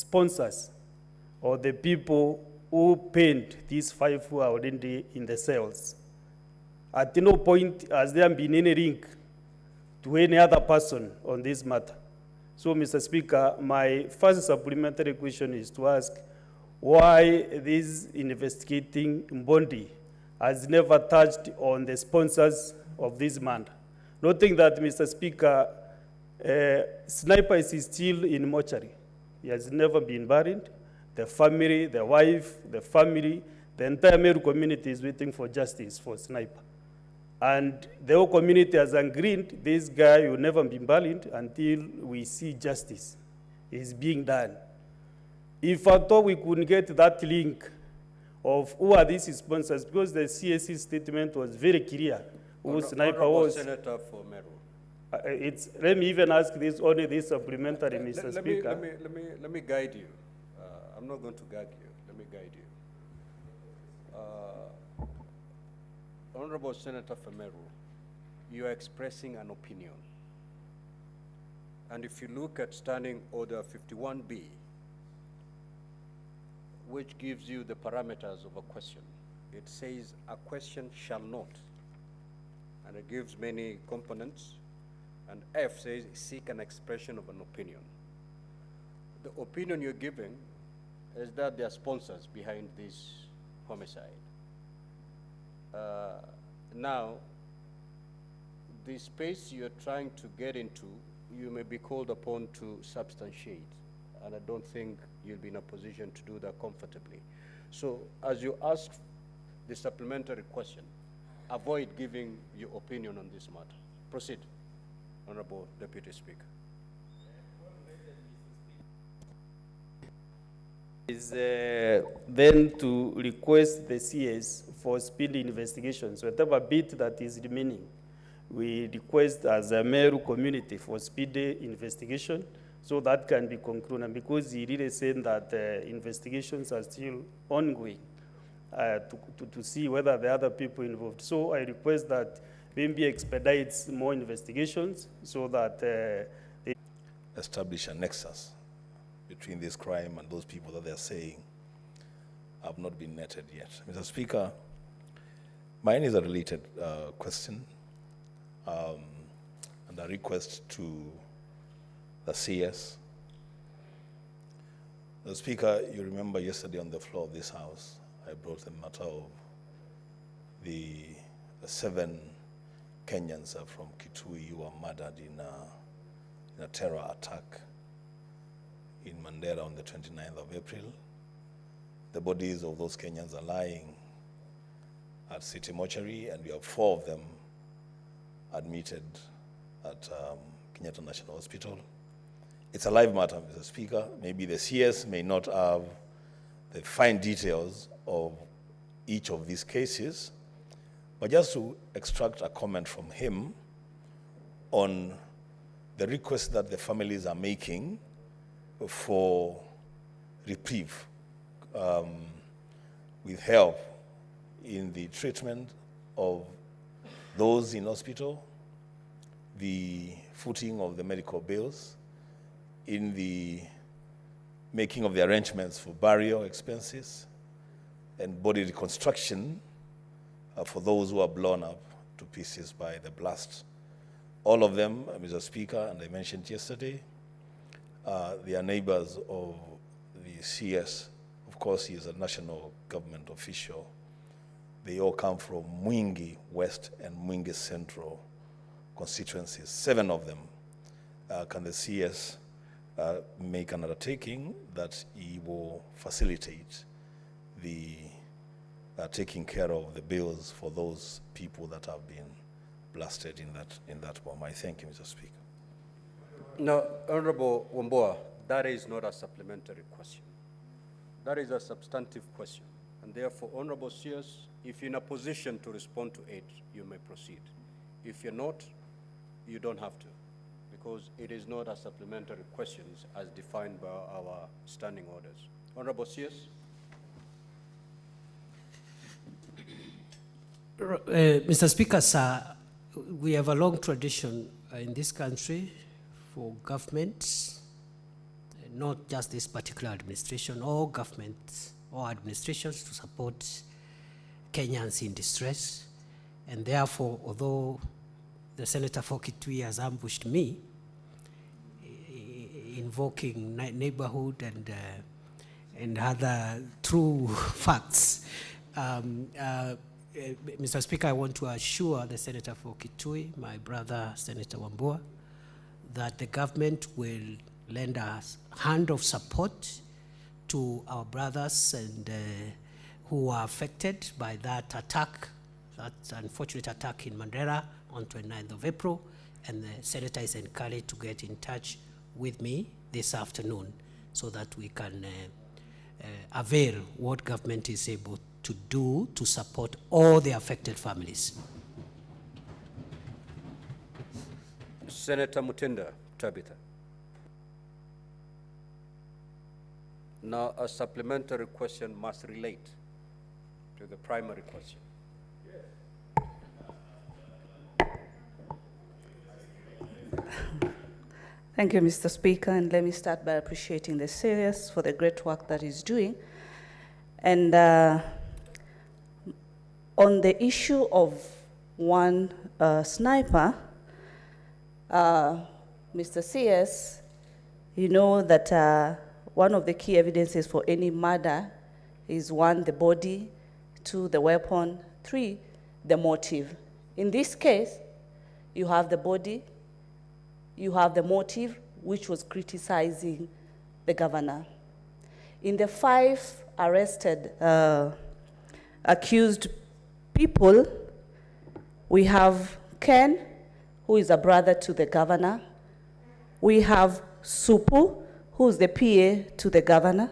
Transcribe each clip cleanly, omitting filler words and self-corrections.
sponsors or the people who paid these 5 who are already in the cells. At no point has there been any link to any other person on this matter. So, Mr. Speaker, my first supplementary question is to ask why this investigating body has never touched on the sponsors of this matter. Noting that, Mr. Speaker, Sniper is still in mortuary. He has never been buried. The family, the wife, the family, the entire Meru community is waiting for justice for Sniper. And the whole community has agreed this guy will never be buried until we see justice is being done. If I thought we could get that link of who are these sponsors, because the CSC statement was very clear who Sniper was. Senator for Meru. Let me even ask this only this supplementary, Mr. Speaker. Let me guide you. I'm not going to gag you. Let me guide you. Honorable Senator for Meru, you are expressing an opinion. And if you look at Standing Order 51B, which gives you the parameters of a question, it says a question shall not, and it gives many components, and F says seek an expression of an opinion. The opinion you're giving is that there are sponsors behind this homicide. Now, the space you're trying to get into, you may be called upon to substantiate, and I don't think you'll be in a position to do that comfortably. So, as you ask the supplementary question, avoid giving your opinion on this matter. Proceed, Honorable Deputy Speaker. Is then to request the CS for speedy investigations. Whatever bit that is remaining, we request as a Meru community for speedy investigation so that can be concluded. And because he really said that investigations are still ongoing to see whether there are other people involved. So I request that maybe expedites more investigations so that they establish a nexus between this crime and those people that they're saying have not been netted yet. Mr. Speaker, mine is a related question and a request to the CS. Mr. Speaker, you remember yesterday on the floor of this House, I brought the matter of the 7 Kenyans from Kitui who were murdered in a terror attack in Mandera on the 29th of April. The bodies of those Kenyans are lying at City Mortuary, and we have 4 of them admitted at Kenyatta National Hospital. It's a live matter, Mr. Speaker. Maybe the CS may not have the fine details of each of these cases, but just to extract a comment from him on the request that the families are making for reprieve with help in the treatment of those in hospital, the footing of the medical bills, in the making of the arrangements for burial expenses, and body reconstruction for those who are blown up to pieces by the blast. All of them, Mr. Speaker, and I mentioned yesterday, they are neighbors of the CS. Of course, he is a national government official. They all come from Mwingi West and Mwingi Central constituencies, 7 of them. Can the CS make an undertaking that he will facilitate the taking care of the bills for those people that have been blasted in that bomb? I thank you, Mr. Speaker. Now, Honorable Wamboa, that is not a supplementary question. That is a substantive question. And therefore, Honorable CS, if you're in a position to respond to it, you may proceed. If you're not, you don't have to, because it is not a supplementary question as defined by our standing orders. Honorable CS. Mr. Speaker, sir, we have a long tradition in this country for governments not just this particular administration, all governments, all administrations to support Kenyans in distress. And therefore, although the Senator for Kitui has ambushed me, invoking neighborhood and other true facts, Mr. Speaker, I want to assure the Senator for Kitui, my brother Senator Wambua, that the government will lend a hand of support to our brothers and who are affected by that attack, that unfortunate attack in Mandera on 29th of April, and the Senator is encouraged to get in touch with me this afternoon so that we can avail what government is able to do to support all the affected families. Senator Mutinda Tabitha. Now, a supplementary question must relate to the primary question. Thank you, Mr. Speaker, and let me start by appreciating the CS for the great work that he's doing. And on the issue of one sniper, Mr. CS, you know that one of the key evidences for any murder is 1, the body, 2, the weapon, 3, the motive. In this case, you have the body, you have the motive, which was criticizing the governor. In the 5 arrested accused people, we have Ken, who is a brother to the governor. We have Supu, who is the PA to the governor,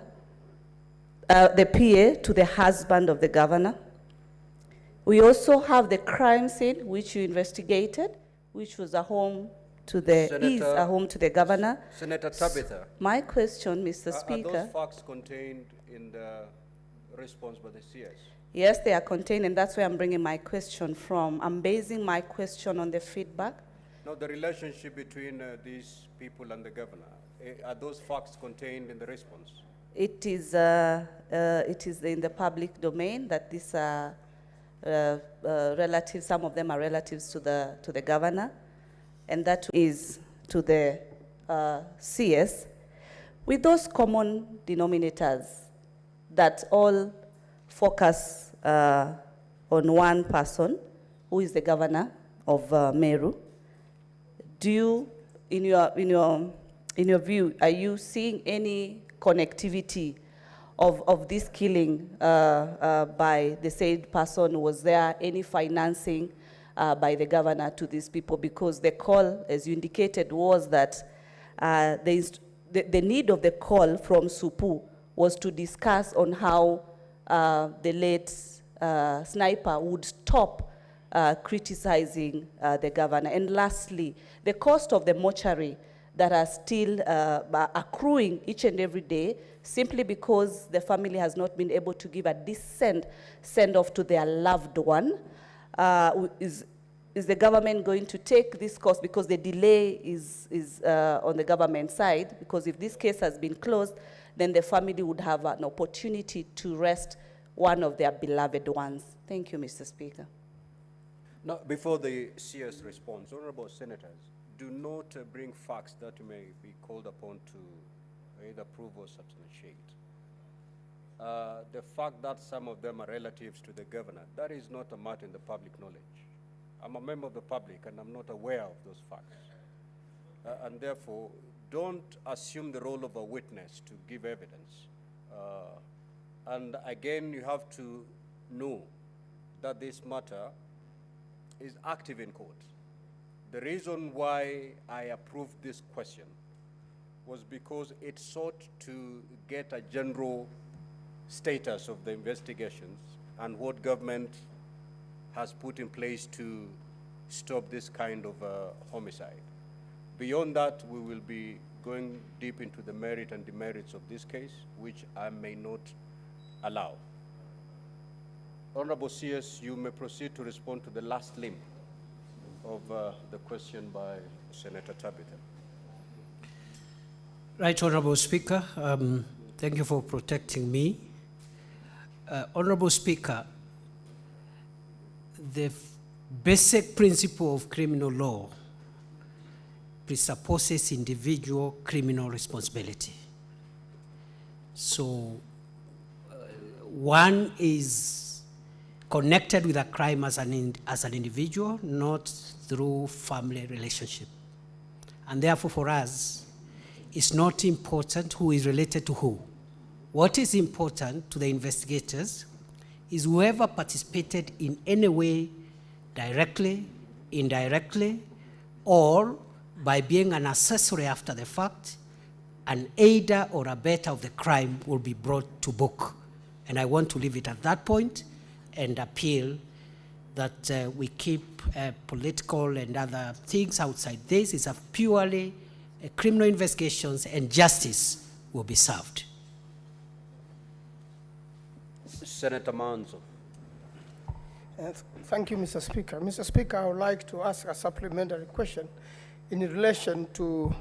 the PA to the husband of the governor. We also have the crime scene, which you investigated, which was a home to the, is a home to the governor. Senator Tabitha. My question, Mr. Speaker. Are those facts contained in the response by the CS? Yes, they are contained, and that's where I'm bringing my question from. I'm basing my question on the feedback. No, the relationship between these people and the governor. Are those facts contained in the response? It is in the public domain that these are relatives. Some of them are relatives to the governor, and that is to the CS, with those common denominators that all focus on one person, who is the governor of Meru. Do you, in your view, are you seeing any connectivity of this killing by the said person? Was there any financing by the governor to these people? Because the call, as you indicated, was that the need of the call from Supu was to discuss on how the late sniper would stop criticizing the governor. And lastly, the cost of the mortuary that are still accruing each and every day simply because the family has not been able to give a decent send-off to their loved one. Is the government going to take this cost? Because the delay is on the government side, because if this case has been closed, then the family would have an opportunity to rest one of their beloved ones. Thank you, Mr. Speaker. Now, before the CS responds, honorable senators, do not bring facts that may be called upon to either prove or substantiate. The fact that some of them are relatives to the governor, that is not a matter in the public knowledge. I'm a member of the public and I'm not aware of those facts. And therefore, don't assume the role of a witness to give evidence. And again, you have to know that this matter is active in court. The reason why I approved this question was because it sought to get a general status of the investigations and what government has put in place to stop this kind of homicide. Beyond that, we will be going deep into the merit and demerits of this case, which I may not allow. Honorable CS, you may proceed to respond to the last limb of the question by Senator Tabitha. Right, Honorable Speaker, thank you for protecting me. Honorable Speaker, the basic principle of criminal law presupposes individual criminal responsibility. So, one is connected with a crime as an individual, not through family relationship. And therefore, for us, it's not important who is related to who. What is important to the investigators is whoever participated in any way, directly, indirectly, or by being an accessory after the fact, an aider or abettor of the crime will be brought to book. And I want to leave it at that point and appeal that we keep political and other things outside this. It's a purely criminal investigations, and justice will be served. Senator Manzo. Thank you, Mr. Speaker. Mr. Speaker, I would like to ask a supplementary question in relation to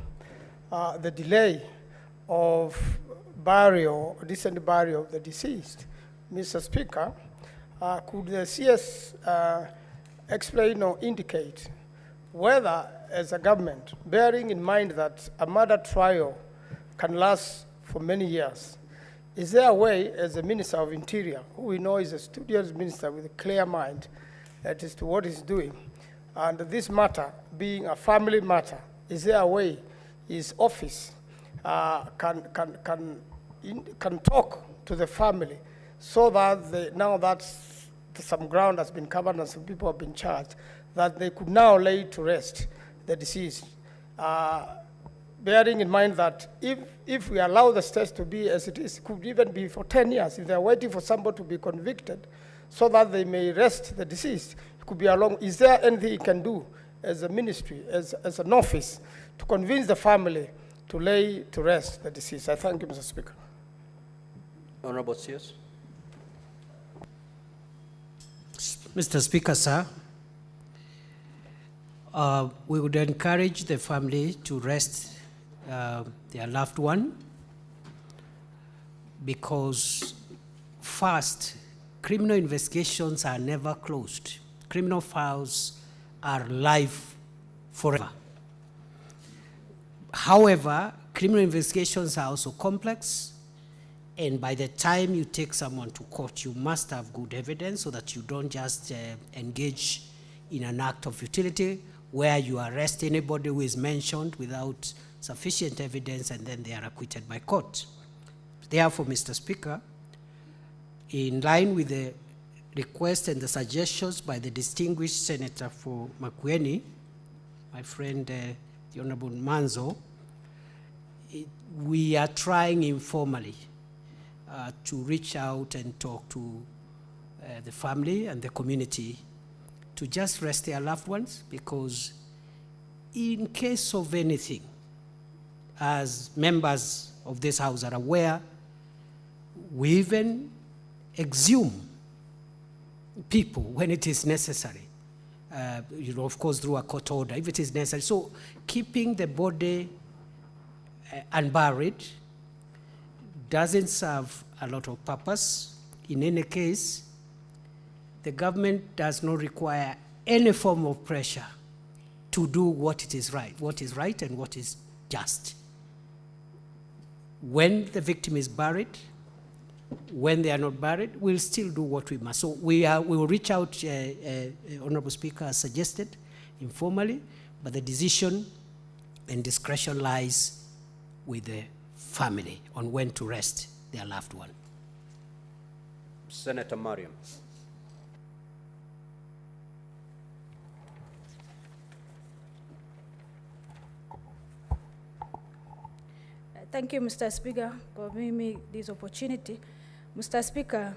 the delay of decent burial of the deceased. Mr. Speaker, could the CS explain or indicate whether, as a government, bearing in mind that a murder trial can last for many years, is there a way, as a Minister of Interior, who we know is a studious minister with a clear mind as to what he's doing, and this matter being a family matter, is there a way his office can talk to the family so that now that some ground has been covered and some people have been charged, that they could now lay to rest the deceased, bearing in mind that if we allow the state to be as it is, it could even be for 10 years, if they're waiting for somebody to be convicted so that they may rest the deceased, it could be a long. Is there anything you can do as a ministry, as an office, to convince the family to lay to rest the deceased? I thank you, Mr. Speaker. Honorable CS. Mr. Speaker, sir, we would encourage the family to rest their loved one, because first, criminal investigations are never closed. Criminal files are live forever. However, criminal investigations are also complex, and by the time you take someone to court, you must have good evidence so that you don't just engage in an act of futility where you arrest anybody who is mentioned without sufficient evidence and then they are acquitted by court. Therefore, Mr. Speaker, in line with the request and the suggestions by the distinguished Senator for Makueni, my friend, the Honorable Manzo, we are trying informally to reach out and talk to the family and the community to just rest their loved ones, because in case of anything, as members of this House are aware, we even exhume people when it is necessary, of course, through a court order, if it is necessary. So keeping the body unburied doesn't serve a lot of purpose. In any case, the government does not require any form of pressure to do what is right and what is just. When the victim is buried, when they are not buried, we'll still do what we must. So we will reach out, Honorable Speaker has suggested, informally, but the decision and discretion lies with the family on when to rest their loved one. Senator Mariam. Thank you, Mr. Speaker, for giving me this opportunity. Mr. Speaker,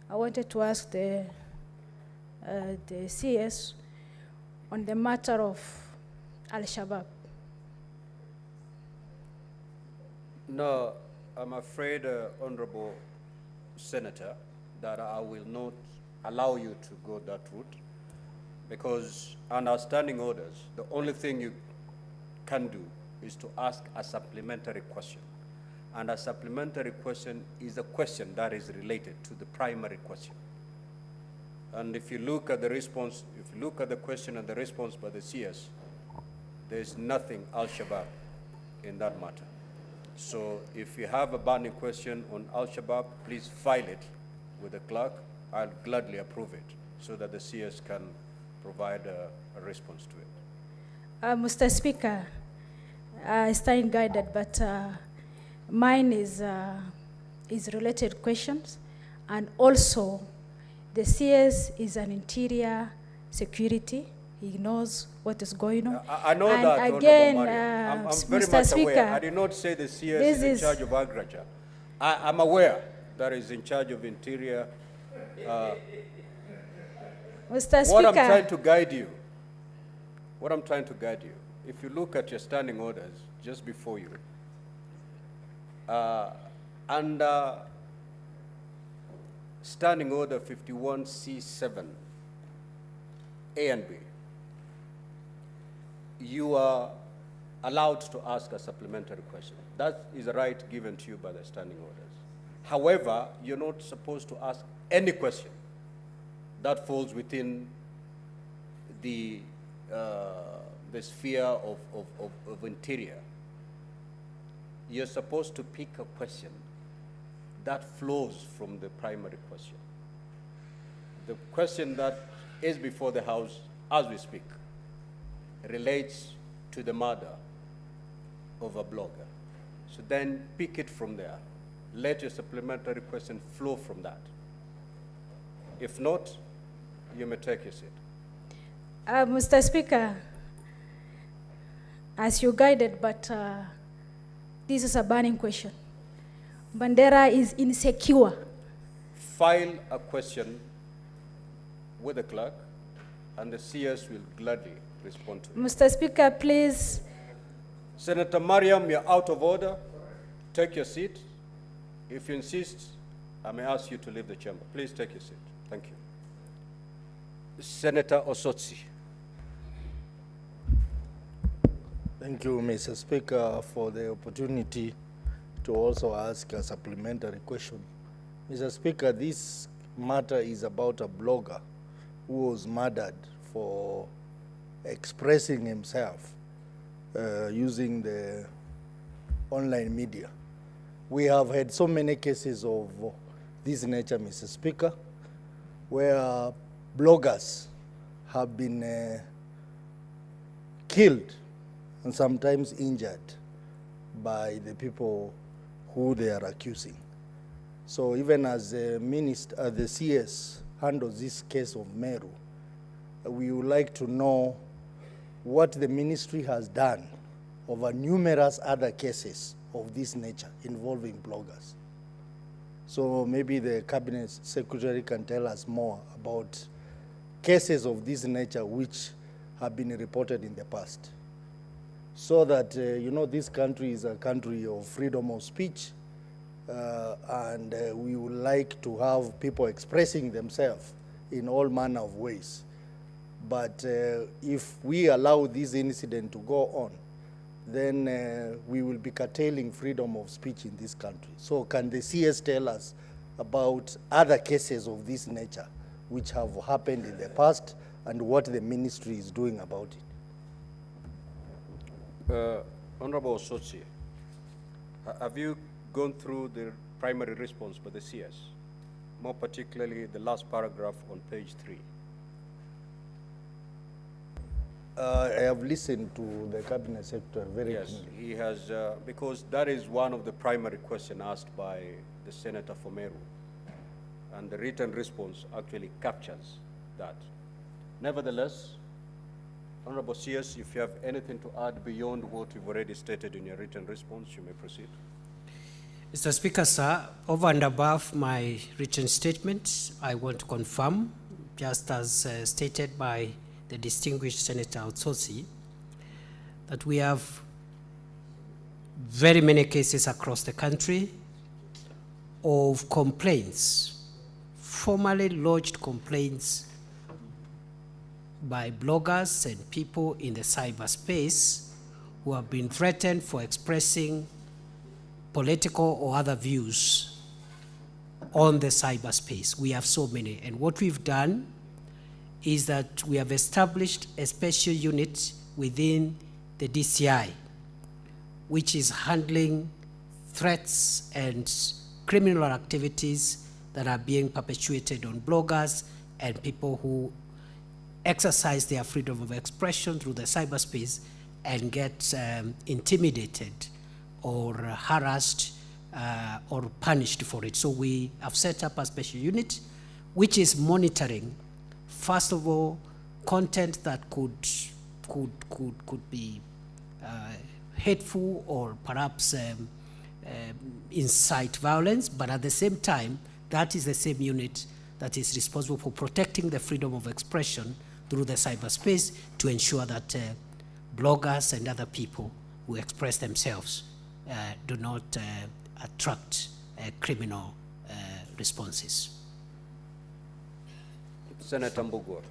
I wanted to ask the CS on the matter of Al-Shabaab. No, I'm afraid, Honorable Senator, that I will not allow you to go that route, because under standing orders, the only thing you can do is to ask a supplementary question. And a supplementary question is a question that is related to the primary question. And if you look at the response, if you look at the question and the response by the CS, there's nothing Al-Shabaab in that matter. So if you have a burning question on Al-Shabaab, please file it with the clerk. I'll gladly approve it so that the CS can provide a response to it. Mr. Speaker, I stand guided, but mine is related questions, and also the CS is an interior security. He knows what is going on. I know and that, again, Honorable Mariam. I'm very Mr. much Speaker, aware. I did not say the CS is in charge of agriculture. I'm aware that is in charge of interior. Mr. Speaker, What I'm trying to guide you, if you look at your standing orders just before you, under Standing Order 51C7, A and B, you are allowed to ask a supplementary question. That is a right given to you by the standing orders. However, you're not supposed to ask any question that falls within the sphere of interior. You're supposed to pick a question that flows from the primary question. The question that is before the House as we speak relates to the murder of a blogger. So then pick it from there. Let your supplementary question flow from that. If not, you may take your seat. Mr. Speaker, as you guided, but this is a burning question. Bandera is insecure. File a question with the clerk, and the CS will gladly respond to it. Mr. Speaker, please. Senator Mariam, you're out of order. Take your seat. If you insist, I may ask you to leave the chamber. Please take your seat. Thank you. Senator Osotsi. Thank you, Mr. Speaker, for the opportunity to also ask a supplementary question. Mr. Speaker, this matter is about a blogger who was murdered for expressing himself using the online media. We have had so many cases of this nature, Mr. Speaker, where bloggers have been killed and sometimes injured by the people who they are accusing. So even as the minister, the CS handles this case of Meru, we would like to know what the ministry has done over numerous other cases of this nature involving bloggers. So maybe the cabinet secretary can tell us more about cases of this nature which have been reported in the past. So that, you know, this country is a country of freedom of speech, and we would like to have people expressing themselves in all manner of ways. But if we allow this incident to go on, then we will be curtailing freedom of speech in this country. So can the CS tell us about other cases of this nature which have happened in the past and what the ministry is doing about it? Honorable Osotsi, have you gone through the primary response by the CS, more particularly the last paragraph on page 3? I have listened to the cabinet secretary very Yes, keenly. he has, because that is one of the primary questions asked by the senator for Meru, and the written response actually captures that. Nevertheless, Honorable CS, if you have anything to add beyond what you've already stated in your written response, you may proceed. Mr. Speaker, sir, over and above my written statement, I want to confirm, just as stated by the distinguished Senator Otsosi, that we have very many cases across the country of complaints, formally lodged complaints by bloggers and people in the cyberspace who have been threatened for expressing political or other views on the cyberspace. We have so many. And what we've done is that we have established a special unit within the DCI, which is handling threats and criminal activities that are being perpetuated on bloggers and people who exercise their freedom of expression through the cyberspace and get intimidated or harassed or punished for it. So we have set up a special unit which is monitoring, first of all, content that could be hateful or perhaps incite violence, but at the same time, that is the same unit that is responsible for protecting the freedom of expression through the cyberspace to ensure that bloggers and other people who express themselves do not attract criminal responses. Senator Mbugua.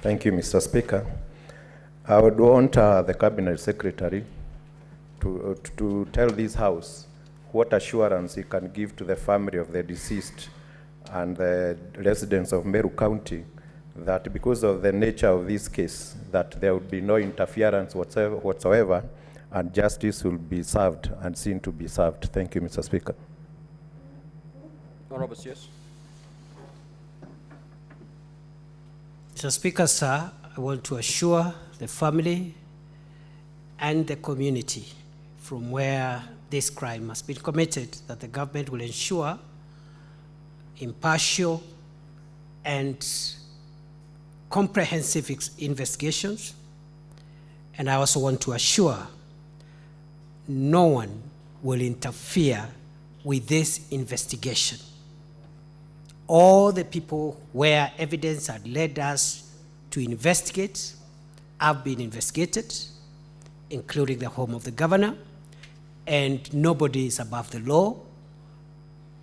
Thank you, Mr. Speaker. I would want the Cabinet Secretary to tell this House what assurance he can give to the family of the deceased and the residents of Meru County that because of the nature of this case, that there would be no interference whatsoever and justice will be served and seen to be served. Thank you, Mr. Speaker. Honorable CS. Mr. Speaker, sir, I want to assure the family and the community from where this crime has been committed that the government will ensure impartial and comprehensive investigations. And I also want to assure no one will interfere with this investigation. All the people where evidence had led us to investigate have been investigated, including the home of the governor, and nobody is above the law.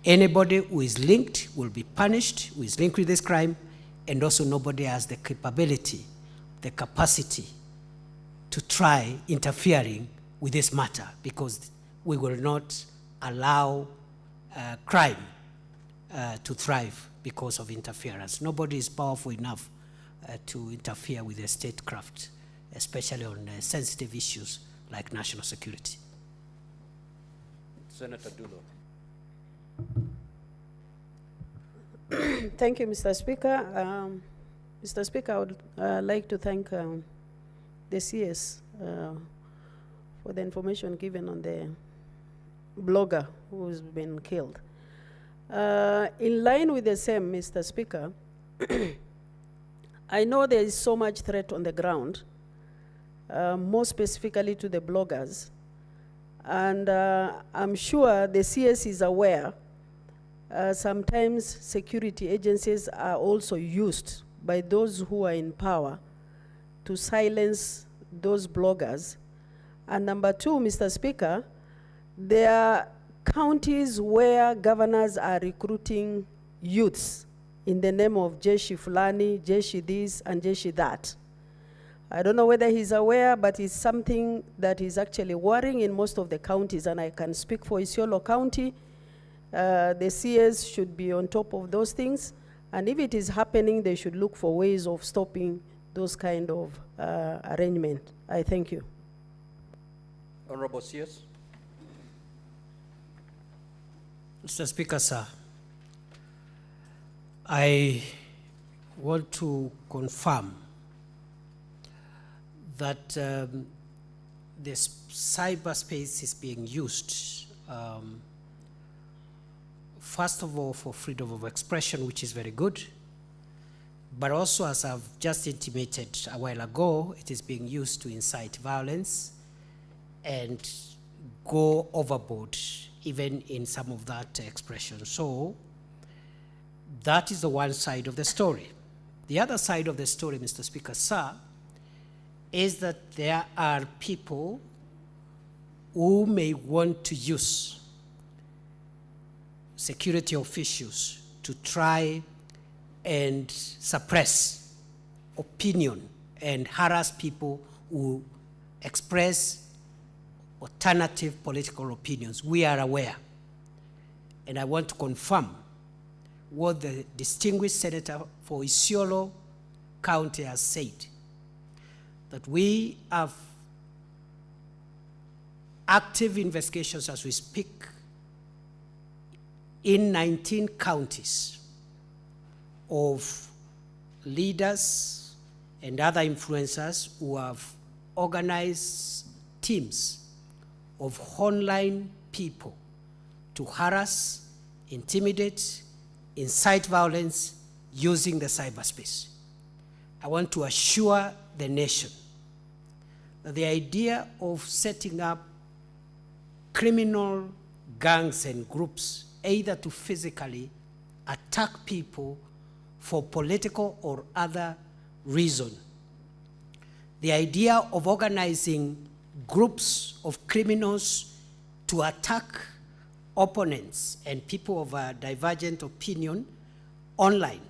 Anybody who is linked will be punished, who is linked with this crime, and also nobody has the capability, the capacity to try interfering with this matter, because we will not allow crime to thrive because of interference. Nobody is powerful enough to interfere with the statecraft, especially on sensitive issues like national security. Senator Dulo. Thank you, Mr. Speaker. Mr. Speaker, I would like to thank the CS for the information given on the blogger who's been killed. In line with the same, Mr. Speaker, I know there is so much threat on the ground, more specifically to the bloggers, and I'm sure the CS is aware sometimes security agencies are also used by those who are in power to silence those bloggers. And number two, Mr. Speaker, there are counties where governors are recruiting youths in the name of Jeshi Fulani, Jeshi this, and Jeshi that. I don't know whether he's aware, but it's something that is actually worrying in most of the counties, and I can speak for Isiolo County. The CS should be on top of those things, and if it is happening, they should look for ways of stopping those kind of arrangement. I thank you. Honorable CS. Mr. Speaker, sir, I want to confirm that this cyberspace is being used, first of all, for freedom of expression, which is very good, but also, as I've just intimated a while ago, it is being used to incite violence and go overboard, even in some of that expression. So that is the one side of the story. The other side of the story, Mr. Speaker, sir, is that there are people who may want to use security officials to try and suppress opinion and harass people who express alternative political opinions. We are aware. And I want to confirm what the distinguished senator for Isiolo County has said, that we have active investigations as we speak in 19 counties of leaders and other influencers who have organized teams of online people to harass, intimidate, incite violence using the cyberspace. I want to assure the nation that the idea of setting up criminal gangs and groups, either to physically attack people for political or other reason, the idea of organizing groups of criminals to attack opponents and people of a divergent opinion online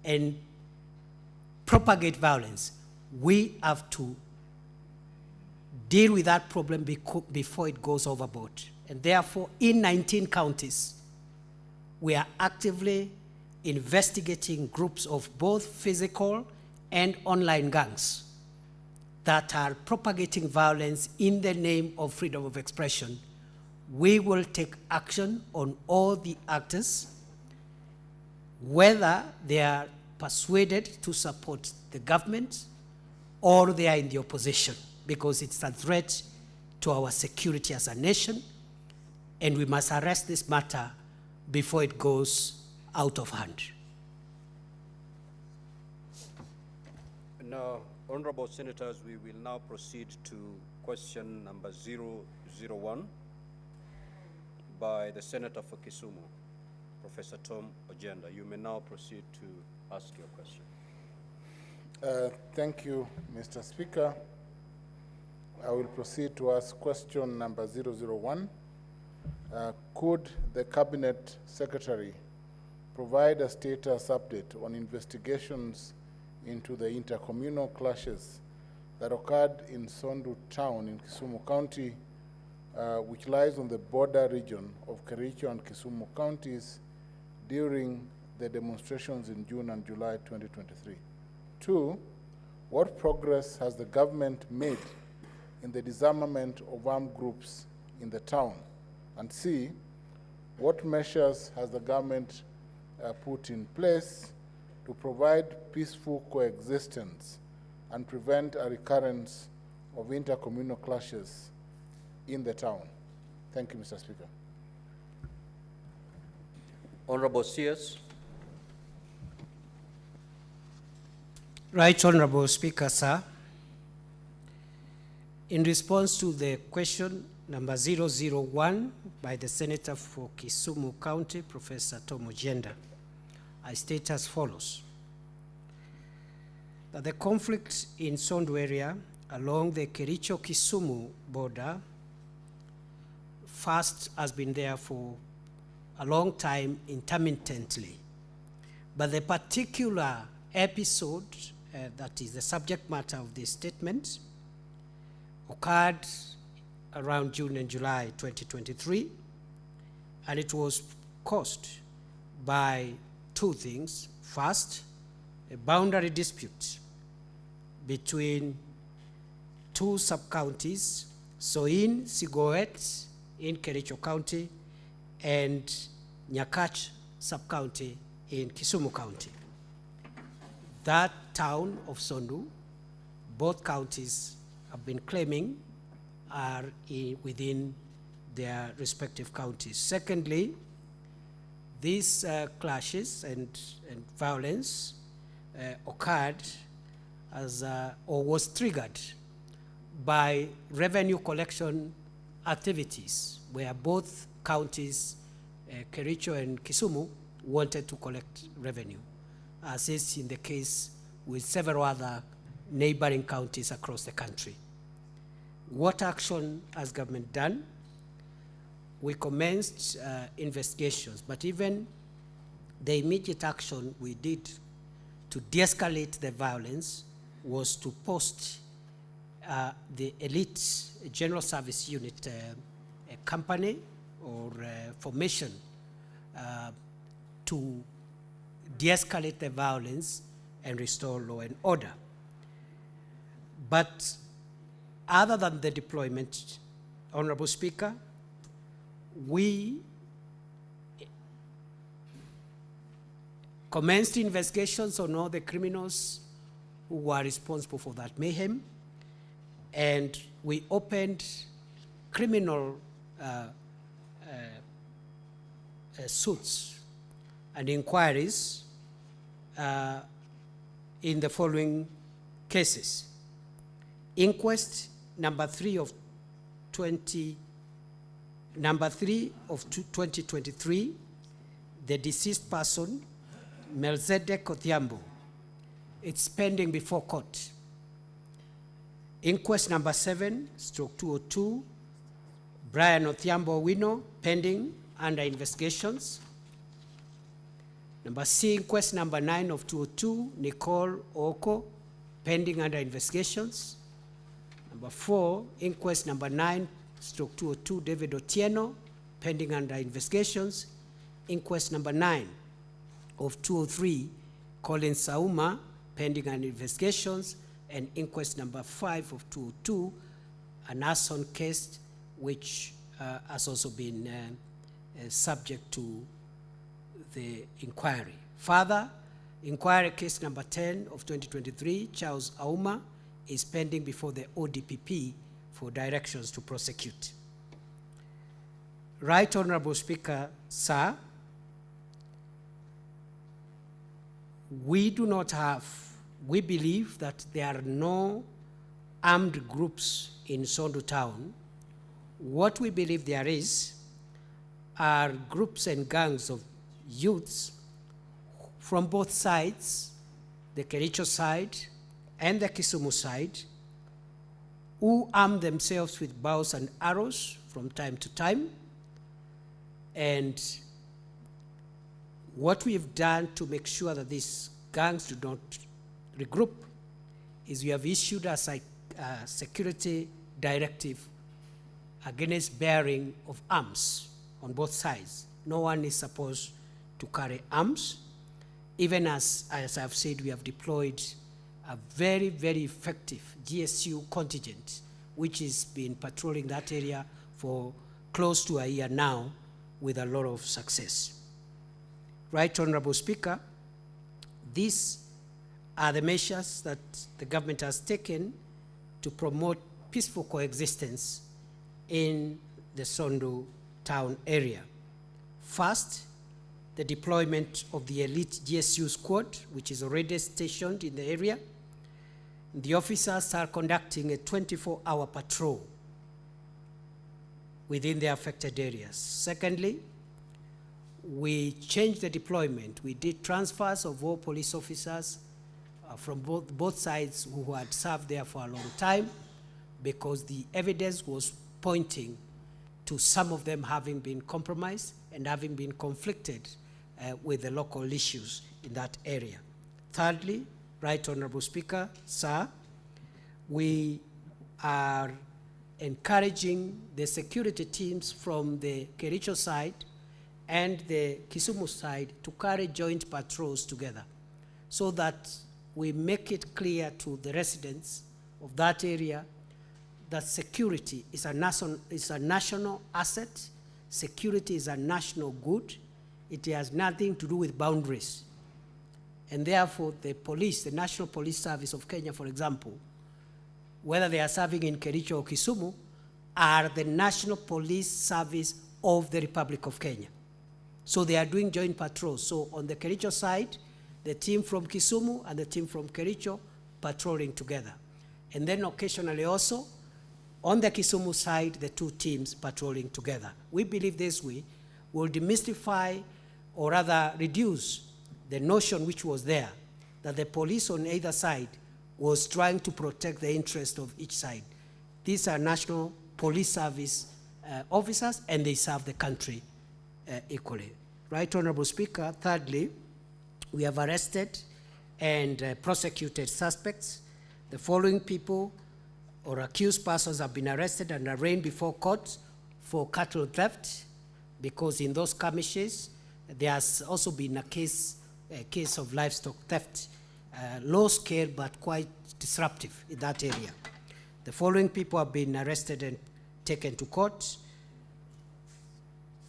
and propagate violence, we have to deal with that problem before it goes overboard. And therefore, in 19 counties, we are actively investigating groups of both physical and online gangs that are propagating violence in the name of freedom of expression. We will take action on all the actors, whether they are persuaded to support the government or they are in the opposition, because it's a threat to our security as a nation, and we must arrest this matter before it goes out of hand. Now, honorable senators, we will now proceed to question number 001 by the Senator for Kisumu, Professor Tom Ojenda. You may now proceed to ask your question. Thank you, Mr. Speaker. I will proceed to ask question number 001. Could the Cabinet Secretary provide a status update on investigations into the intercommunal clashes that occurred in Sondu town in Kisumu County, which lies on the border region of Kericho and Kisumu counties during the demonstrations in June and July 2023? 2, what progress has the government made in the disarmament of armed groups in the town? And C, what measures has the government put in place to provide peaceful coexistence and prevent a recurrence of intercommunal clashes in the town? Thank you, Mr. Speaker. Honorable CS. Right, Honorable Speaker, sir. In response to the question number 001 by the Senator for Kisumu County, Professor Tom Ojenda, I state as follows: that the conflict in Sondu area along the Kericho-Kisumu border first has been there for a long time intermittently. But the particular episode that is the subject matter of this statement occurred around June and July 2023, and it was caused by two things. First, a boundary dispute between two sub-counties, Soin Sigoet in Kericho County and Nyakach sub-county in Kisumu County. That town of Sondu, both counties have been claiming are within their respective counties. Secondly, these clashes and violence occurred as or was triggered by revenue collection activities, where both counties, Kericho and Kisumu, wanted to collect revenue, as is in the case with several other neighboring counties across the country. What action has government done? We commenced investigations, but even the immediate action we did to de-escalate the violence was to post the elite general service unit a company or formation to de-escalate the violence and restore law and order. But other than the deployment, Honorable Speaker, we commenced investigations on all the criminals who were responsible for that mayhem, and we opened criminal suits and inquiries in the following cases. Inquest number 3 of 2023, the deceased person, Melzedek Odhiambo. It's pending before court. Inquest number 7/202, Brian Odhiambo Wino, pending under investigations. Number C, inquest number 9 of 202, Nicole Oko, pending under investigations. Number 4, inquest number 9/202, David Otieno, pending under investigations. Inquest number 9 of 203, Colin Sauma, pending under investigations. And inquest number 5 of 202, an arson case, which has also been subject to the inquiry. Further, inquiry case number 10 of 2023, Charles Auma, is pending before the ODPP for directions to prosecute. Right Honorable Speaker, sir, we believe that there are no armed groups in Sondu town. What we believe there is are groups and gangs of youths from both sides, the Kericho side and the Kisumu side, who arm themselves with bows and arrows from time to time. And what we have done to make sure that these gangs do not regroup is we have issued a security directive against bearing of arms on both sides. No one is supposed to carry arms. Even as I've said, we have deployed a very, very effective GSU contingent, which has been patrolling that area for close to a year now with a lot of success. Right Honorable Speaker, these are the measures that the government has taken to promote peaceful coexistence in the Sondu town area. First, the deployment of the elite GSU squad, which is already stationed in the area. The officers are conducting a 24-hour patrol within the affected areas. Secondly, we changed the deployment. We did transfers of all police officers from both sides who had served there for a long time, because the evidence was pointing to some of them having been compromised and having been conflicted with the local issues in that area. Thirdly, Right Honorable Speaker, sir, we are encouraging the security teams from the Kericho side and the Kisumu side to carry joint patrols together, so that we make it clear to the residents of that area that security is a national asset, security is a national good, it has nothing to do with boundaries. And therefore, the police, the National Police Service of Kenya, for example, whether they are serving in Kericho or Kisumu, are the National Police Service of the Republic of Kenya. So they are doing joint patrols. So on the Kericho side, the team from Kisumu and the team from Kericho patrolling together. And then occasionally also, on the Kisumu side, the two teams patrolling together. We believe this way will demystify, or rather reduce, the notion which was there, that the police on either side was trying to protect the interest of each side. These are National Police Service officers, and they serve the country equally. Right Honorable Speaker, thirdly, we have arrested and prosecuted suspects The following people or accused persons have been arrested and arraigned before court for cattle theft, because in those skirmishes, there has also been a case of livestock theft, low scale but quite disruptive in that area. The following people have been arrested and taken to court: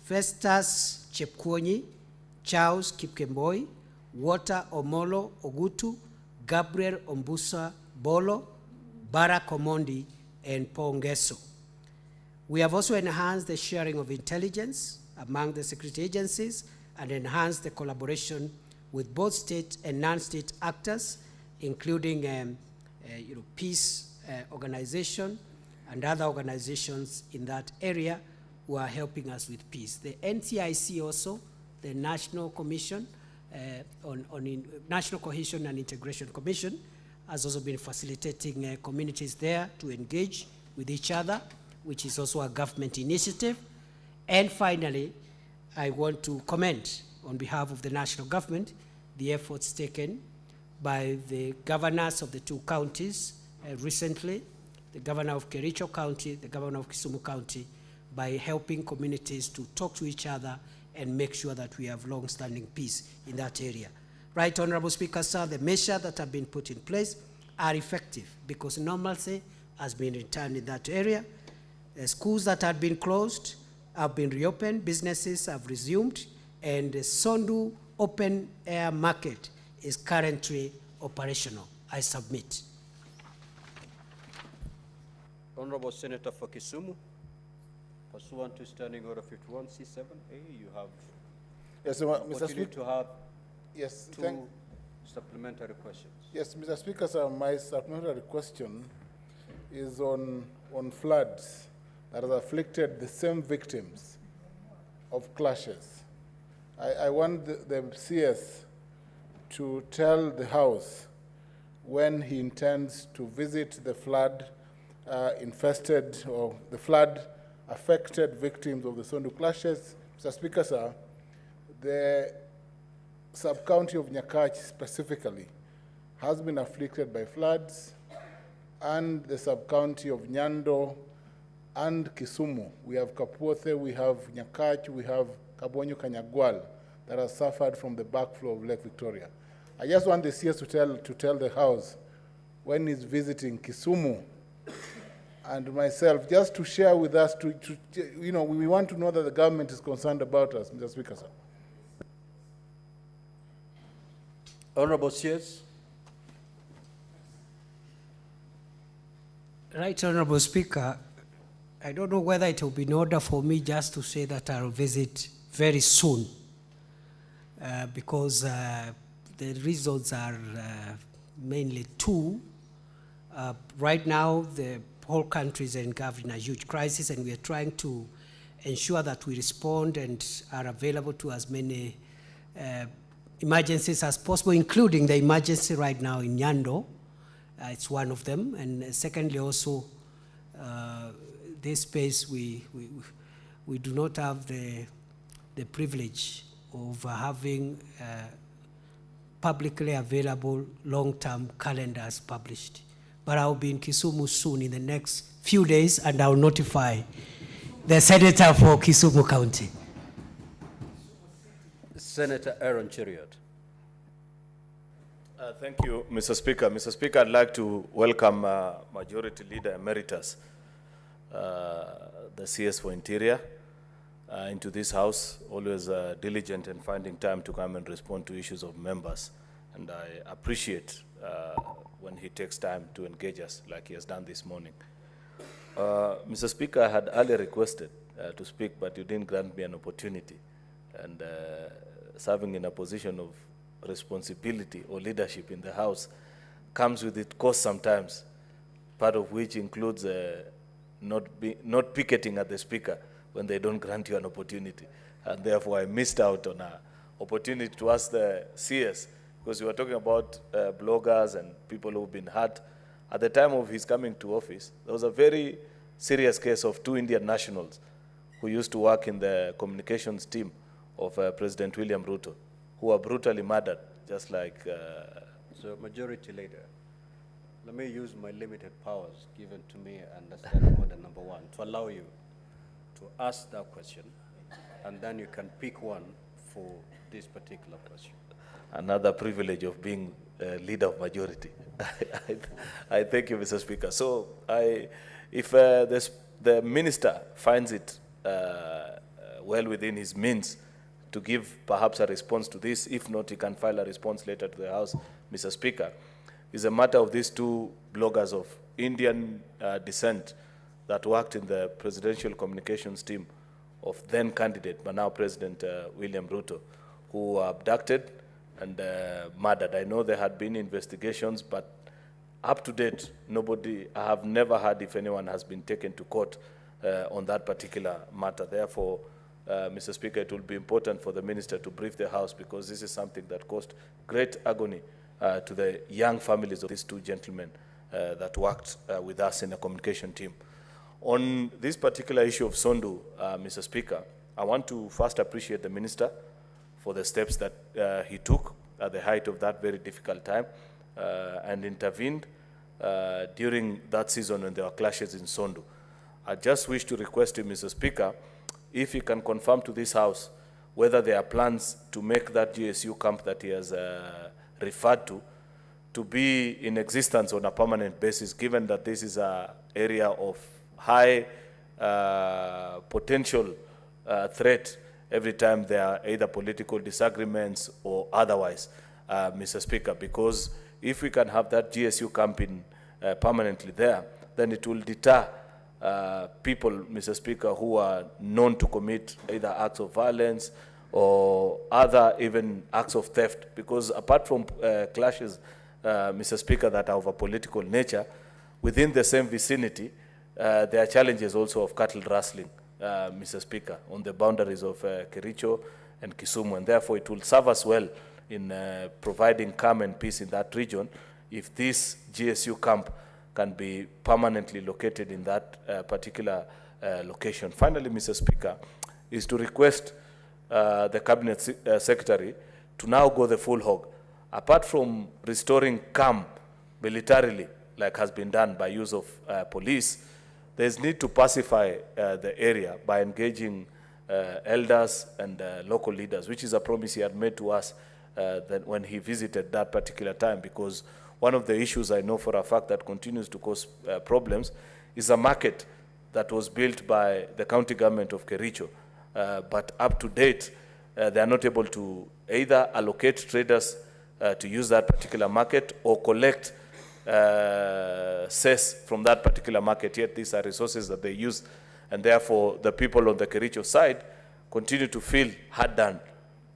Festus Chepkwonyi, Charles Kipkemboi, Walter Omolo Ogutu, Gabriel Ombusa Bolo, Barak Omondi, and Paul Ngeso. We have also enhanced the sharing of intelligence among the security agencies and enhanced the collaboration with both state and non-state actors, including peace organization and other organizations in that area who are helping us with peace. The NCIC also, the National Commission National Cohesion and Integration Commission, has also been facilitating communities there to engage with each other, which is also a government initiative. And finally, I want to commend on behalf of the national government the efforts taken by the governors of the two counties recently, the governor of Kericho County, the governor of Kisumu County, by helping communities to talk to each other and make sure that we have long-standing peace in that area. Right, Honorable Speaker, sir, the measures that have been put in place are effective because normalcy has been returned in that area. The schools that had been closed have been reopened, businesses have resumed, and the Sondu open air market is currently operational. I submit. Honorable Senator for Kisumu, pursuant to Standing Order 51C7A, you have Yes, Mr. opportunity Speaker. to have Yes, two supplementary questions. Yes, Mr. Speaker, sir, my supplementary question is on floods that have afflicted the same victims of clashes. I want the CS to tell the House when he intends to visit the flood infested or the flood affected victims of the Sondu clashes. Mr. Speaker, sir, the sub-county of Nyakach specifically has been afflicted by floods, and the sub-county of Nyando and Kisumu. We have Kapuothe, we have Nyakach, we have Kabonyo Kanyagwal that has suffered from the backflow of Lake Victoria. I just want the CS to tell the House when he's visiting Kisumu and myself, just to share with us, we want to know that the government is concerned about us, Mr. Speaker, sir. Honorable CS. Right, Honorable Speaker, I don't know whether it will be in order for me just to say that I'll visit very soon, because the reasons are mainly two. Right now, the whole country is engulfed in a huge crisis, and we are trying to ensure that we respond and are available to as many emergencies as possible, including the emergency right now in Nyando. It's one of them. And secondly, also, this space, we do not have the privilege of having publicly available long-term calendars published. But I'll be in Kisumu soon in the next few days, and I'll notify the Senator for Kisumu County. Senator Aaron Cheriot. Thank you, Mr. Speaker. Mr. Speaker, I'd like to welcome Majority Leader Emeritus, the CS for Interior, into this House, always diligent in finding time to come and respond to issues of members. And I appreciate when he takes time to engage us like he has done this morning. Mr. Speaker, I had earlier requested to speak, but you didn't grant me an opportunity. And serving in a position of responsibility or leadership in the House comes with its cost sometimes, part of which includes not picketing at the Speaker when they don't grant you an opportunity. And therefore, I missed out on an opportunity to ask the CS, because we were talking about bloggers and people who've been hurt. At the time of his coming to office, there was a very serious case of 2 Indian nationals who used to work in the communications team of President William Ruto, who were brutally murdered, just like... So, Majority Leader, let me use my limited powers given to me under Standing Order number 1 to allow you to ask that question, and then you can pick one for this particular question. Another privilege of being leader of majority. I thank you, Mr. Speaker. So if the minister finds it well within his means to give perhaps a response to this, if not, he can file a response later to the House, Mr. Speaker. It's a matter of these two bloggers of Indian descent that worked in the presidential communications team of then candidate, but now President William Ruto, who were abducted and murdered. I know there had been investigations, but up to date, I have never heard if anyone has been taken to court on that particular matter. Therefore, Mr. Speaker, it will be important for the minister to brief the House, because this is something that caused great agony to the young families of these two gentlemen that worked with us in the communication team. On this particular issue of Sondu, Mr. Speaker, I want to first appreciate the minister for the steps that he took at the height of that very difficult time and intervened during that season when there were clashes in Sondu. I just wish to request him, Mr. Speaker, if he can confirm to this House whether there are plans to make that GSU camp that he has referred to be in existence on a permanent basis, given that this is an area of high potential threat every time there are either political disagreements or otherwise, Mr. Speaker, because if we can have that GSU camping permanently there, then it will deter people, Mr. Speaker, who are known to commit either acts of violence or other even acts of theft, because apart from clashes, Mr. Speaker, that are of a political nature, within the same vicinity, there are challenges also of cattle rustling, Mr. Speaker, on the boundaries of Kericho and Kisumu, and therefore it will serve us well in providing calm and peace in that region if this GSU camp can be permanently located in that particular location. Finally, Mr. Speaker, is to request the Cabinet Secretary to now go the full hog. Apart from restoring calm militarily, like has been done by use of police, there's need to pacify the area by engaging elders and local leaders, which is a promise he had made to us that when he visited that particular time, because one of the issues I know for a fact that continues to cause problems is a market that was built by the county government of Kericho, but up to date, they are not able to either allocate traders to use that particular market or collect cess from that particular market, yet these are resources that they use, and therefore the people on the Kericho side continue to feel hard done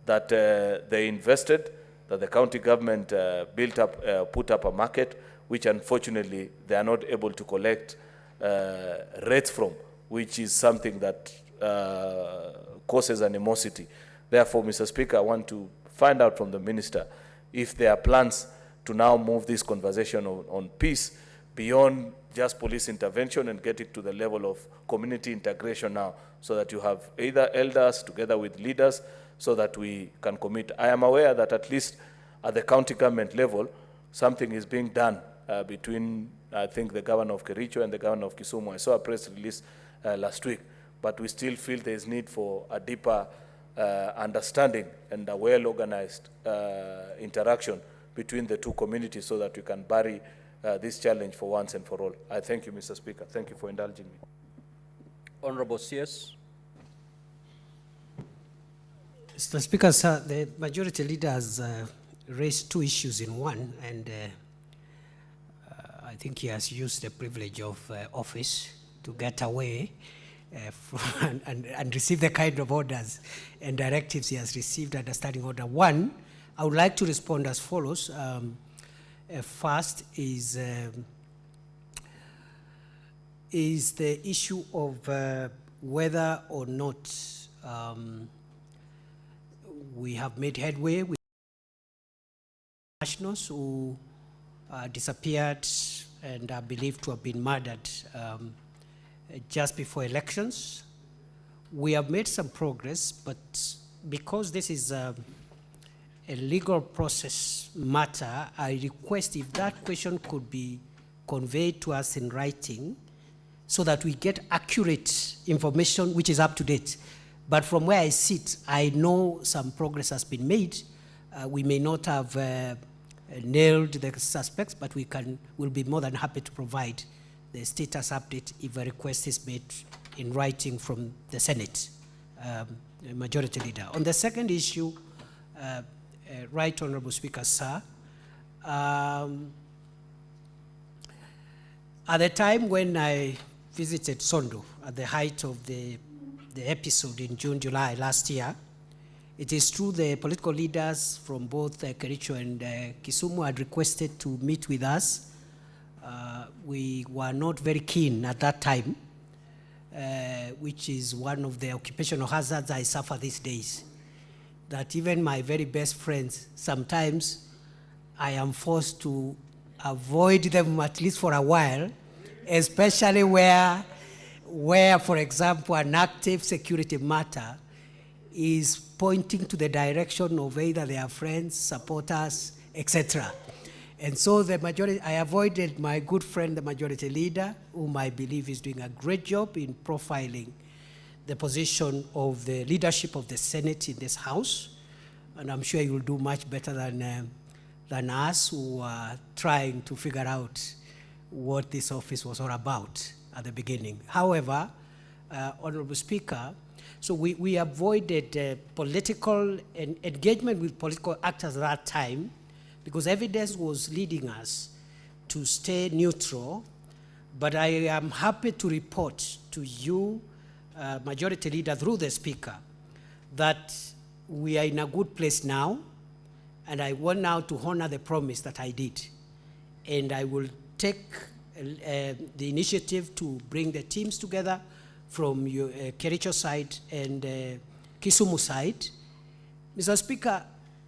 that they invested, that the county government put up a market, which unfortunately they are not able to collect rates from, which is something that causes animosity. Therefore, Mr. Speaker, I want to find out from the minister if there are plans to now move this conversation on peace beyond just police intervention and get it to the level of community integration now, so that you have either elders together with leaders so that we can commit. I am aware that at least at the county government level, something is being done between, I think, the governor of Kericho and the governor of Kisumu. I saw a press release last week, but we still feel there is need for a deeper understanding and a well-organized interaction between the two communities so that we can bury this challenge for once and for all. I thank you, Mr. Speaker. Thank you for indulging me. Honorable CS. Mr. Speaker, sir, the majority leader has raised two issues in one, and I think he has used the privilege of office to get away and receive the kind of orders and directives he has received under Standing Order 1. I would like to respond as follows. First is the issue of whether or not we have made headway with nationals who disappeared and are believed to have been murdered just before elections. We have made some progress, but because this is a legal process matter, I request if that question could be convey to us in writing so that we get accurate information which is up to date. But from where I sit, I know some progress has been made. We may not have nailed the suspects, but we'll be more than happy to provide the status update if a request is made in writing from the Senate Majority Leader. On the second issue, Right Honorable Speaker, sir, at the time when I visited Sondo at the height of the episode in June, July last year, it is true the political leaders from both Kericho and Kisumu had requested to meet with us. We were not very keen at that time, which is one of the occupational hazards I suffer these days. That even my very best friends, sometimes I am forced to avoid them at least for a while, especially where, for example, an active security matter is pointing to the direction of either their friends, supporters, etc. And so I avoided my good friend, the Majority Leader, whom I believe is doing a great job in profiling the position of the leadership of the Senate in this House. And I'm sure you'll do much better than us who are trying to figure out what this office was all about at the beginning. However, Honorable Speaker, so we avoided political engagement with political actors at that time because evidence was leading us to stay neutral. But I am happy to report to you, Majority Leader, through the Speaker, that we are in a good place now, and I want now to honor the promise that I did. And I will take the initiative to bring the teams together from your Kericho side and Kisumu side. Mr. Speaker,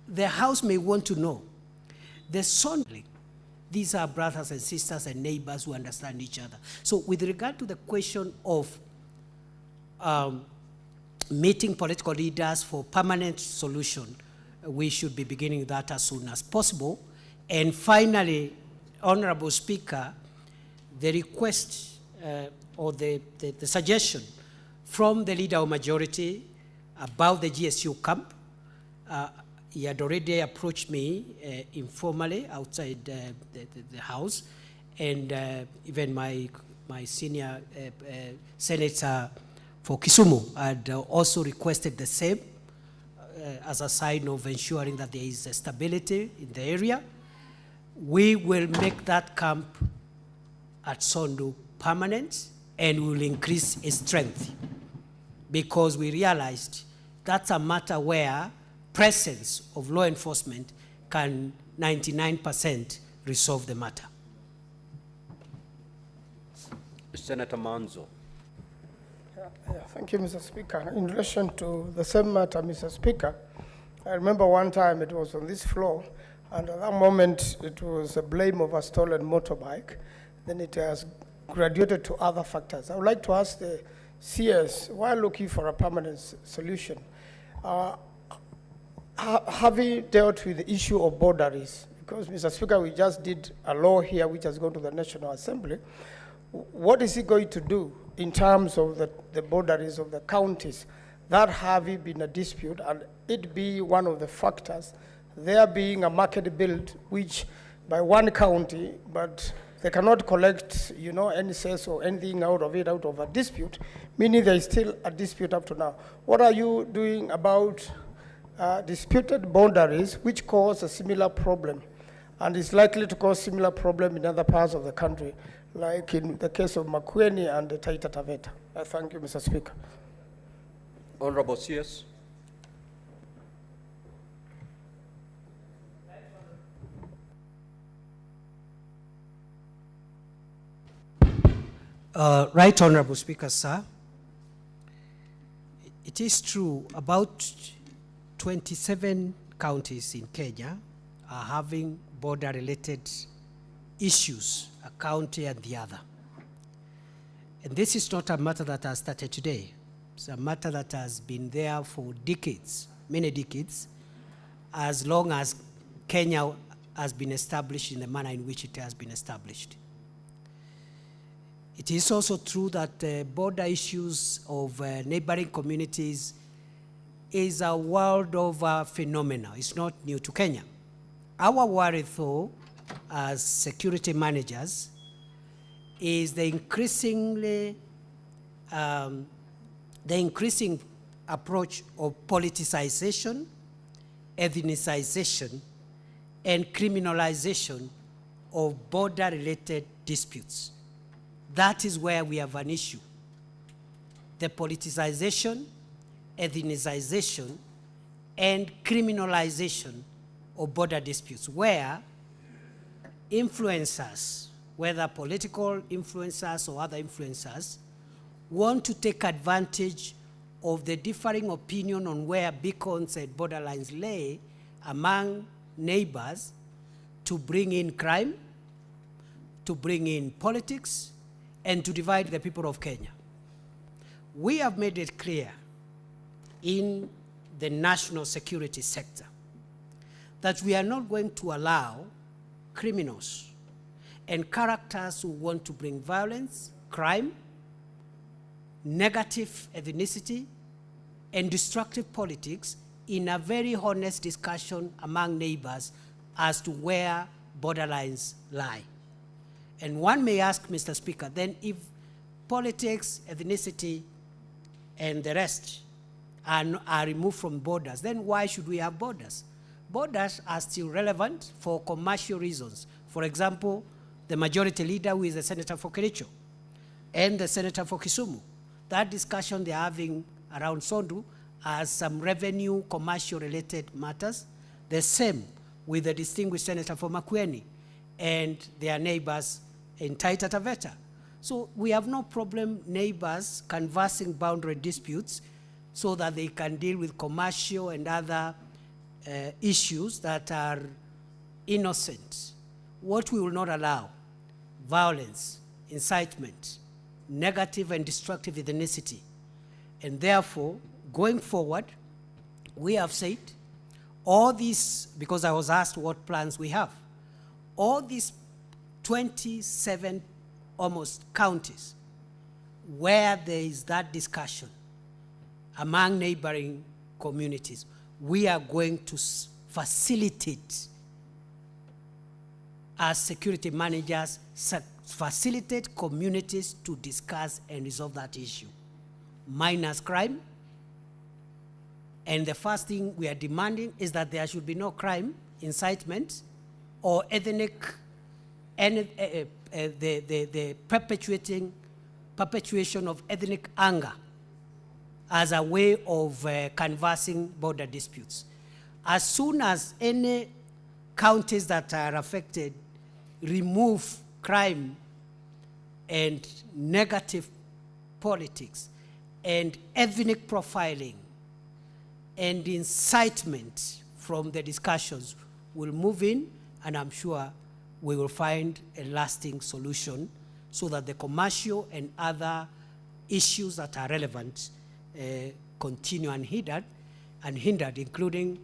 the House may want to know, these are brothers and sisters and neighbors who understand each other. So with regard to the question of meeting political leaders for permanent solution, we should be beginning that as soon as possible. And finally, Honorable Speaker, the request or the suggestion from the Leader of Majority about the GSU camp, he had already approached me informally outside the House, and even my senior senator for Kisumu had also requested the same as a sign of ensuring that there is stability in the area. We will make that camp at Sondo permanent, and we will increase its strength because we realized that's a matter where presence of law enforcement can 99% resolve the matter. Senator Manzo. Thank you, Mr. Speaker. In relation to the same matter, Mr. Speaker, I remember one time it was on this floor, and at that moment it was a blame of a stolen motorbike. Then it has graduated to other factors. I would like to ask the CS, while looking for a permanent solution, have you dealt with the issue of boundaries? Because, Mr. Speaker, we just did a law here which has gone to the National Assembly. What is it going to do in terms of the boundaries of the counties that have been a dispute, and it be one of the factors, there being a market built which by one county, but they cannot collect, any cess or anything out of a dispute, meaning there is still a dispute up to now. What are you doing about disputed boundaries which cause a similar problem and is likely to cause similar problem in other parts of the country, like in the case of Makueni and Taita Taveta? I thank you, Mr. Speaker. Honorable CS. Right Honorable Speaker, sir. It is true about 27 counties in Kenya are having border-related issues, a county and the other. And this is not a matter that has started today. It's a matter that has been there for decades, many decades, as long as Kenya has been established in the manner in which it has been established. It is also true that border issues of neighboring communities is a world over phenomena. It's not new to Kenya. Our worry, though, as security managers, is the increasing approach of politicization, ethnicization, and criminalization of border-related disputes. That is where we have an issue. The politicization, ethnicization, and criminalization of border disputes, where influencers, whether political influencers or other influencers, want to take advantage of the differing opinion on where beacons and borderlines lay among neighbors to bring in crime, to bring in politics, and to divide the people of Kenya. We have made it clear in the national security sector that we are not going to allow criminals and characters who want to bring violence, crime, negative ethnicity, and destructive politics in a very honest discussion among neighbors as to where borderlines lie. And one may ask, Mr. Speaker, then if politics, ethnicity, and the rest are removed from borders, then why should we have borders? Borders are still relevant for commercial reasons. For example, the majority leader, who is the senator for Kericho, and the senator for Kisumu, that discussion they're having around Sondu as some revenue, commercial-related matters. The same with the distinguished senator for Makueni and their neighbors in Taita Taveta. So we have no problem neighbors canvassing boundary disputes so that they can deal with commercial and other issues that are innocent. What we will not allow: violence, incitement, negative and destructive ethnicity. And therefore, going forward, we have said all these, because I was asked what plans we have, all these 27 almost counties where there is that discussion among neighboring communities, we are going to facilitate, as security managers, facilitate communities to discuss and resolve that issue. Minus crime. And the first thing we are demanding is that there should be no crime, incitement, or ethnic, the perpetuation of ethnic anger as a way of canvassing border disputes. As soon as any counties that are affected remove crime and negative politics and ethnic profiling and incitement from the discussions, will move in, and I'm sure we will find a lasting solution so that the commercial and other issues that are relevant continue unhindered, including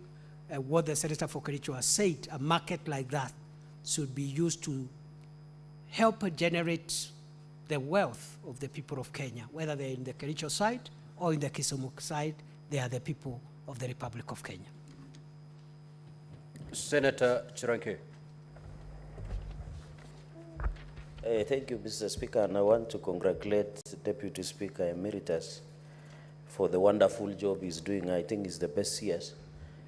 what the Senator for Kericho has said. A market like that should be used to help generate the wealth of the people of Kenya, whether they're in the Kericho side or in the Kisumu side. They are the people of the Republic of Kenya. Senator Chiranke. Thank you, Mr. Speaker, and I want to congratulate Deputy Speaker Emeritus for the wonderful job he's doing. I think he's the best CS,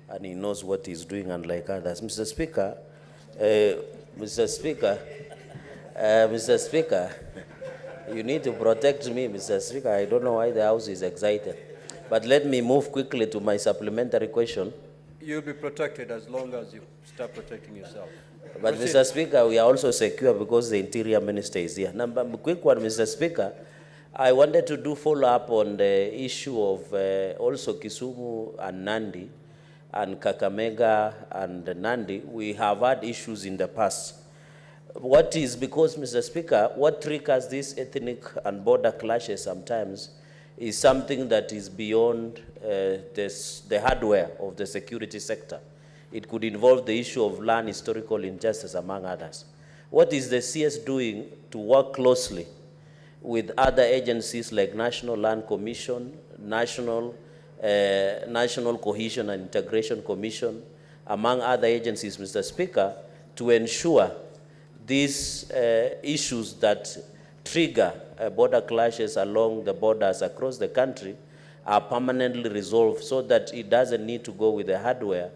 and he knows what he's doing, unlike others. Mr. Speaker, Mr. Speaker, you need to protect me, Mr. Speaker. I don't know why the House is excited. But let me move quickly to my supplementary question. You'll be protected as long as you start protecting yourself. But proceed. Mr. Speaker, we are also secure because the Interior Minister is here. Number quick one, Mr. Speaker. I wanted to do follow-up on the issue of also Kisumu and Nandi and Kakamega and Nandi. We have had issues in the past. What is, because, Mr. Speaker, what triggers these ethnic and border clashes sometimes is something that is beyond the hardware of the security sector. It could involve the issue of land historical injustice, among others. What is the CS doing to work closely with other agencies like National Land Commission, National Cohesion and Integration Commission, among other agencies, Mr. Speaker, to ensure these issues that trigger border clashes along the borders across the country are permanently resolved, so that it doesn't need to go with the hardware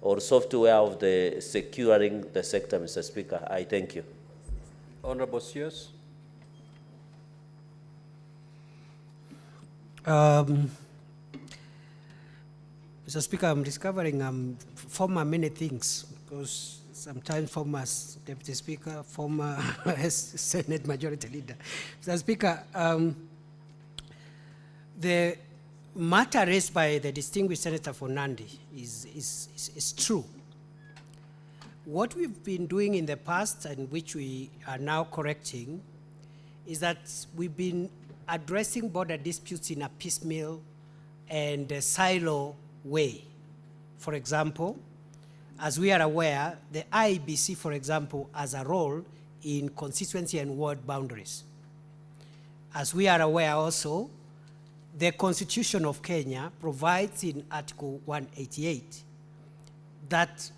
or software of the securing the sector, Mr. Speaker. I thank you. Honorable Sears. Mr. Speaker, I'm discovering former many things, because sometimes former Deputy Speaker, former Senate Majority Leader. Mr. Speaker, the matter raised by the distinguished Senator for Nandi is true. What we've been doing in the past, and which we are now correcting, is that we've been addressing border disputes in a piecemeal and a silo way. For example, as we are aware, the IEBC, for example, has a role in constituency and ward boundaries. As we are aware also, the Constitution of Kenya provides in Article 188 that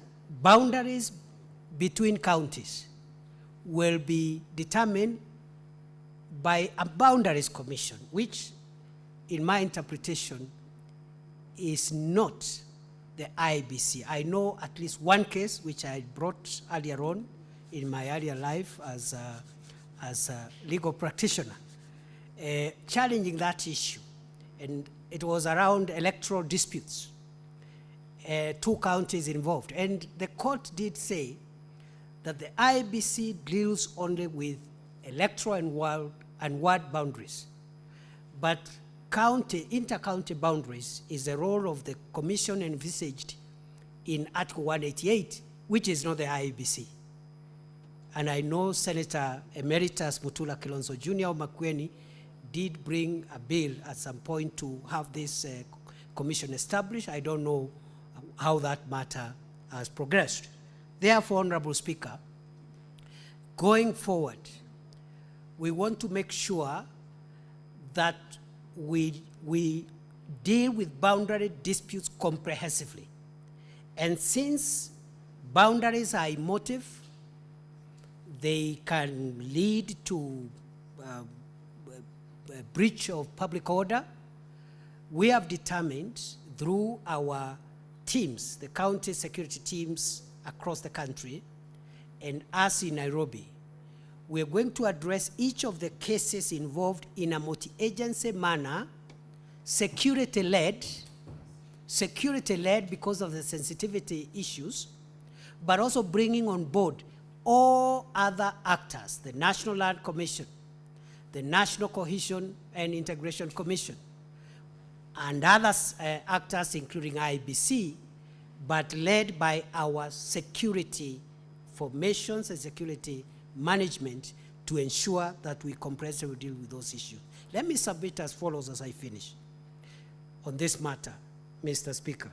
boundaries between counties will be determined by a boundaries commission, which, in my interpretation, is not the IBC. I know at least one case which I brought earlier on in my earlier life as a legal practitioner, challenging that issue. And it was around electoral disputes, 2 counties involved. And the court did say that the IBC deals only with electoral and ward boundaries. But inter-county boundaries is the role of the commission envisaged in Article 188, which is not the IEBC. And I know Senator Emeritus Mutula Kilonzo Jr. of Makueni did bring a bill at some point to have this commission established. I don't know how that matter has progressed. Therefore, Honorable Speaker, going forward, we want to make sure that we deal with boundary disputes comprehensively. And since boundaries are emotive, they can lead to a breach of public order, we have determined through our teams, the county security teams across the country, and us in Nairobi, we are going to address each of the cases involved in a multi-agency manner, security-led because of the sensitivity issues, but also bringing on board all other actors, the National Land Commission, the National Cohesion and Integration Commission, and other actors including IBC, but led by our security formations and security management to ensure that we comprehensively deal with those issues. Let me submit as follows as I finish on this matter, Mr. Speaker.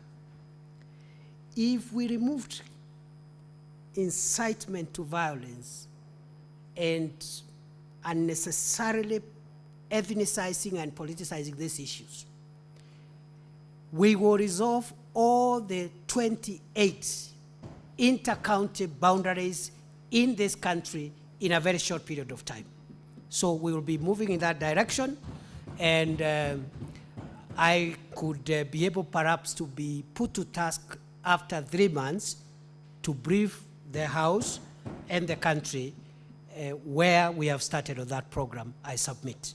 If we removed incitement to violence and unnecessarily ethnicizing and politicizing these issues, we will resolve all the 28 inter-county boundaries in this country in a very short period of time. So we will be moving in that direction, and I could be able perhaps to be put to task after 3 months to brief the House and the country where we have started on that program. I submit.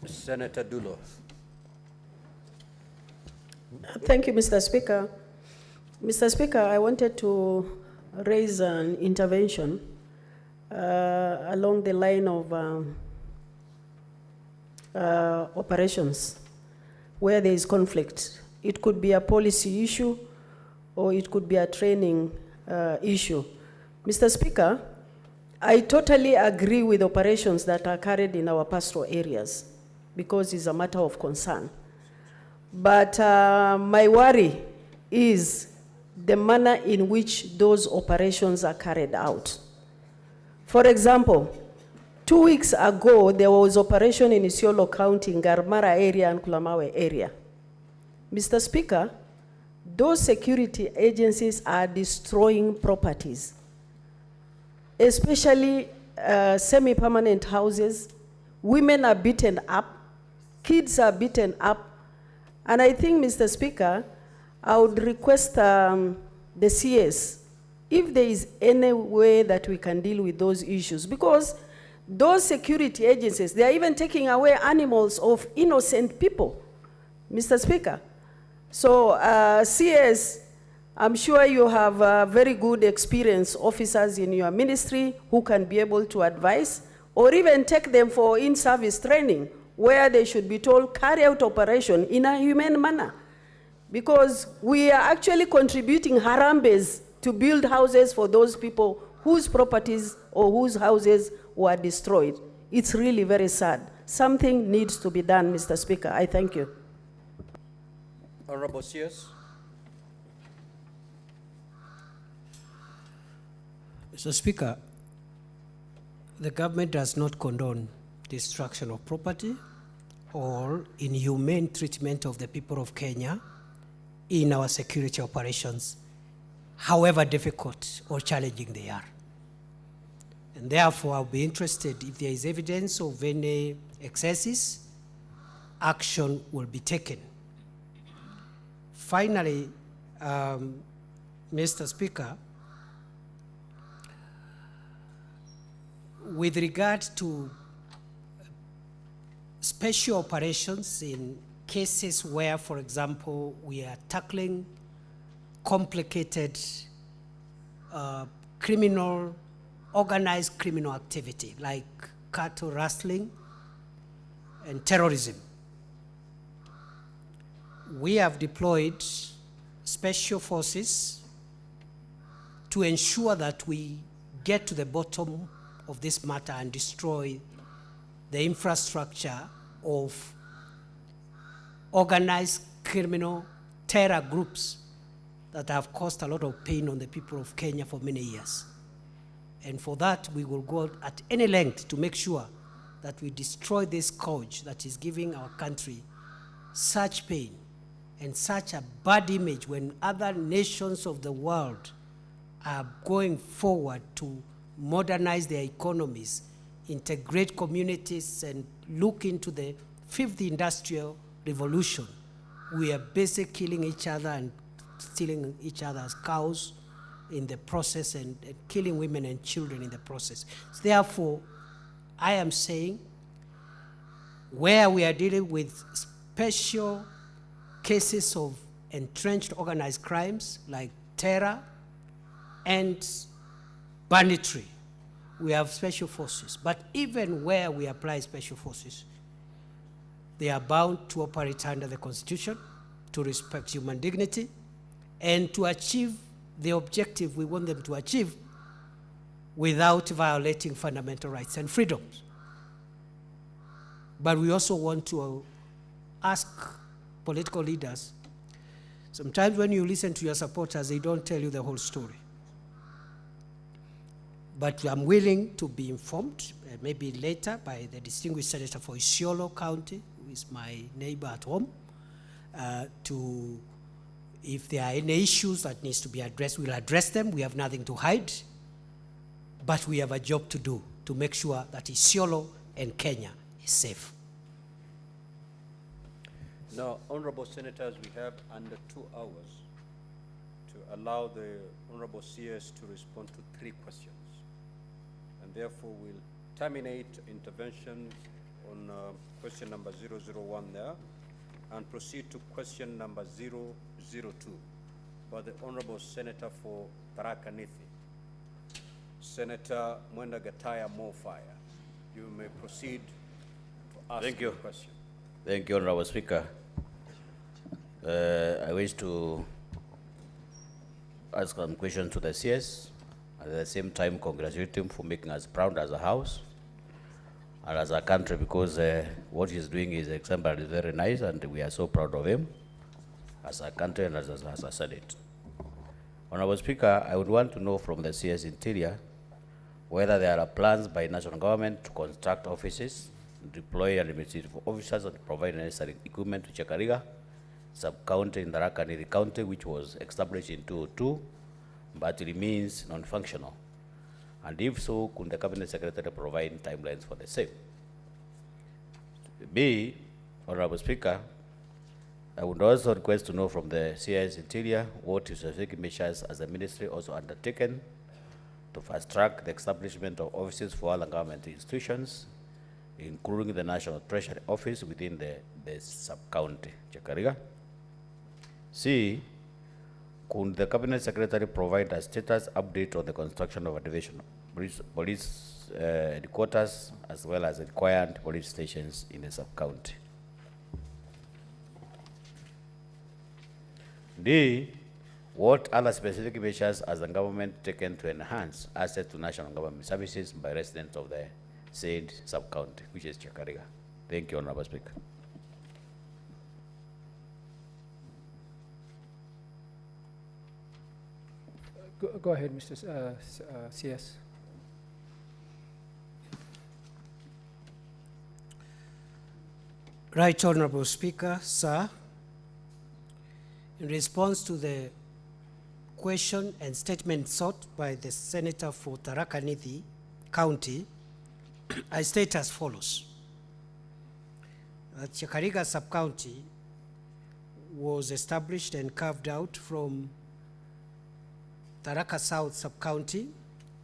Senator Dulo. Thank you, Mr. Speaker. Mr. Speaker, I wanted to raise an intervention along the line of operations where there is conflict. It could be a policy issue or it could be a training issue. Mr. Speaker, I totally agree with operations that are carried in our pastoral areas because it's a matter of concern. But my worry is the manner in which those operations are carried out. For example, 2 weeks ago, there was operation in Isiolo County, in Garmara area and Kulamawe area. Mr. Speaker, those security agencies are destroying properties, especially semi-permanent houses. Women are beaten up, kids are beaten up. And I think, Mr. Speaker, I would request the CS, if there is any way that we can deal with those issues, because those security agencies, they are even taking away animals of innocent people, Mr. Speaker. So, CS, I'm sure you have very good experienced officers in your ministry who can be able to advise, or even take them for in-service training, where they should be told, carry out operation in a humane manner. Because we are actually contributing harambes to build houses for those people whose properties or whose houses were destroyed. It's really very sad. Something needs to be done, Mr. Speaker. I thank you. Honorable CS. Mr. Speaker, the government does not condone destruction of property or inhumane treatment of the people of Kenya in our security operations, however difficult or challenging they are. And therefore, I'll be interested if there is evidence of any excesses, action will be taken. Finally, Mr. Speaker, with regard to special operations in cases where, for example, we are tackling complicated organized criminal activity like cattle rustling and terrorism, we have deployed special forces to ensure that we get to the bottom of this matter and destroy the infrastructure of organized criminal terror groups that have caused a lot of pain on the people of Kenya for many years. And for that, we will go at any length to make sure that we destroy this scourge that is giving our country such pain and such a bad image when other nations of the world are going forward to modernize their economies, integrate communities, and look into the fifth industrial revolution. We are basically killing each other and stealing each other's cows in the process, and killing women and children in the process. So therefore, I am saying, where we are dealing with special cases of entrenched organized crimes like terror and banditry, we have special forces. But even where we apply special forces, they are bound to operate under the Constitution, to respect human dignity, and to achieve the objective we want them to achieve without violating fundamental rights and freedoms. But we also want to ask political leaders, sometimes when you listen to your supporters, they don't tell you the whole story. But I'm willing to be informed, maybe later, by the distinguished senator for Isiolo County, who is my neighbor at home, if there are any issues that needs to be addressed, we'll address them. We have nothing to hide, but we have a job to do to make sure that Isiolo and Kenya is safe. Now, honorable senators, we have under 2 hours to allow the honorable CS to respond to 3 questions. And therefore, we'll terminate interventions on question number 001 there and proceed to question number 002 by the honorable senator for Tharaka Nithi, Senator Mwenda Gataya Mofire. You may proceed to ask your question. Thank you, Honorable Speaker. I wish to ask some questions to the CS, and at the same time congratulate him for making us proud as a house and as a country, because what he's doing is exemplary, very nice, and we are so proud of him as a country and as a Senate. Honorable Speaker, I would want to know from the CS Interior, whether there are plans by national government to construct offices, deploy administrative officers, and provide necessary equipment to Chakariga sub-county in Tharaka Nithi County, which was established in 2002, but remains non-functional. And if so, could the Cabinet Secretary provide timelines for the same? B, Honorable Speaker, I would also request to know from the CIS Interior what specific measures as the ministry also undertaken to fast-track the establishment of offices for all government institutions, including the National Treasury Office within the sub-county, Chakariga. C, could the Cabinet Secretary provide a status update on the construction of a division police headquarters as well as required police stations in the sub-county? D, what other specific measures has the government taken to enhance access to national government services by residents of the said sub-county, which is Chakariga? Thank you, Honorable Speaker. Go ahead, Mr. CS. Right Honorable Speaker, sir. In response to the question and statement sought by the Senator for Tharaka Nithi County, I state as follows. That Chakariga sub-county was established and carved out from Tharaka South sub-county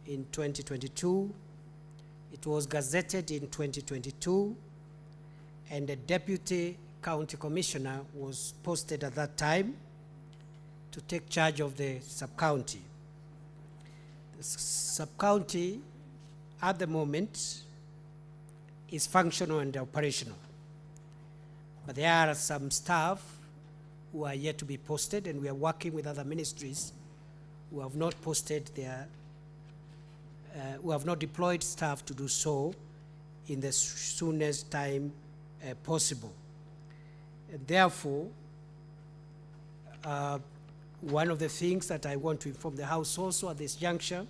in 2022. It was gazetted in 2022, and the deputy county commissioner was posted at that time to take charge of the sub-county. The sub-county at the moment is functional and operational, but there are some staff who are yet to be posted, and we are working with other ministries who have not posted their, who have not deployed staff to do so in the soonest time possible. And therefore, one of the things that I want to inform the House also at this juncture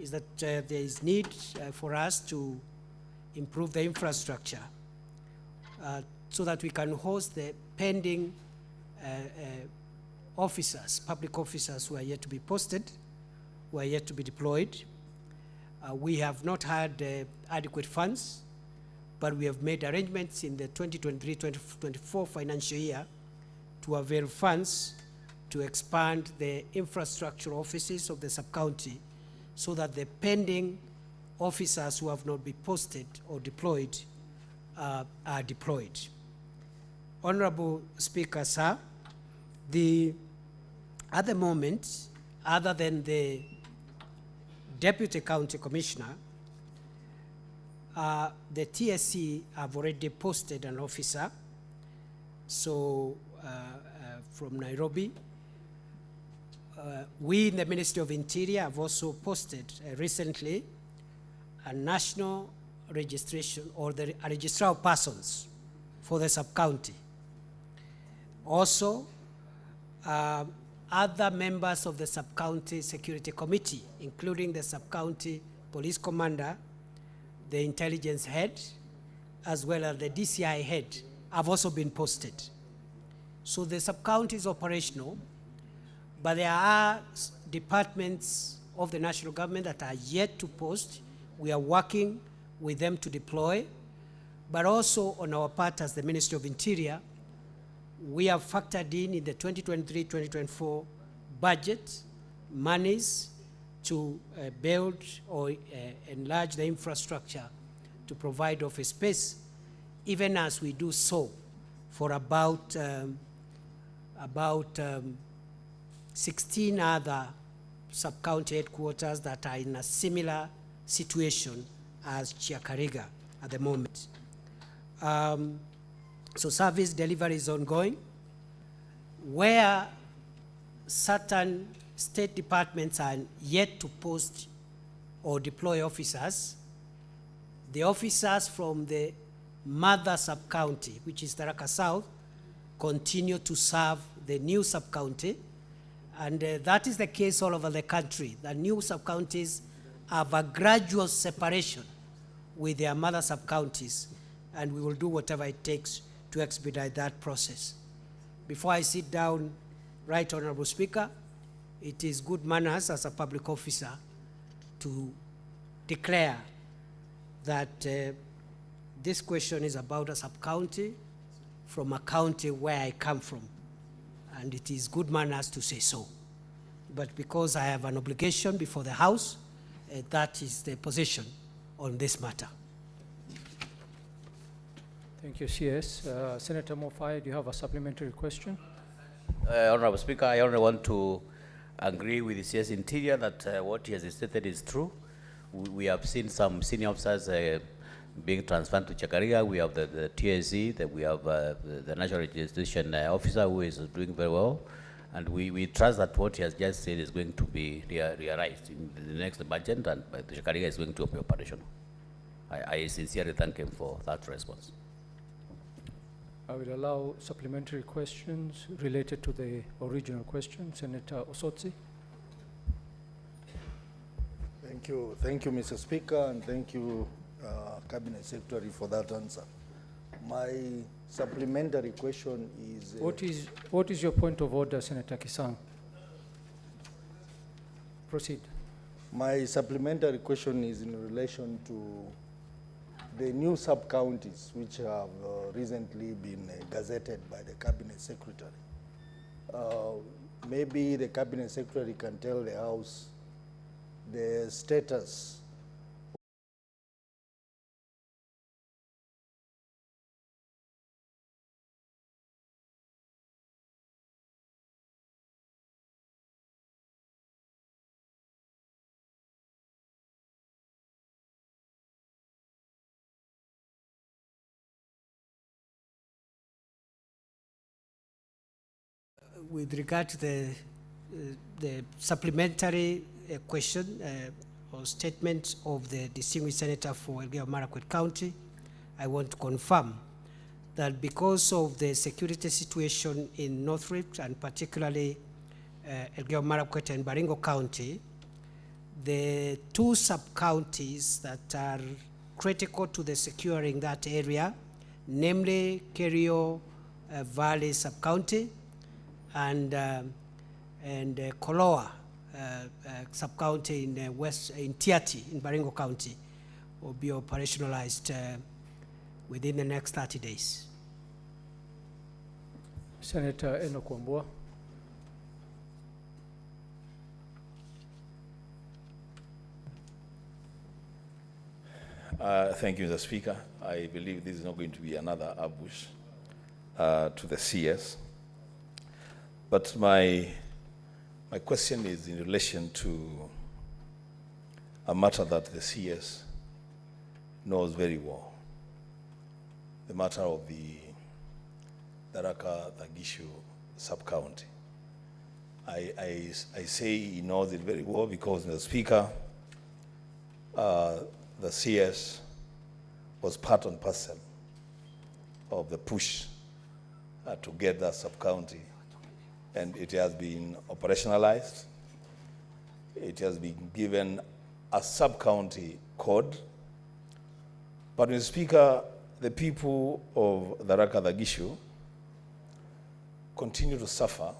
is that there is need for us to improve the infrastructure so that we can host the pending officers, public officers who are yet to be posted, who are yet to be deployed. We have not had adequate funds, but we have made arrangements in the 2023-2024 financial year to avail funds to expand the infrastructure offices of the sub-county so that the pending officers who have not been posted or deployed are deployed. Honorable Speaker, sir, at the moment, other than the Deputy County Commissioner, the TSC have already posted an officer, so from Nairobi. We in the Ministry of Interior have also posted recently a national registration or the registrar of persons for the sub-county. Also, other members of the sub-county security committee, including the sub-county police commander, the intelligence head, as well as the DCI head, have also been posted. So the sub-county is operational, but there are departments of the national government that are yet to post. We are working with them to deploy, but also on our part as the Ministry of Interior, we have factored in the 2023-2024 budget monies to build or enlarge the infrastructure to provide office space, even as we do so for about 16 other sub-county headquarters that are in a similar situation as Chakariga at the moment. So service delivery is ongoing. Where certain state departments are yet to post or deploy officers, the officers from the mother sub-county, which is Tharaka South, continue to serve the new sub-county, and that is the case all over the country. The new sub-counties have a gradual separation with their mother sub-counties, and we will do whatever it takes to expedite that process. Before I sit down, Right Honorable Speaker, it is good manners as a public officer to declare that this question is about a sub-county from a county where I come from, and it is good manners to say so. But because I have an obligation before the House, that is the position on this matter. Thank you, CS. Senator Mofai, do you have a supplementary question? Honorable Speaker, I only want to agree with the CS Interior that what he has stated is true. We have seen some senior officers being transferred to Chakaria. We have the TSC, we have the National Registration Officer who is doing very well. And we trust that what he has just said is going to be realized in the next budget, and the Chakaria is going to be operational. I sincerely thank him for that response. I will allow supplementary questions related to the original question. Senator Osotsi. Thank you, Mr. Speaker, and thank you, Cabinet Secretary, for that answer. My supplementary question is... What is your point of order, Senator Kisang? Proceed. My supplementary question is in relation to the new sub-counties which have recently been gazetted by the Cabinet Secretary. Maybe the Cabinet Secretary can tell the House the status with regard to the supplementary question or statement of the distinguished senator for Elgeyo Marakwet County, I want to confirm that because of the security situation in North Rift and particularly Elgeyo Marakwet and Baringo County, the two sub-counties that are critical to the securing that area, namely Kerio Valley Sub-County and Koloa Sub-County in in Tiati, in Baringo County, will be operationalized within the next 30 days. Senator Enoch Wambua. Thank you, Mr. Speaker. I believe this is not going to be another ambush to the CS. But my question is in relation to a matter that the CS knows very well, the matter of the Tharaka-Thagishu sub-county. I say he knows it very well because, Mr. Speaker, the CS was part and parcel of the push to get that sub-county, and it has been operationalized. It has been given a sub-county code. But, Mr. Speaker, the people of Tharaka-Thagishu continue to suffer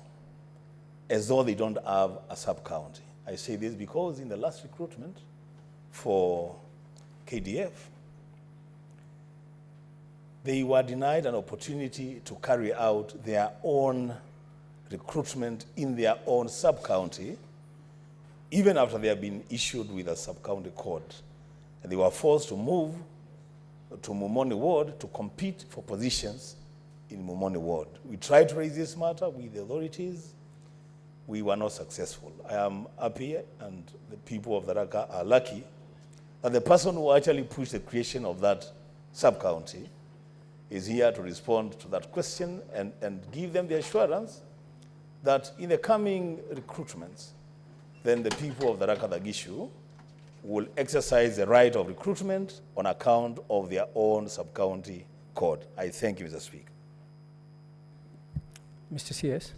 as though they don't have a sub-county. I say this because in the last recruitment for KDF, they were denied an opportunity to carry out their own recruitment in their own sub-county, even after they have been issued with a sub-county code. And they were forced to move to Mumoni Ward to compete for positions in Mumoni Ward. We tried to raise this matter with the authorities. We were not successful. I am happy, and the people of Tharaka are lucky, that the person who actually pushed the creation of that sub-county is here to respond to that question and give them the assurance that in the coming recruitments, then the people of Tharaka-Thagishu will exercise the right of recruitment on account of their own sub-county code. I thank you, Mr. Speaker. Mr. CS.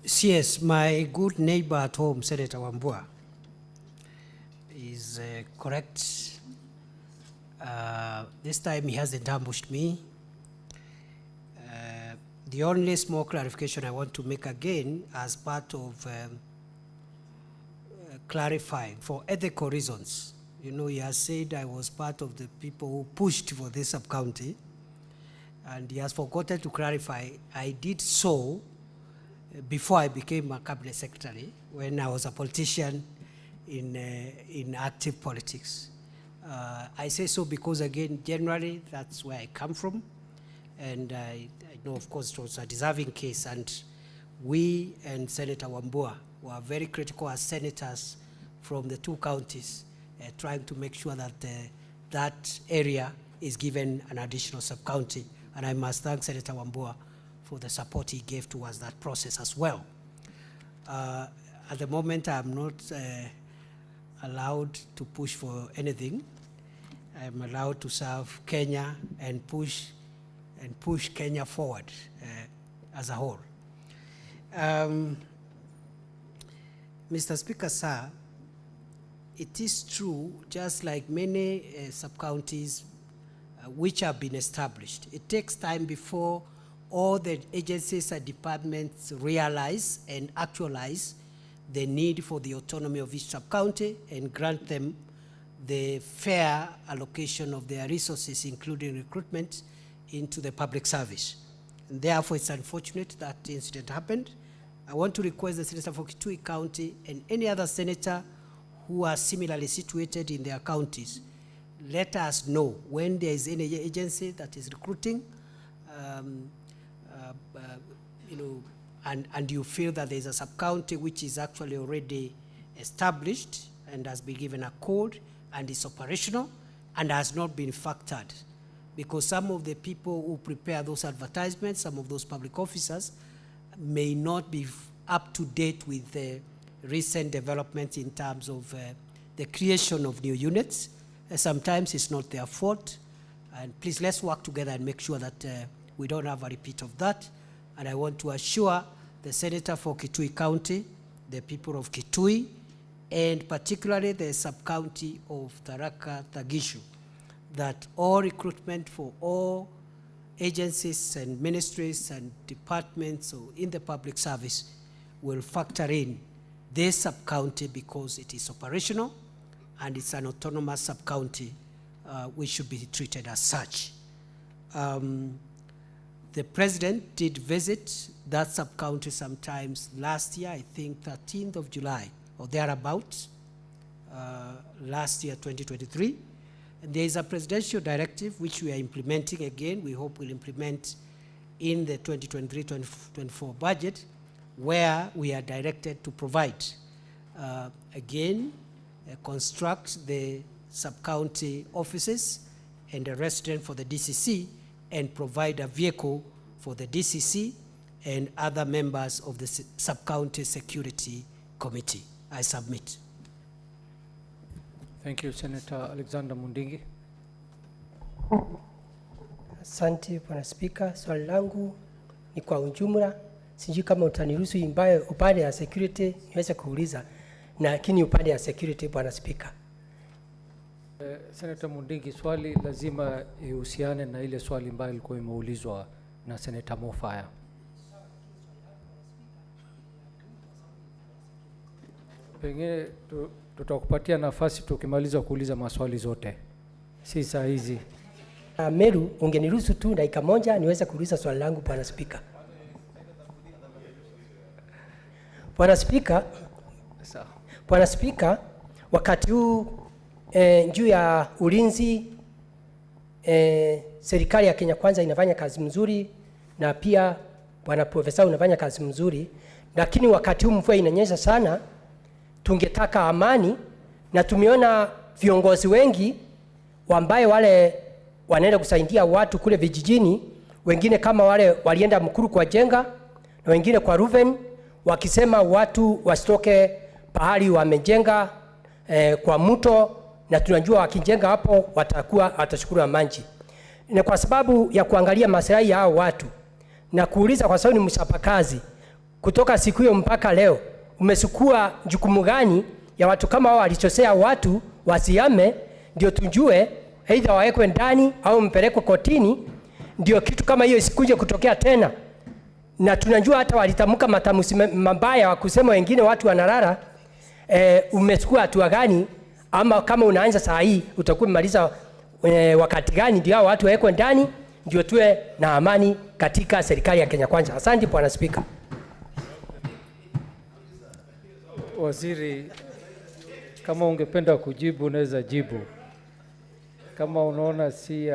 CS, my good neighbor at home, Senator Wambua, is correct. This time he hasn't ambushed me. The only small clarification I want to make again as part of clarifying for ethical reasons. You know, he has said I was part of the people who pushed for this sub-county, and he has forgotten to clarify I did so before I became a cabinet secretary, when I was a politician in active politics. I say so because, again, generally, that's where I come from, and I know, of course, it was a deserving case, and we and Senator Wambua were very critical as senators from the two counties, trying to make sure that that area is given an additional sub-county, and I must thank Senator Wambua for the support he gave towards that process as well. At the moment, I'm not allowed to push for anything. I'm allowed to serve Kenya and push Kenya forward as a whole. Mr. Speaker, sir, it is true, just like many sub-counties which have been established, it takes time before all the agencies and departments realize and actualize the need for the autonomy of each sub-county and grant them the fair allocation of their resources, including recruitment, into the public service. And therefore, it's unfortunate that incident happened. I want to request the Senator for Kitui County and any other senator who are similarly situated in their counties, let us know when there is any agency that is recruiting, you know, and you feel that there is a sub-county which is actually already established and has been given a code and is operational and has not been factored. Because some of the people who prepare those advertisements, some of those public officers, may not be up to date with the recent developments in terms of the creation of new units. Sometimes it's not their fault. And please, let's work together and make sure that we don't have a repeat of that. And I want to assure the Senator for Kitui County, the people of Kitui, and particularly the sub-county of Tharaka Tagishu, that all recruitment for all agencies and ministries and departments or in the public service will factor in this sub-county because it is operational and it's an autonomous sub-county, which should be treated as such. The president did visit that sub-county sometimes last year, I think 13th of July or thereabouts, last year, 2023. And there is a presidential directive which we are implementing again. We hope we'll implement in the 2023-2024 budget, where we are directed to provide, construct the sub-county offices and a resident for the DCC and provide a vehicle for the DCC and other members of the sub-county security committee. I submit. Thank you, Senator Alexander Mundingi. Asante, Bwana Spika. Swali langu ni kwa ujumla. Sijui kama utaniruhusu imbaye upande ya security niweze kuuliza, lakini upande ya security, Bwana Spika. Senator Mundingi, swali lazima ihusiane na ile swali ambayo ilikuwa imeulizwa na Senator Mofaya. Pengine tutakupatia nafasi tukimaliza kuuliza maswali zote. Si saa hizi. Meru, ungeniruhusu tu dakika moja niweze kuuliza swali langu, Bwana Spika. Bwana Spika, Bwana Spika, wakati huu juu ya ulinzi, serikali ya Kenya Kwanza inafanya kazi mzuri, na pia Bwana Profesa unafanya kazi mzuri, lakini wakati huu mvua inanyesha sana, tungetaka amani, na tumeona viongozi wengi ambaye wale wanaenda kusaidia watu kule vijijini, wengine kama wale walienda Mkuru kwa Jenga na wengine kwa Ruven, wakisema watu wasitoke pahali wamejenga kwa mto, na tunajua wakijenga hapo watashukuru maji. Na kwa sababu ya kuangalia maslahi ya hao watu, na kuuliza kwa sababu ni mchapakazi, kutoka siku hiyo mpaka leo umesukua jukumu gani ya watu kama hao walichosea watu wasiame, ndio tujue aidha wawekwe ndani au mpelekwe kotini, ndio kitu kama hiyo isikuje kutokea tena. Na tunajua hata walitamka matamuzi mabaya wa kusema wengine watu wanalala. Umechukua hatua gani, ama kama unaanza saa hii utakuwa umemaliza wakati gani ndio watu wawekwe ndani, ndio tuwe na amani katika serikali ya Kenya Kwanza. Asante Bwana Spika. Waziri, kama ungependa kujibu unaweza jibu. Kama unaona si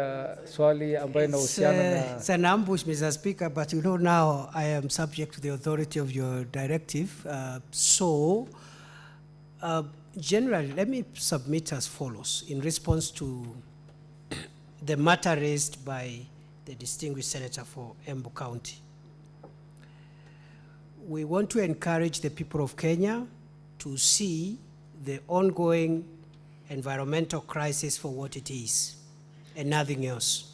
swali ambayo inahusiana na... It's an ambush, Mr. Speaker, but you know now I am subject to the authority of your directive. Generally, let me submit as follows in response to the matter raised by the distinguished senator for Embu County. We want to encourage the people of Kenya to see the ongoing environmental crisis for what it is and nothing else.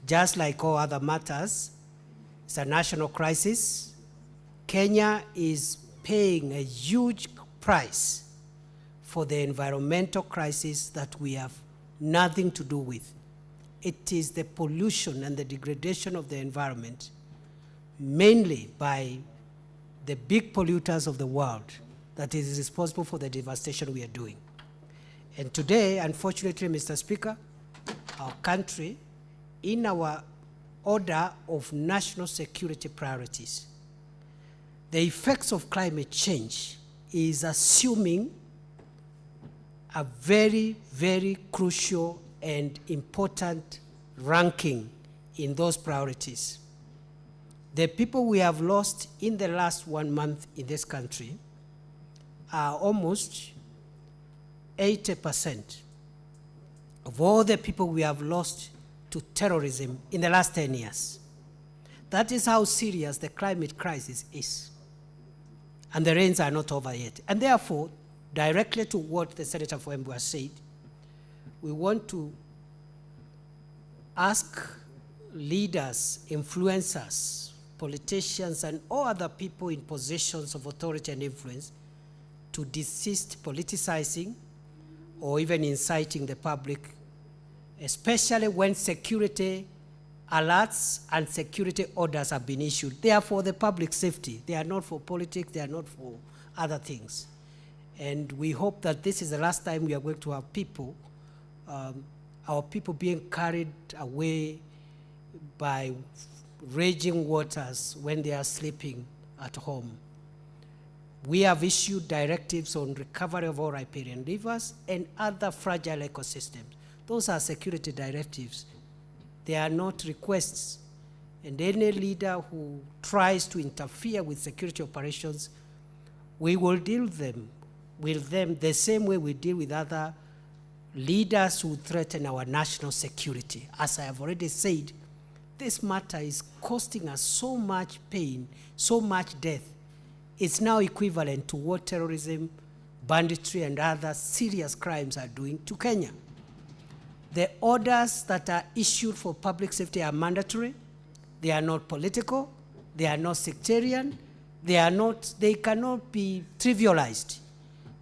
Just like all other matters, it's a national crisis. Kenya is paying a huge price for the environmental crisis that we have nothing to do with. It is the pollution and the degradation of the environment, mainly by the big polluters of the world, that is responsible for the devastation we are doing. And today, unfortunately, Mr. Speaker, our country, in our order of national security priorities, the effects of climate change is assuming a very, very crucial and important ranking in those priorities. The people we have lost in the last 1 month in this country are almost 80% of all the people we have lost to terrorism in the last 10 years. That is how serious the climate crisis is. And the rains are not over yet. And therefore, directly to what the Senator for Embu has said, we want to ask leaders, influencers, politicians, and all other people in positions of authority and influence to desist politicizing or even inciting the public, especially when security alerts and security orders have been issued. They are for the public safety. They are not for politics. They are not for other things. And we hope that this is the last time we are going to have people, our people being carried away by raging waters when they are sleeping at home. We have issued directives on recovery of all riparian rivers and other fragile ecosystems. Those are security directives. They are not requests. And any leader who tries to interfere with security operations, we will deal with them the same way we deal with other leaders who threaten our national security. As I have already said, this matter is costing us so much pain, so much death. It's now equivalent to what terrorism, banditry, and other serious crimes are doing to Kenya. The orders that are issued for public safety are mandatory. They are not political. They are not sectarian. They cannot be trivialized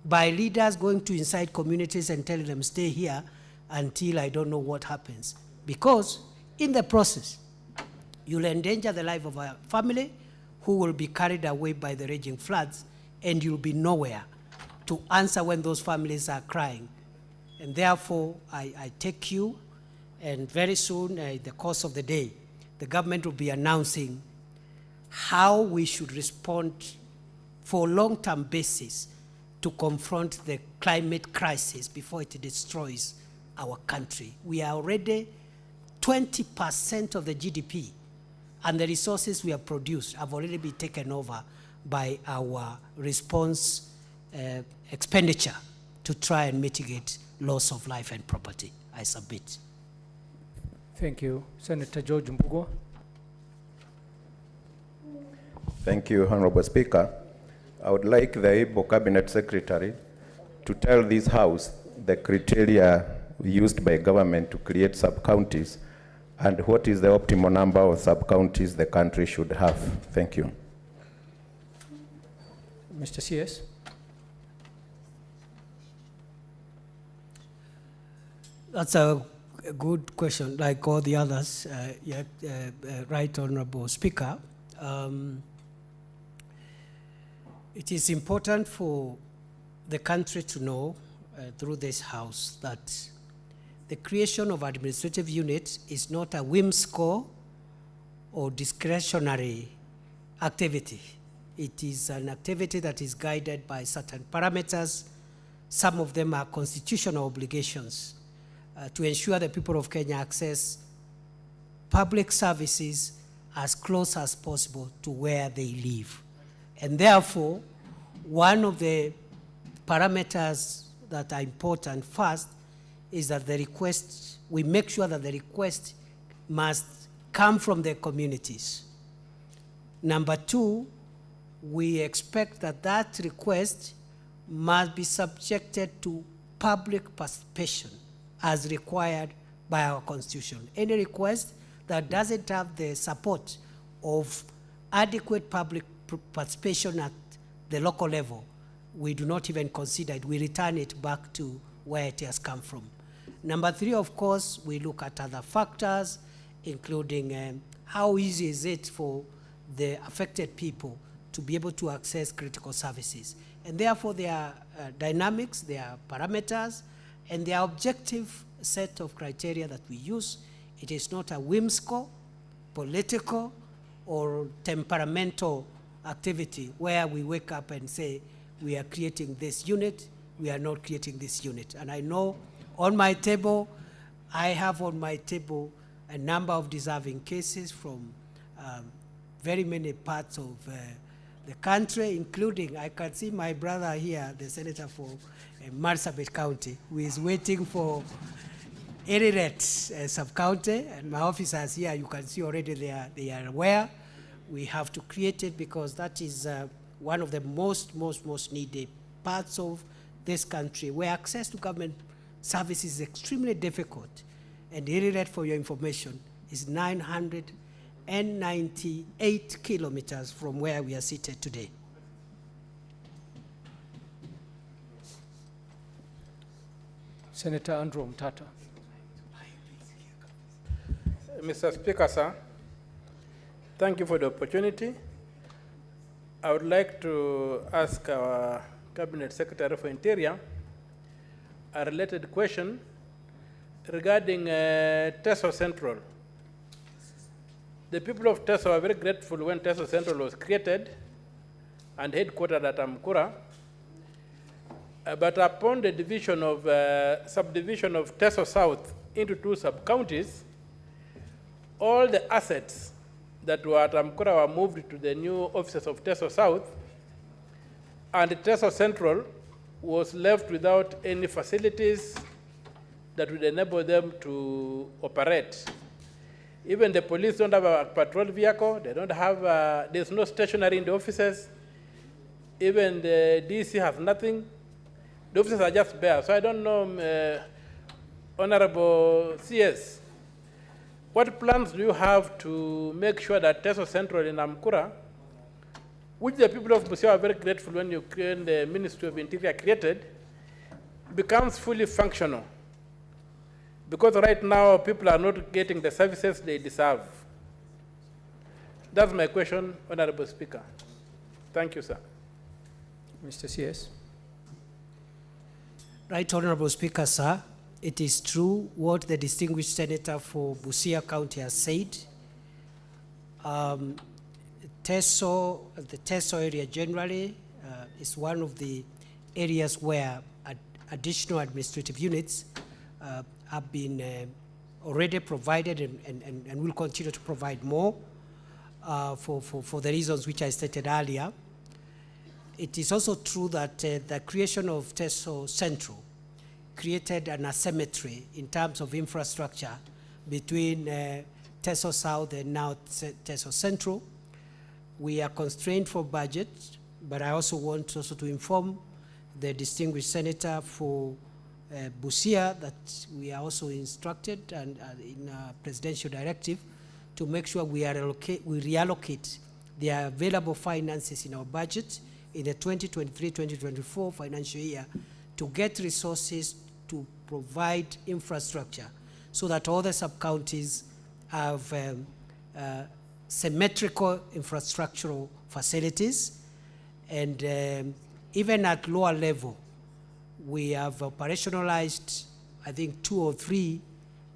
by leaders going to inside communities and telling them, stay here until I don't know what happens. Because in the process, you'll endanger the life of a family who will be carried away by the raging floods, and you'll be nowhere to answer when those families are crying. And therefore, I take you, and very soon, in the course of the day, the government will be announcing how we should respond for a long-term basis to confront the climate crisis before it destroys our country. We are already 20% of the GDP, and the resources we have produced have already been taken over by our response expenditure to try and mitigate loss of life and property. I submit. Thank you. Senator George Mbugo. Thank you, Honorable Speaker. I would like the able Cabinet Secretary to tell this House the criteria used by government to create sub-counties and what is the optimal number of sub-counties the country should have. Thank you. Mr. CS. That's a good question, like all the others. Right Honorable Speaker. It is important for the country to know through this House that the creation of administrative units is not a whimsical or discretionary activity. It is an activity that is guided by certain parameters. Some of them are constitutional obligations to ensure the people of Kenya access public services as close as possible to where they live. And therefore, one of the parameters that are important first is that the request, we make sure that the request must come from the communities. Number two, we expect that that request must be subjected to public participation as required by our Constitution. Any request that doesn't have the support of adequate public participation at the local level, we do not even consider it. We return it back to where it has come from. Number three, of course, we look at other factors, including how easy is it for the affected people to be able to access critical services. And therefore, there are dynamics, there are parameters, and there are objective set of criteria that we use. It is not a whimsical, political, or temperamental activity where we wake up and say, we are creating this unit, we are not creating this unit. And I know on my table, I have on my table a number of deserving cases from very many parts of the country, including, I can see my brother here, the senator for Marsabit County, who is waiting for Eriret sub-county, and my officers here, you can see already they are aware. We have to create it because that is one of the most needed parts of this country where access to government services is extremely difficult. And Eriret, for your information, is 998 kilometers from where we are seated today. Senator Andrew Mtata. Mr. Speaker, sir, thank you for the opportunity. I would like to ask our Cabinet Secretary for Interior a related question regarding Teso Central. The people of Teso are very grateful when Teso Central was created and headquartered at Amkura. But upon the division of subdivision of Teso South into 2 sub-counties, all the assets that were at Amkura were moved to the new offices of Teso South, and Teso Central was left without any facilities that would enable them to operate. Even the police don't have a patrol vehicle, they don't have, there's no stationery in the offices. Even the DC has nothing. The offices are just bare. So I don't know, Honorable CS, what plans do you have to make sure that Teso Central in Amkura, which the people of Busia are very grateful when you create the Ministry of Interior created, becomes fully functional? Because right now, people are not getting the services they deserve. That's my question, Honorable Speaker. Thank you, sir. Mr. CS. Right, Honorable Speaker, sir. It is true what the distinguished senator for Busia County has said. The Teso area generally is one of the areas where additional administrative units have been already provided and will continue to provide more for the reasons which I stated earlier. It is also true that the creation of Teso Central created an asymmetry in terms of infrastructure between Teso South and now Teso Central. We are constrained for budget, but I also want also to inform the distinguished senator for Busia that we are also instructed and in a presidential directive to make sure we reallocate the available finances in our budget in the 2023-2024 financial year to get resources to provide infrastructure so that all the sub-counties have symmetrical infrastructural facilities. And even at lower level, we have operationalized, I think, 2 or 3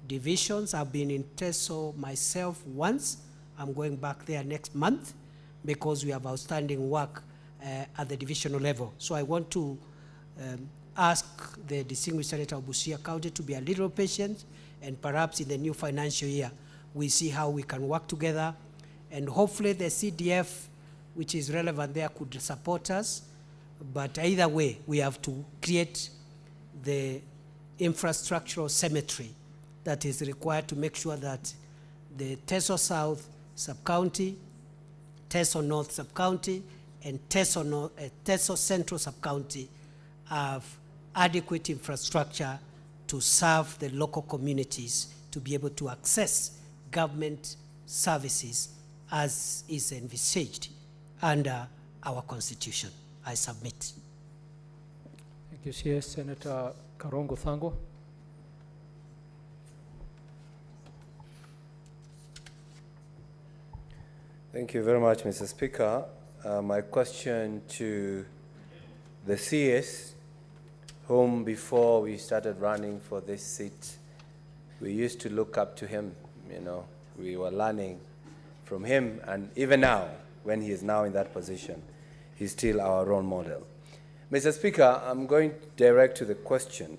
divisions. I've been in Teso myself once. I'm going back there next month because we have outstanding work at the divisional level. So I want to ask the distinguished Senator of Busia County to be a little patient, and perhaps in the new financial year, we see how we can work together, and hopefully the CDF, which is relevant there, could support us. But either way, we have to create the infrastructural symmetry that is required to make sure that the Teso South sub-county, Teso North sub-county, and Teso Central sub-county have adequate infrastructure to serve the local communities to be able to access government services as is envisaged under our Constitution. I submit. Thank you, CS. Senator Karongo Thango. Thank you very much, Mr. Speaker. My question to the CS, whom before we started running for this seat, we used to look up to him, you know, we were learning from him, and even now, when he is now in that position, he's still our role model. Mr. Speaker, I'm going direct to the question.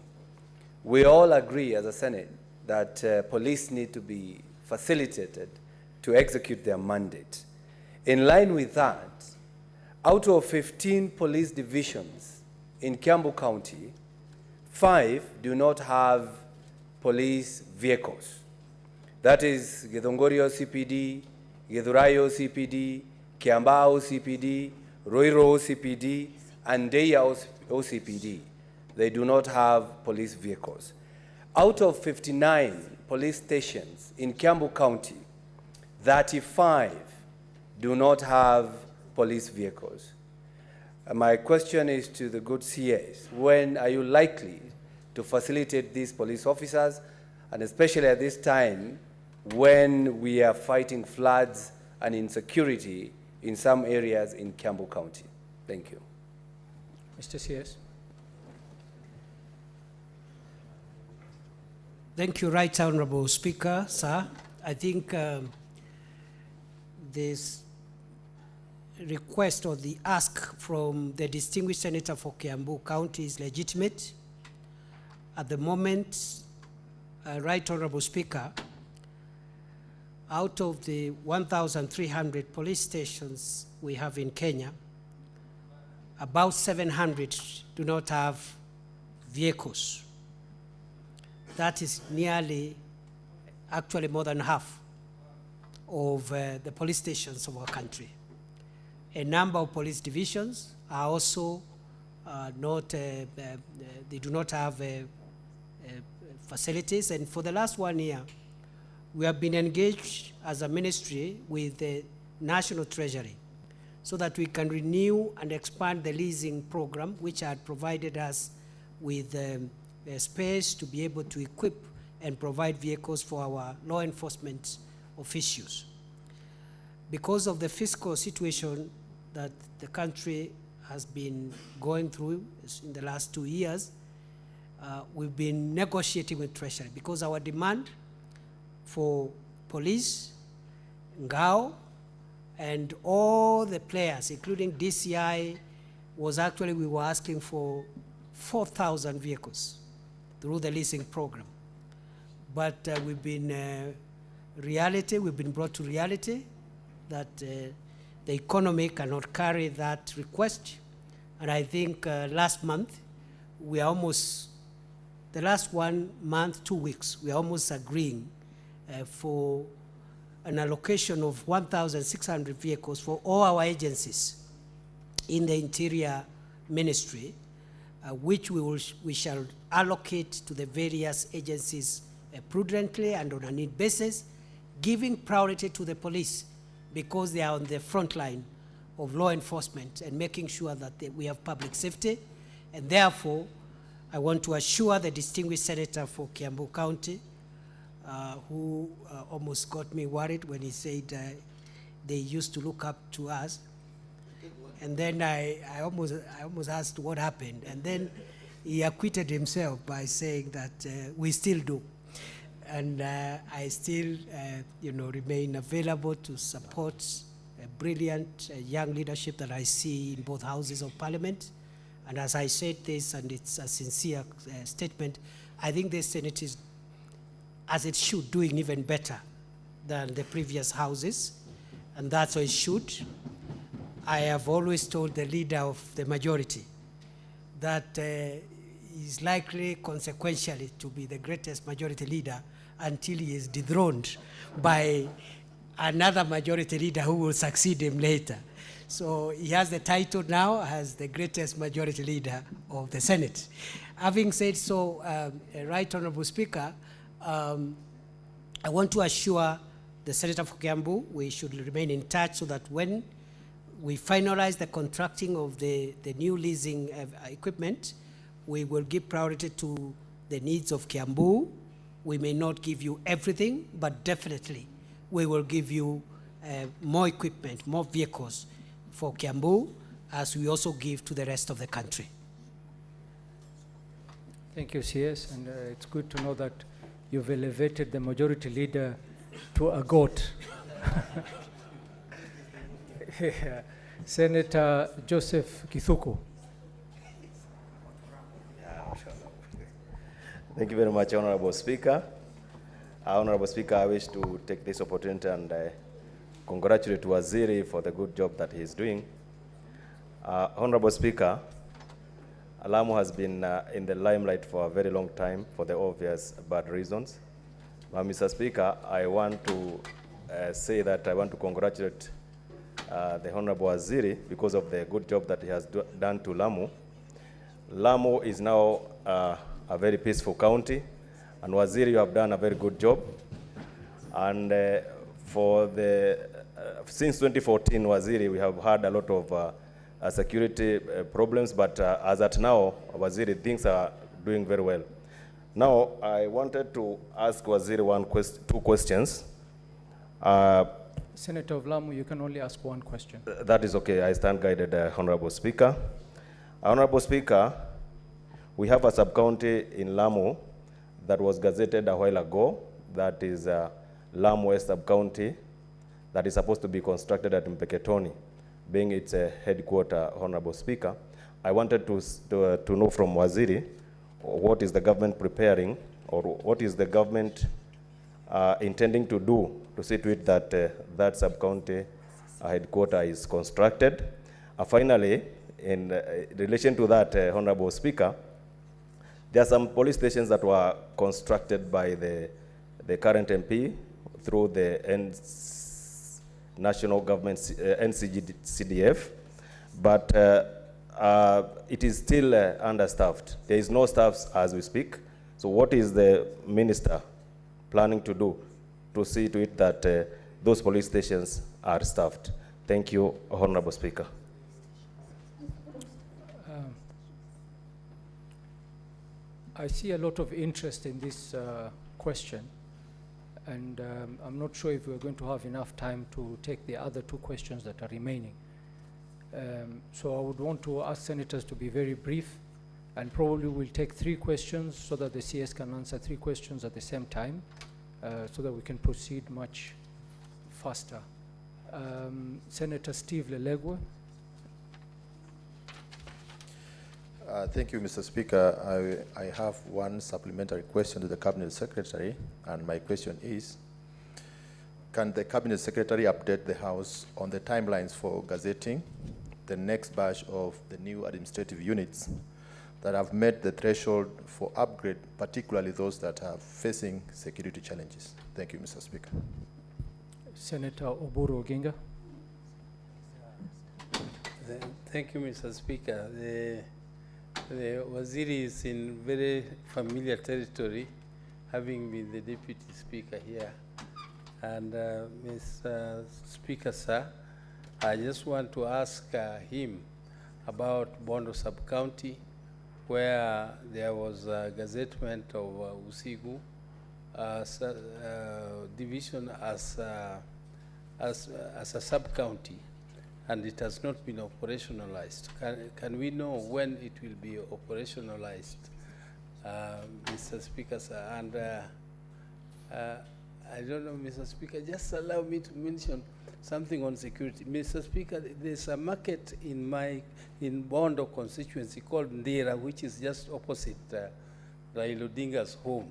We all agree as a Senate that police need to be facilitated to execute their mandate. In line with that, out of 15 police divisions in Kiambu County, 5 do not have police vehicles. That is Githongorio CPD, Githurayo CPD, Kiambao CPD, Roiro CPD, and Deya OCPD. They do not have police vehicles. Out of 59 police stations in Kiambu County, 35 do not have police vehicles. My question is to the good CS, when are you likely to facilitate these police officers, and especially at this time when we are fighting floods and insecurity in some areas in Kiambu County? Thank you. Mr. CS. Thank you, Right Honorable Speaker, sir. I think this request or the ask from the distinguished senator for Kiambu County is legitimate. At the moment, Right Honorable Speaker, out of the 1,300 police stations we have in Kenya, about 700 do not have vehicles. That is nearly, actually more than half of the police stations of our country. A number of police divisions are also they do not have facilities. And for the last 1 year, we have been engaged as a ministry with the National Treasury so that we can renew and expand the leasing program, which had provided us with space to be able to equip and provide vehicles for our law enforcement officials. Because of the fiscal situation that the country has been going through in the last 2 years, we've been negotiating with Treasury because our demand for police, Ngao, and all the players, including DCI, was actually, we were asking for 4,000 vehicles through the leasing program. But we've been brought to reality that the economy cannot carry that request. And I think last month, we are almost, the last 1 month, 2 weeks, we are almost agreeing for an allocation of 1,600 vehicles for all our agencies in the Interior Ministry, which we shall allocate to the various agencies prudently and on a need basis, giving priority to the police because they are on the front line of law enforcement and making sure that we have public safety. And therefore, I want to assure the distinguished senator for Kiambu County, who almost got me worried when he said they used to look up to us. And then I almost asked what happened. And then he acquitted himself by saying that we still do. And I still, remain available to support a brilliant young leadership that I see in both houses of parliament. And as I said this, and it's a sincere statement, I think the Senate is, as it should, doing even better than the previous houses, and that's what it should. I have always told the leader of the majority that he's likely consequentially to be the greatest majority leader until he is dethroned by another majority leader who will succeed him later. So he has the title now as the greatest majority leader of the Senate. Having said so, Right Honorable Speaker, I want to assure the Senator for Kiambu we should remain in touch so that when we finalize the contracting of the new leasing equipment, we will give priority to the needs of Kiambu. We may not give you everything, but definitely we will give you more equipment, more vehicles for Kiambu, as we also give to the rest of the country. Thank you, CS, and it's good to know that you've elevated the majority leader to a goat. Yeah. Senator Joseph Kithuku. Thank you very much, Honorable Speaker. Honorable Speaker, I wish to take this opportunity and congratulate Waziri for the good job that he is doing. Honorable Speaker, Lamu has been in the limelight for a very long time for the obvious bad reasons. Mr. Speaker, I want to say that I want to congratulate the Honorable Waziri because of the good job that he has done to Lamu. Lamu is now a very peaceful county, and Waziri, you have done a very good job. And for the since 2014, Waziri, we have had a lot of security problems, but as at now, Waziri, things are doing very well. Now, I wanted to ask Waziri two questions. Senator of Lamu, you can only ask one question. That is okay. I stand guided, Honorable Speaker. Honorable Speaker, we have a sub-county in Lamu that was gazetted a while ago. That is Lamu West sub-county that is supposed to be constructed at Mpeketoni, being its headquarter, Honorable Speaker. I wanted to know from Waziri, what is the government preparing, or what is the government intending to do to see to it that that sub-county headquarter is constructed. Finally, in relation to that, Honorable Speaker, there are some police stations that were constructed by the current MP through the national government, NCDF, but it is still understaffed. There is no staff as we speak. So what is the minister planning to do to see to it that those police stations are staffed? Thank you, Honorable Speaker. I see a lot of interest in this question, and I'm not sure if we're going to have enough time to take the other two questions that are remaining. So I would want to ask senators to be very brief, and probably we'll take 3 questions so that the CS can answer 3 questions at the same time, so that we can proceed much faster. Senator Steve Lelegwe. Thank you, Mr. Speaker. I have one supplementary question to the Cabinet Secretary, and my question is, can the Cabinet Secretary update the House on the timelines for gazetting the next batch of the new administrative units that have met the threshold for upgrade, particularly those that are facing security challenges? Thank you, Mr. Speaker. Senator Oburu Oginga. Thank you, Mr. Speaker. The Waziri is in very familiar territory, having been the Deputy Speaker here. And Mr. Speaker, sir, I just want to ask him about Bondo Sub-County, where there was a gazettement of Usigu division as a sub-county, and it has not been operationalized. Can we know when it will be operationalized, Mr. Speaker, sir? And I don't know, Mr. Speaker, just allow me to mention something on security. Mr. Speaker, there's a market in Bondo constituency called Ndira, which is just opposite Raila Odinga's home.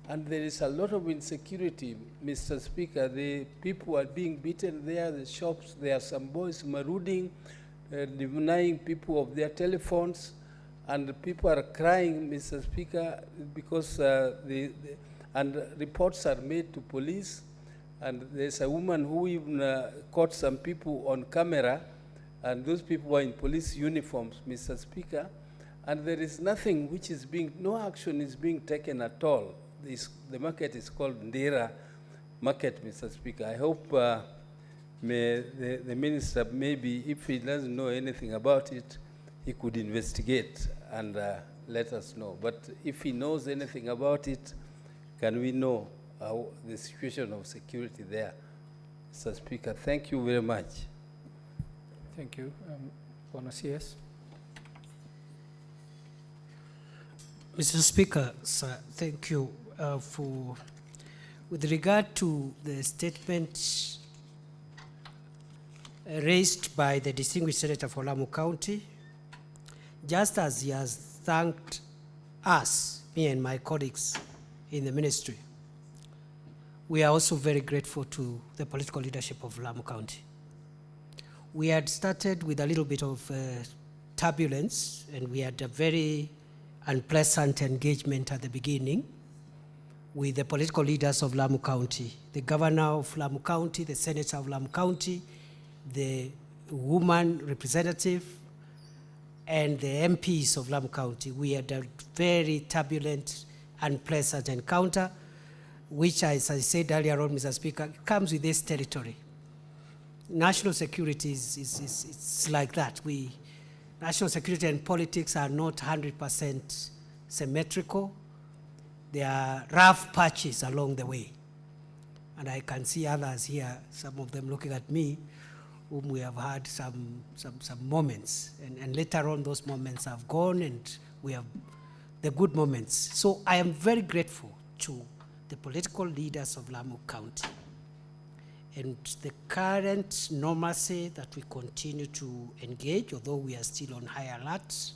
And there is a lot of insecurity, Mr. Speaker. The people are being beaten there, the shops, there are some boys marauding, denying people of their telephones, and the people are crying, Mr. Speaker, because and reports are made to police, and there's a woman who even caught some people on camera, and those people were in police uniforms, Mr. Speaker, and there is nothing which is no action is being taken at all. The market is called Ndira Market, Mr. Speaker. I hope the minister, maybe if he doesn't know anything about it, he could investigate and let us know. But if he knows anything about it, can we know the situation of security there, Mr. Speaker? Thank you very much. Thank you. Honour CS. Mr. Speaker, sir, thank you with regard to the statement raised by the distinguished senator for Lamu County, just as he has thanked us, me and my colleagues in the ministry, we are also very grateful to the political leadership of Lamu County. We had started with a little bit of turbulence, and we had a very unpleasant engagement at the beginning with the political leaders of Lamu County, the governor of Lamu County, the senator of Lamu County, the woman representative, and the MPs of Lamu County. We had a very turbulent, unpleasant encounter, which, as I said earlier on, Mr. Speaker, comes with this territory. National security it's like that. National security and politics are not 100% symmetrical. There are rough patches along the way. And I can see others here, some of them looking at me, whom we have had some moments. And later on, those moments have gone, and we have the good moments. So I am very grateful to the political leaders of Lamu County and the current normalcy that we continue to engage, although we are still on high alert.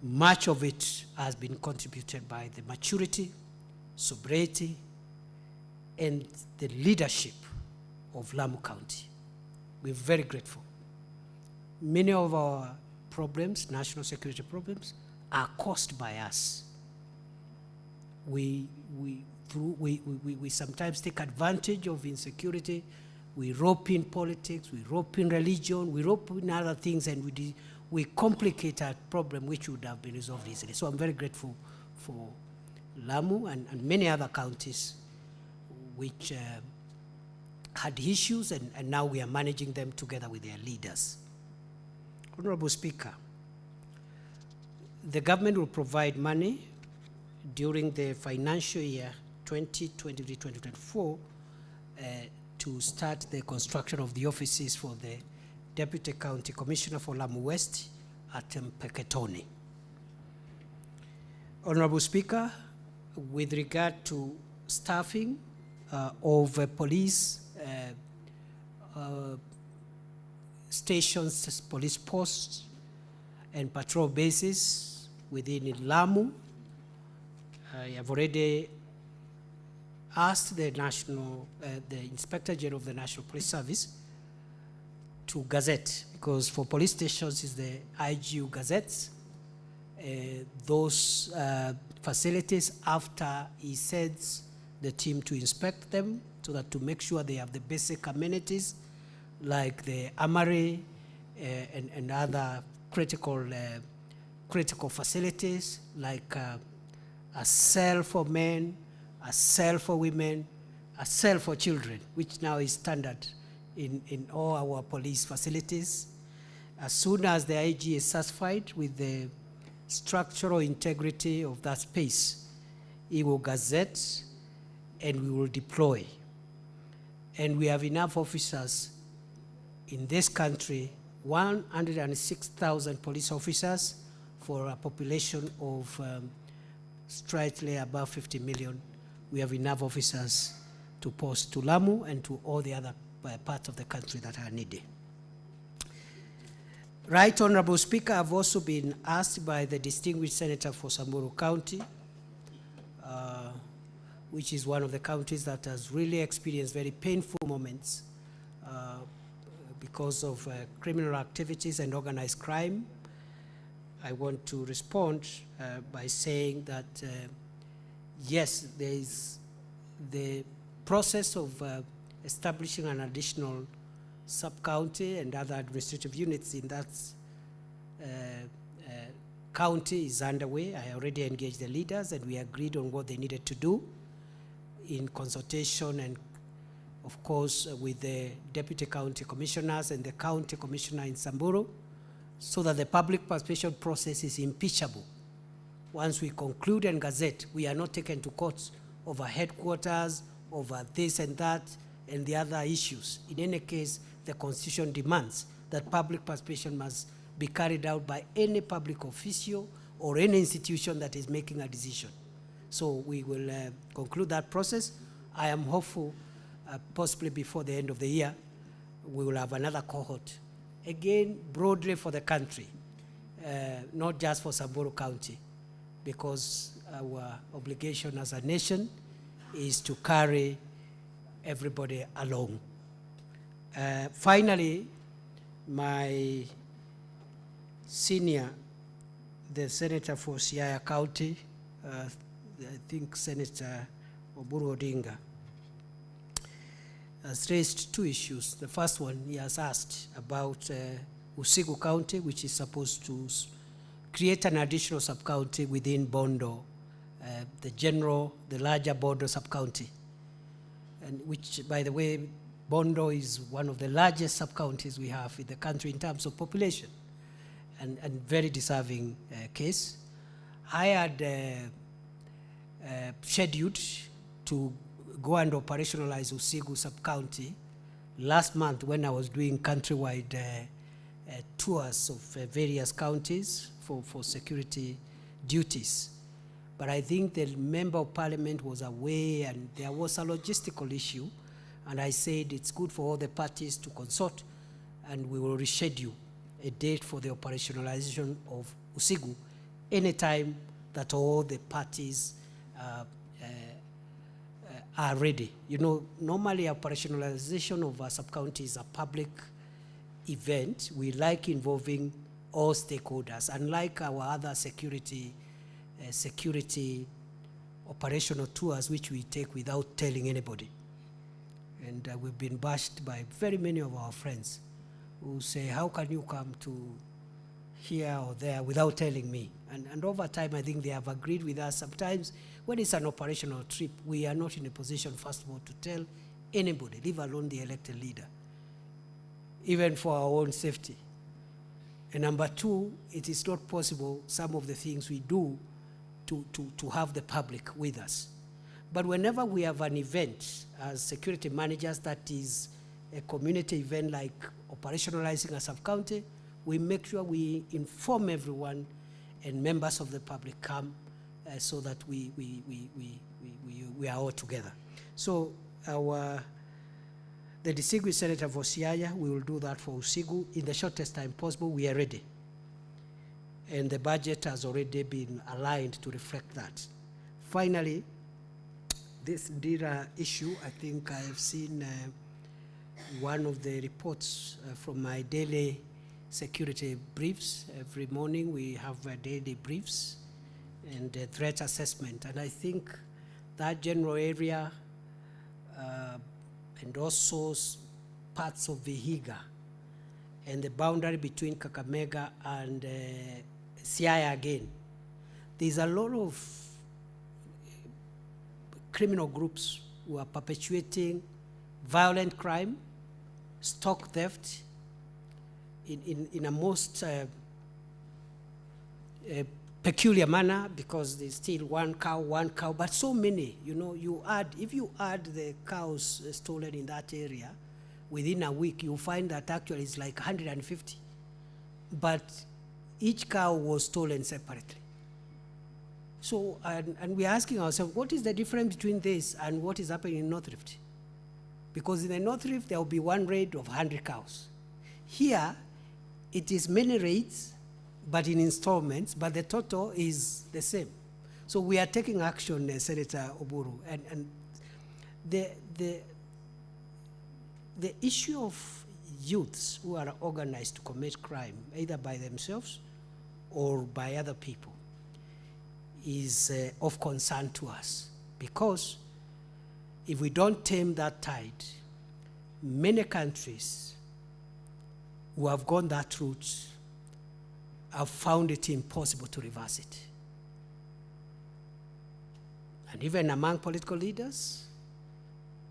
Much of it has been contributed by the maturity, sobriety, and the leadership of Lamu County. We're very grateful. Many of our problems, national security problems, are caused by us. We sometimes take advantage of insecurity. We rope in politics, we rope in religion, we rope in other things, and we complicate a problem which would have been resolved easily. So I'm very grateful for Lamu and many other counties which had issues, and now we are managing them together with their leaders. Honorable Speaker, the government will provide money during the financial year 2023-2024 to start the construction of the offices for the Deputy County Commissioner for Lamu West at Mpeketoni. Honorable Speaker, with regard to staffing of police stations, police posts, and patrol bases within Lamu, I have already asked the Inspector General of the National Police Service to gazette, because for police stations is the IGU gazettes, those facilities after he sends the team to inspect them, so that to make sure they have the basic amenities like the armory and other critical facilities like a cell for men, a cell for women, a cell for children, which now is standard in all our police facilities. As soon as the IG is satisfied with the structural integrity of that space, he will gazette and we will deploy. And we have enough officers in this country, 106,000 police officers for a population of slightly above 50 million. We have enough officers to post to Lamu and to all the other parts of the country that are needed. Right Honorable Speaker, I've also been asked by the distinguished senator for Samburu County, which is one of the counties that has really experienced very painful moments because of criminal activities and organized crime. I want to respond by saying that yes, there is the process of establishing an additional sub-county and other administrative units in that county is underway. I already engaged the leaders and we agreed on what they needed to do in consultation and of course with the deputy county commissioners and the county commissioner in Samburu, so that the public participation process is impeachable. Once we conclude and gazette, we are not taken to court over headquarters, over this and that, and the other issues. In any case, the Constitution demands that public participation must be carried out by any public official or any institution that is making a decision. So we will conclude that process. I am hopeful, possibly before the end of the year, we will have another cohort. Again, broadly for the country, not just for Samburu County, because our obligation as a nation is to carry everybody along. Finally, my senior, the senator for Siaya County, I think Senator Oburu Odinga, has raised two issues. The first one, he has asked about Usigu County, which is supposed to create an additional sub-county within Bondo, the larger Bondo sub-county, and which, by the way, Bondo is one of the largest sub-counties we have in the country in terms of population, and very deserving case. I had scheduled to go and operationalize Usigu sub-county last month when I was doing countrywide tours of various counties for security duties. But I think the member of parliament was away and there was a logistical issue, and I said it's good for all the parties to consult and we will reschedule a date for the operationalization of Usigu anytime that all the parties are ready. You know, normally operationalization of a sub-county is a public event. We like involving all stakeholders, unlike our other security operational tours which we take without telling anybody. And we've been bashed by very many of our friends who say, how can you come to here or there without telling me? And over time, I think they have agreed with us. Sometimes when it's an operational trip, we are not in a position, first of all, to tell anybody, leave alone the elected leader, even for our own safety. And number two, it is not possible, some of the things we do, to have the public with us. But whenever we have an event as security managers that is a community event like operationalizing a sub-county, we make sure we inform everyone and members of the public come so that we are all together. So the distinguished senator for Siaya, we will do that for Usigu in the shortest time possible. We are ready. And the budget has already been aligned to reflect that. Finally, this DIRA issue, I think I have seen one of the reports from my daily security briefs. Every morning we have daily briefs and threat assessment. And I think that general area and also parts of Vihiga and the boundary between Kakamega and Siaya again, there's a lot of criminal groups who are perpetuating violent crime, stock theft, in a most peculiar manner, because there's still one cow, but so many, you know, if you add the cows stolen in that area, within a week, you'll find that actually it's like 150. But each cow was stolen separately. So, and we're asking ourselves, what is the difference between this and what is happening in North Rift? Because in the North Rift, there will be one raid of 100 cows. Here, it is many raids, but in installments, but the total is the same. So we are taking action, Senator Oburu, and the issue of youths who are organized to commit crime, either by themselves or by other people, is of concern to us, because if we don't tame that tide, many countries who have gone that route have found it impossible to reverse it. And even among political leaders,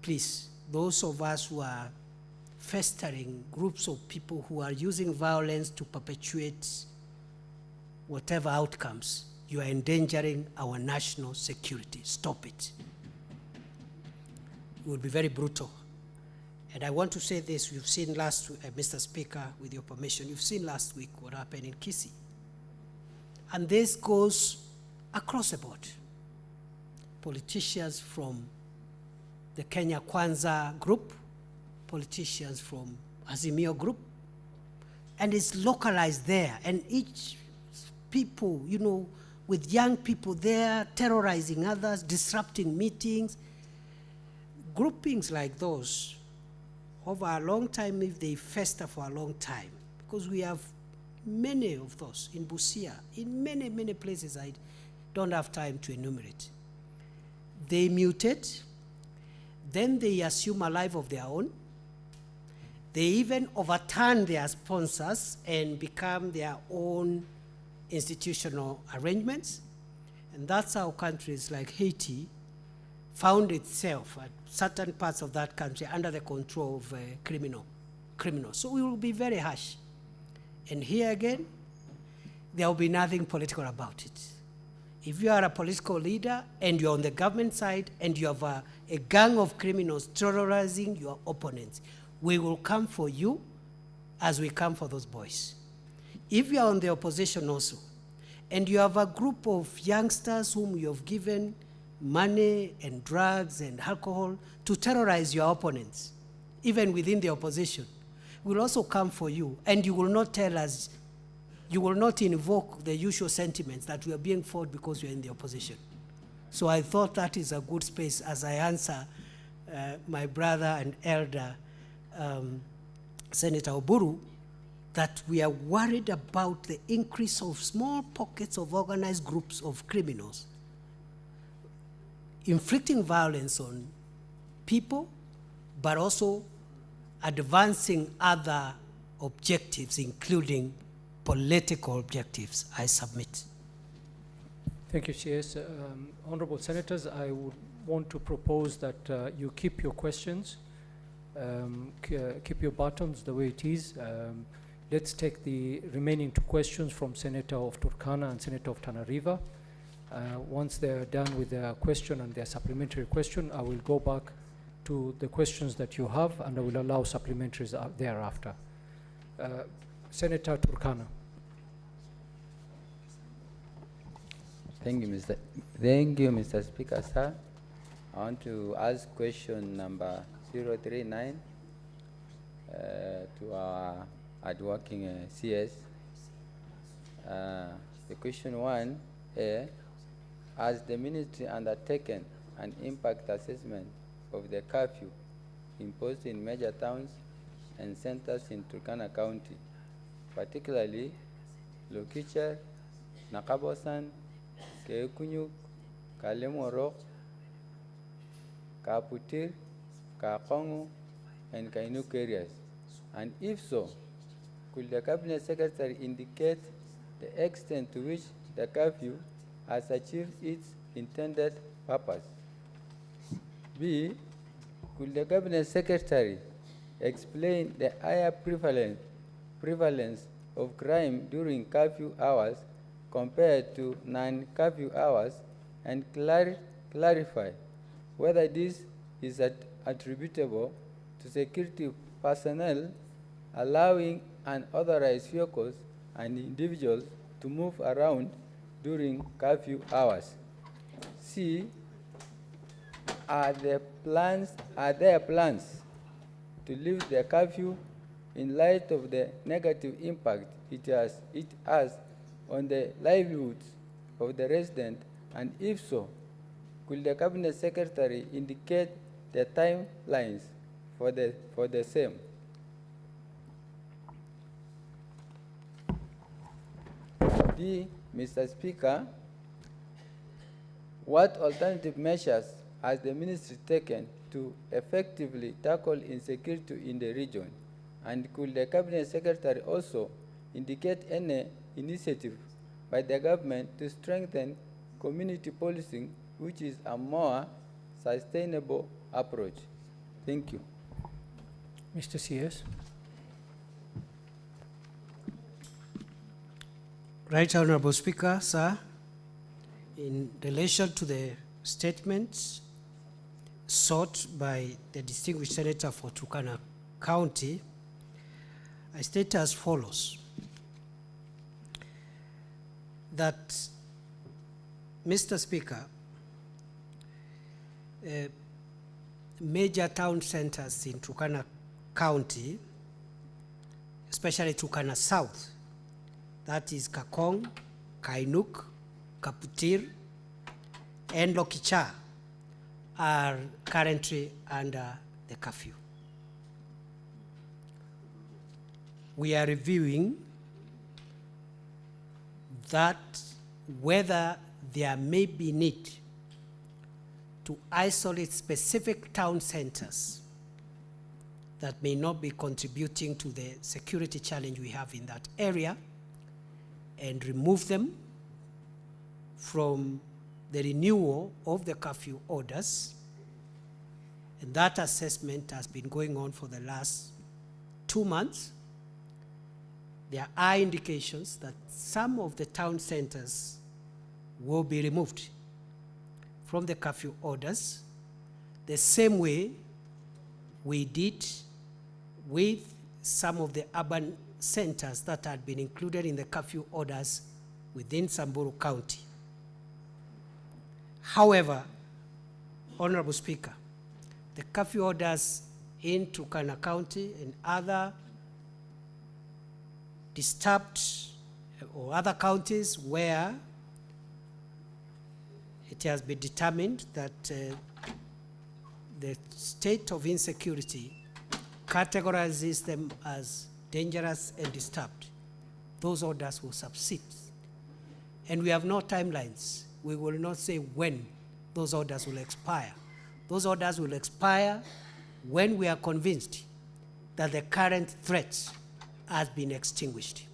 please, those of us who are festering groups of people who are using violence to perpetuate whatever outcomes, you are endangering our national security. Stop it. It will be very brutal. And I want to say this, you've seen last week, Mr. Speaker, with your permission, you've seen last week what happened in Kisii. And this goes across the board. Politicians from the Kenya Kwanza group, politicians from Azimio group, and it's localized there. And each people, you know, with young people there, terrorizing others, disrupting meetings, groupings like those, over a long time, if they fester for a long time, because we have many of those in Busia, in many, many places I don't have time to enumerate. They mutate, then they assume a life of their own. They even overturn their sponsors and become their own institutional arrangements. And that's how countries like Haiti found itself at certain parts of that country under the control of criminals. So we will be very harsh. And here again, there will be nothing political about it. If you are a political leader and you're on the government side and you have a gang of criminals terrorizing your opponents, we will come for you as we come for those boys. If you are on the opposition also, and you have a group of youngsters whom you have given money and drugs and alcohol to terrorize your opponents, even within the opposition, we'll also come for you, and you will not tell us, you will not invoke the usual sentiments that we are being fought because we are in the opposition. So I thought that is a good space as I answer my brother and elder, Senator Oburu, that we are worried about the increase of small pockets of organized groups of criminals inflicting violence on people, but also advancing other objectives, including political objectives. I submit. Thank you, CS. Honorable Senators, I would want to propose that you keep your questions, keep your buttons the way it is. Let's take the remaining two questions from Senator of Turkana and Senator of Tana River. Once they're done with their question and their supplementary question, I will go back to the questions that you have, and I will allow supplementaries thereafter. Senator Turkana. Thank you, Mr. Speaker, sir. I want to ask question number 039 to our hardworking CS. The question 1A, has the ministry undertaken an impact assessment of the curfew imposed in major towns and centers in Turkana County, particularly Lokicher, Nakabosan, Keekunyuk, Kalemorok, Kaputir, Kakongo, and Kainuk areas? And if so, could the Cabinet Secretary indicate the extent to which the curfew has achieved its intended purpose? B, could the Cabinet Secretary explain the higher prevalence prevalence of crime during curfew hours compared to non-curfew hours, and clarify whether this is attributable to security personnel allowing unauthorized vehicles and individuals to move around during curfew hours. C, are there plans to lift the curfew in light of the negative impact it has on the livelihoods of the residents, and if so, could the Cabinet Secretary indicate the timelines for the same? D, Mr. Speaker, what alternative measures has the ministry taken to effectively tackle insecurity in the region? And could the Cabinet Secretary also indicate any initiative by the government to strengthen community policing, which is a more sustainable approach? Thank you. Mr. CS. Right Honorable Speaker, sir, in relation to the statements sought by the distinguished senator for Turkana County, I state as follows, that, Mr. Speaker, major town centers in Turkana County, especially Turkana South, that is Kakong, Kainuk, Kaputir, and Lokicha, are currently under the curfew. We are reviewing that whether there may be need to isolate specific town centers that may not be contributing to the security challenge we have in that area, and remove them from the renewal of the curfew orders. And that assessment has been going on for the last 2 months. There are indications that some of the town centers will be removed from the curfew orders, the same way we did with some of the urban centers that had been included in the curfew orders within Samburu County. However, Honorable Speaker, the curfew orders in Turkana County and other disturbed or other counties where it has been determined that the state of insecurity categorizes them as dangerous and disturbed, those orders will subsist. And we have no timelines. We will not say when those orders will expire. Those orders will expire when we are convinced that the current threat has been extinguished.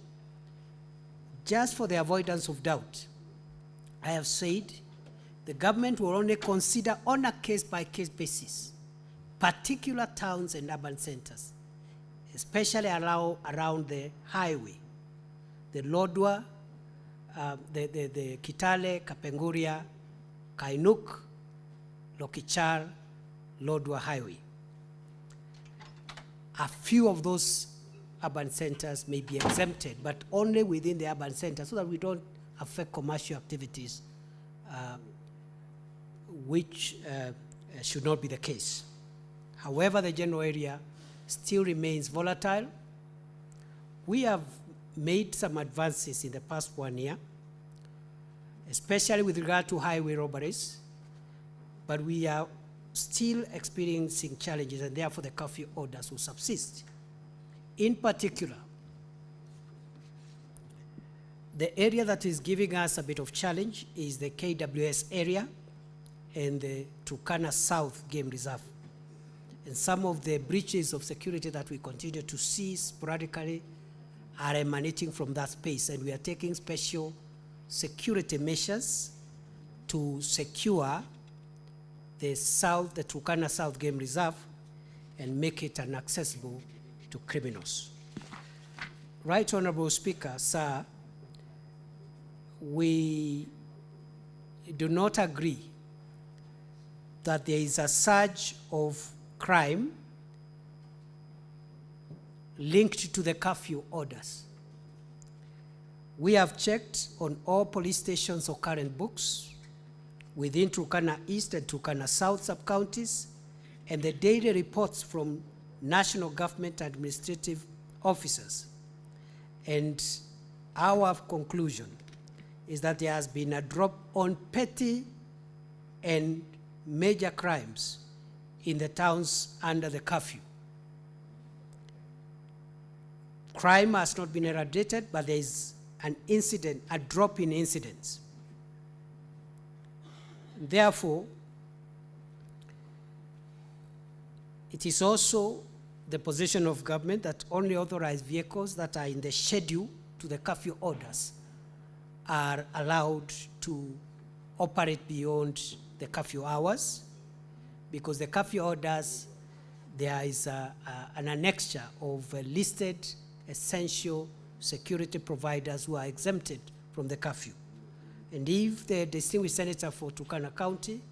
Just for the avoidance of doubt, I have said the government will only consider on a case-by-case basis particular towns and urban centers, especially around the highway, the Lodwar, the Kitale, Kapenguria, Kainuk, Lokichar, Lodwar Highway. A few of those urban centers may be exempted, but only within the urban center so that we don't affect commercial activities, which should not be the case. However, the general area still remains volatile. We have made some advances in the past 1 year, especially with regard to highway robberies, but we are still experiencing challenges, and therefore the curfew orders will subsist. In particular, the area that is giving us a bit of challenge is the KWS area and the Turkana South Game Reserve. And some of the breaches of security that we continue to see sporadically are emanating from that space, and we are taking special security measures to secure the Turkana South Game Reserve and make it inaccessible to criminals. Right Honorable Speaker, sir, we do not agree that there is a surge of crime linked to the curfew orders. We have checked on all police stations or current books within Turkana East and Turkana South sub-counties, and the daily reports from national government administrative officers. And our conclusion is that there has been a drop on petty and major crimes in the towns under the curfew. Crime has not been eradicated, but there is an incident, a drop in incidents. Therefore, it is also the position of government that only authorized vehicles that are in the schedule to the curfew orders are allowed to operate beyond the curfew hours, because the curfew orders, there is an annexure of listed essential security providers who are exempted from the curfew. And if the distinguished senator for Turkana County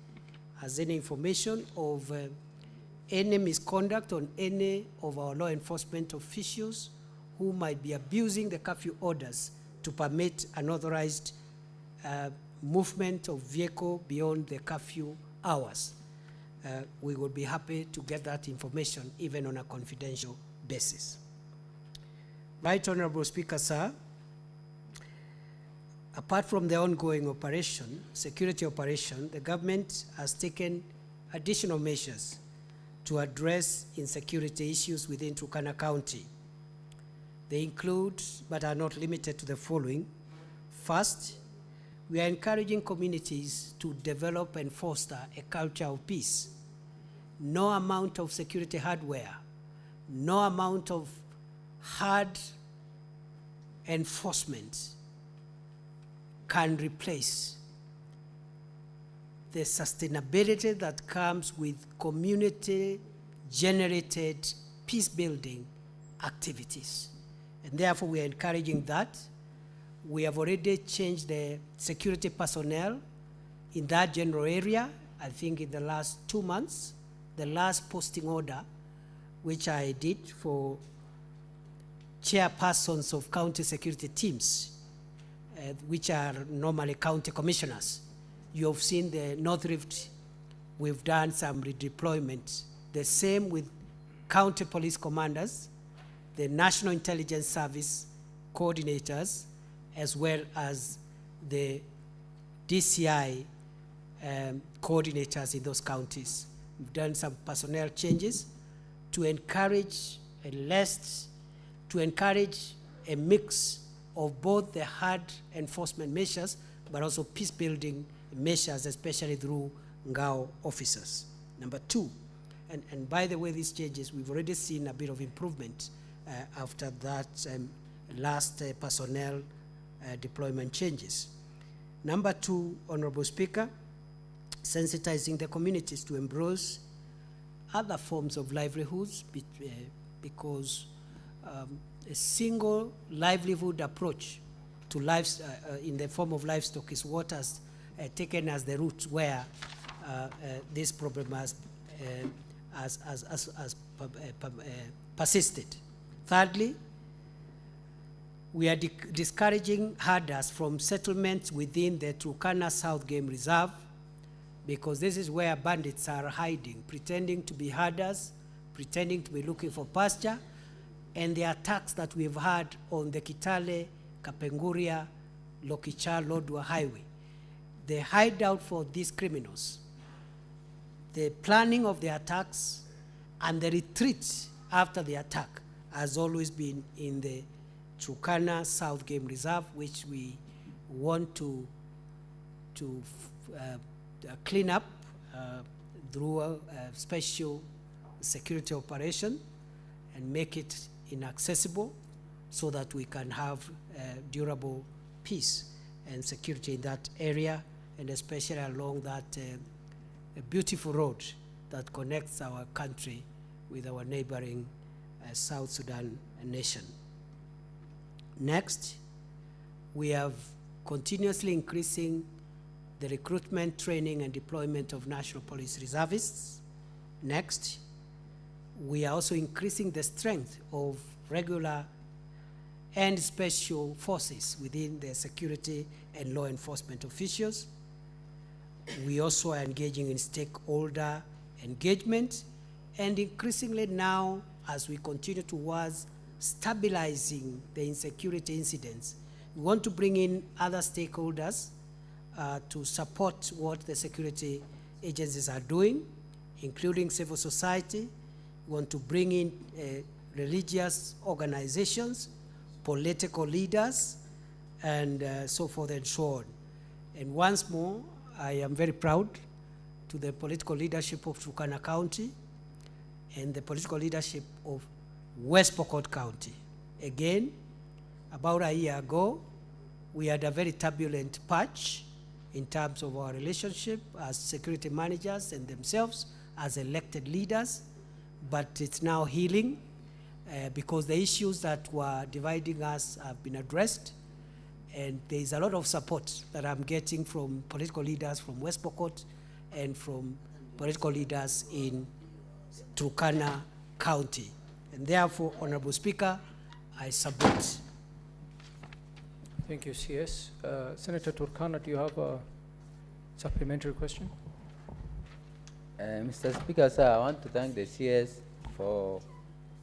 has any information of any misconduct on any of our law enforcement officials who might be abusing the curfew orders to permit unauthorized movement of vehicle beyond the curfew hours, we would be happy to get that information even on a confidential basis. Right Honorable Speaker, sir, apart from the ongoing operation, security operation, the government has taken additional measures to address insecurity issues within Turkana County. They include, but are not limited to, the following. First, we are encouraging communities to develop and foster a culture of peace. No amount of security hardware, no amount of hard enforcement can replace the sustainability that comes with community-generated peace-building activities. And therefore, we are encouraging that. We have already changed the security personnel in that general area, I think in the last 2 months. The last posting order, which I did for chairpersons of county security teams, which are normally county commissioners. You have seen the North Rift, we've done some redeployment. The same with county police commanders, the National Intelligence Service coordinators, as well as the DCI coordinators in those counties. We've done some personnel changes to encourage a mix of both the hard enforcement measures, but also peace-building measures, especially through Ngao officers. Number two, and by the way, these changes, we've already seen a bit of improvement after that last personnel deployment changes. Number two, Honorable Speaker, sensitizing the communities to embrace other forms of livelihoods because a single livelihood approach to lives in the form of livestock is what has taken as the route where this problem has persisted. Thirdly, we are discouraging herders from settlements within the Turkana South Game Reserve, because this is where bandits are hiding, pretending to be herders, pretending to be looking for pasture, and the attacks that we've had on the Kitale, Kapenguria, Lokichar, Lodwar Highway. The hideout for these criminals, the planning of the attacks, and the retreat after the attack has always been in the Turkana South Game Reserve, which we want to clean up through a special security operation and make it inaccessible so that we can have durable peace and security in that area, and especially along that beautiful road that connects our country with our neighboring South Sudan nation. Next, we have continuously increasing the recruitment, training, and deployment of National Police Reservists. Next, we are also increasing the strength of regular and special forces within the security and law enforcement officials. We also are engaging in stakeholder engagement, and increasingly now, as we continue towards stabilizing the insecurity incidents, we want to bring in other stakeholders to support what the security agencies are doing, including civil society. We want to bring in religious organizations, political leaders, and so forth and so on. And once more, I am very proud to the political leadership of Turkana County and the political leadership of West Pokot County. Again, about a year ago, we had a very turbulent patch in terms of our relationship as security managers and themselves as elected leaders, but it's now healing because the issues that were dividing us have been addressed, and there is a lot of support that I'm getting from political leaders from West Pokot and from political leaders in Turkana County. And therefore, Honorable Speaker, I support. Thank you, CS. Senator Turkana, do you have a supplementary question? Mr. Speaker, sir, I want to thank the CS for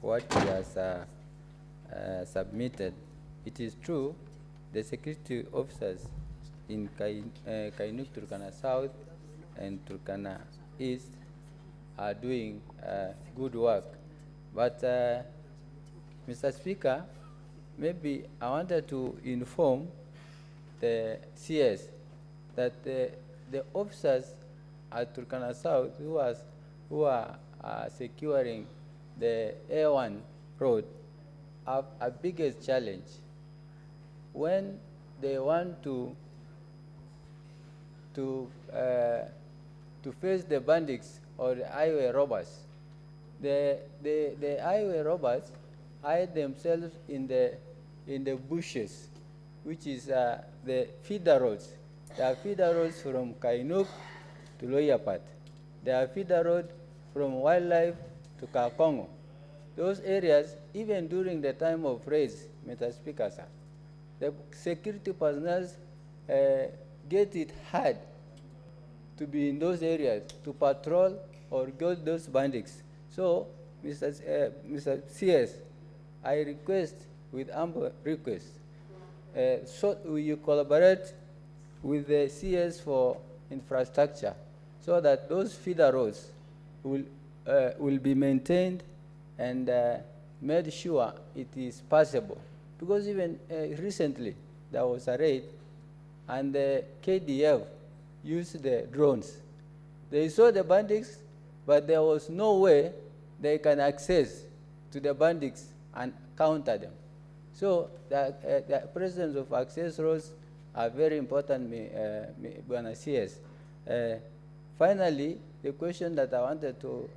what he has submitted. It is true, the security officers in Kainuk, Turkana South and Turkana East are doing good work. But, Mr. Speaker, maybe I wanted to inform the CS that the officers at Turkana South who are securing the A1 road have a biggest challenge. When they want to face the bandits or the highway robbers, the highway robbers hide themselves in the bushes, which is the feeder roads. There are feeder roads from Kainuk to Loyapat. There are feeder roads from Wildlife to Kakongo. Those areas, even during the time of raids, Mr. Speaker, sir, the security personnel get it hard to be in those areas, to patrol or get those bandits. So, Mr. CS, I request with humble request, so will you collaborate with the CS for infrastructure so that those feeder roads will be maintained and made sure it is passable. Because even recently there was a raid and the KDF used the drones. They saw the bandits, but there was no way they can access to the bandits and counter them. So the presence of access roads are very important, Bwana CS. Finally, the question that I wanted to,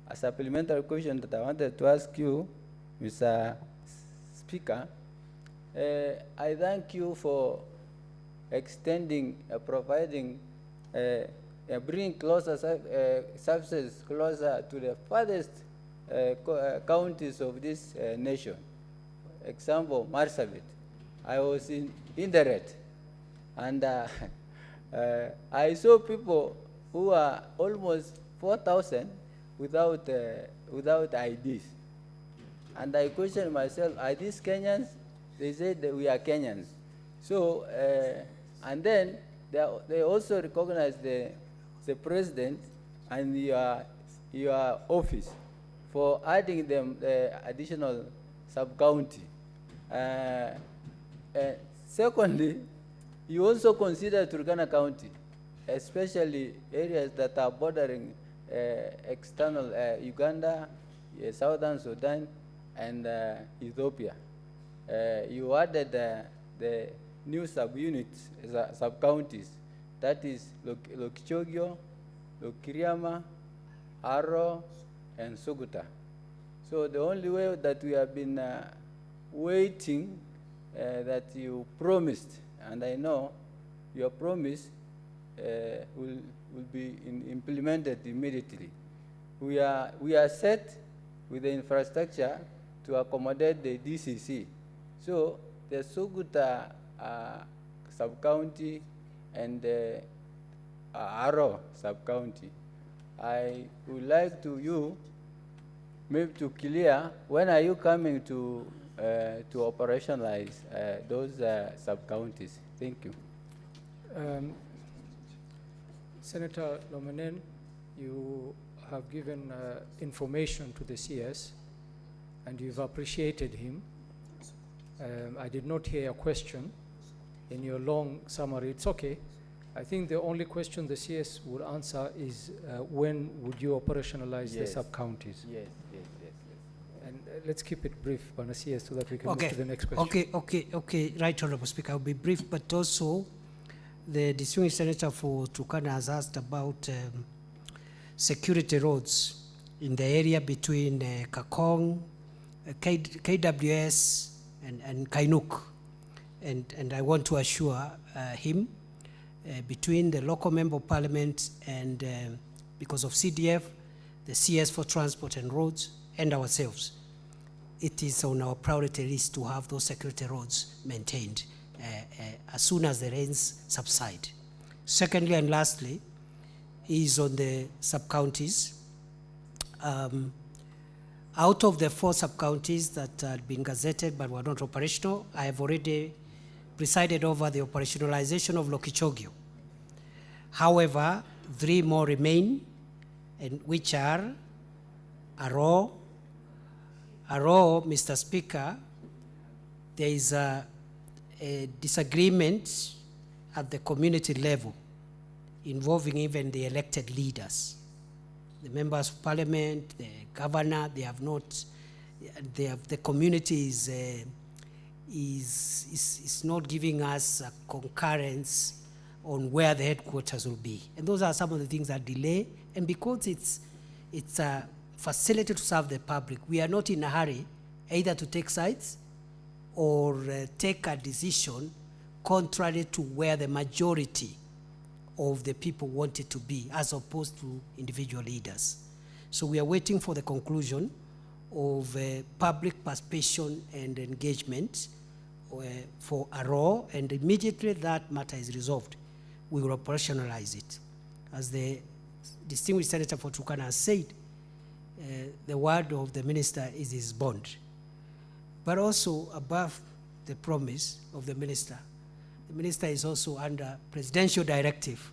a supplementary question that I wanted to ask you, Mr. Speaker, I thank you for extending, providing, bringing closer services closer to the farthest counties of this nation. Example, Marsabit. I was in Inderet, and I saw people who are almost 4,000 without IDs. And I questioned myself, are these Kenyans? They said that we are Kenyans. So, and then they also recognize the president and your office for adding them additional sub-county. Secondly, you also consider Turkana County, especially areas that are bordering external Uganda, Southern Sudan, and Ethiopia. You added the new subunits, sub-counties, that is Lokichogio, Lokiriama, Aro, and Suguta. So the only way that we have been waiting that you promised, and I know your promise will be implemented immediately. We are set with the infrastructure to accommodate the DCC. So the Suguta sub-county and the Aro sub-county, I would like you maybe to clear, when are you coming to operationalize those sub-counties? Thank you. Senator Lomanen, you have given information to the CS and you've appreciated him. I did not hear a question in your long summary. It's okay. I think the only question the CS will answer is when would you operationalize the sub-counties? Yes. And let's keep it brief, Bwana CS, so that we can move to the next question. Okay. Right, Honorable Speaker. I'll be brief, but also the distinguished senator for Turkana has asked about security roads in the area between Kakong, KWS, and Kainuk. And I want to assure him, between the local member of parliament and because of CDF, the CS for transport and roads, and ourselves, it is on our priority list to have those security roads maintained as soon as the rains subside. Secondly and lastly is on the sub-counties. Out of the 4 sub-counties that had been gazetted but were not operational, I have already presided over the operationalization of Lokichogio. However, 3 more remain, and which are Aro, Mr. Speaker, there is a disagreement at the community level involving even the elected leaders. The members of parliament, the governor, the community is not giving us a concurrence on where the headquarters will be. And those are some of the things that delay. And because it's a facility to serve the public, we are not in a hurry either to take sides or take a decision contrary to where the majority of the people want it to be, as opposed to individual leaders. So we are waiting for the conclusion of public participation and engagement for Aro, and immediately that matter is resolved, we will operationalize it. As the distinguished senator for Turkana has said, the word of the minister is his bond. But also above the promise of the minister is also under presidential directive.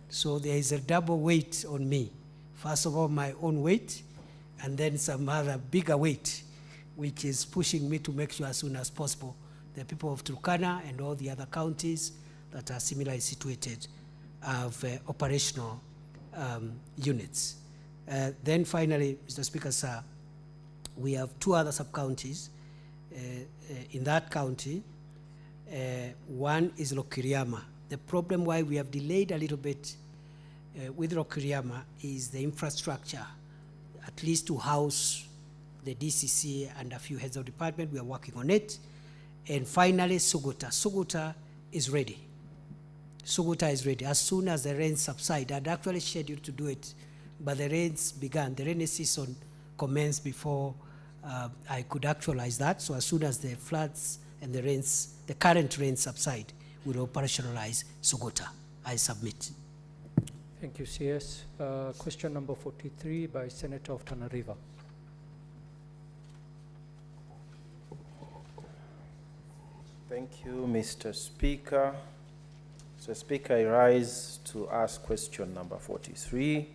So there is a double weight on me. First of all, my own weight, and then some other bigger weight, which is pushing me to make sure as soon as possible the people of Turkana and all the other counties that are similarly situated have operational units. Then finally, Mr. Speaker, sir, we have 2 other sub-counties in that county. One is Lokiriama. The problem why we have delayed a little bit with Lokiriama is the infrastructure, at least to house the DCC and a few heads of department. We are working on it. And finally, Suguta. Suguta is ready. Suguta is ready. As soon as the rains subside, I'd actually scheduled to do it, but the rains began. The rainy season commenced before I could actualize that. So as soon as the floods and the rains, the current rains subside, we'll operationalize Suguta. I submit. Thank you, CS. Question number 43 by Senator of Tana River. Thank you, Mr. Speaker. Mr. Speaker, I rise to ask question number 43.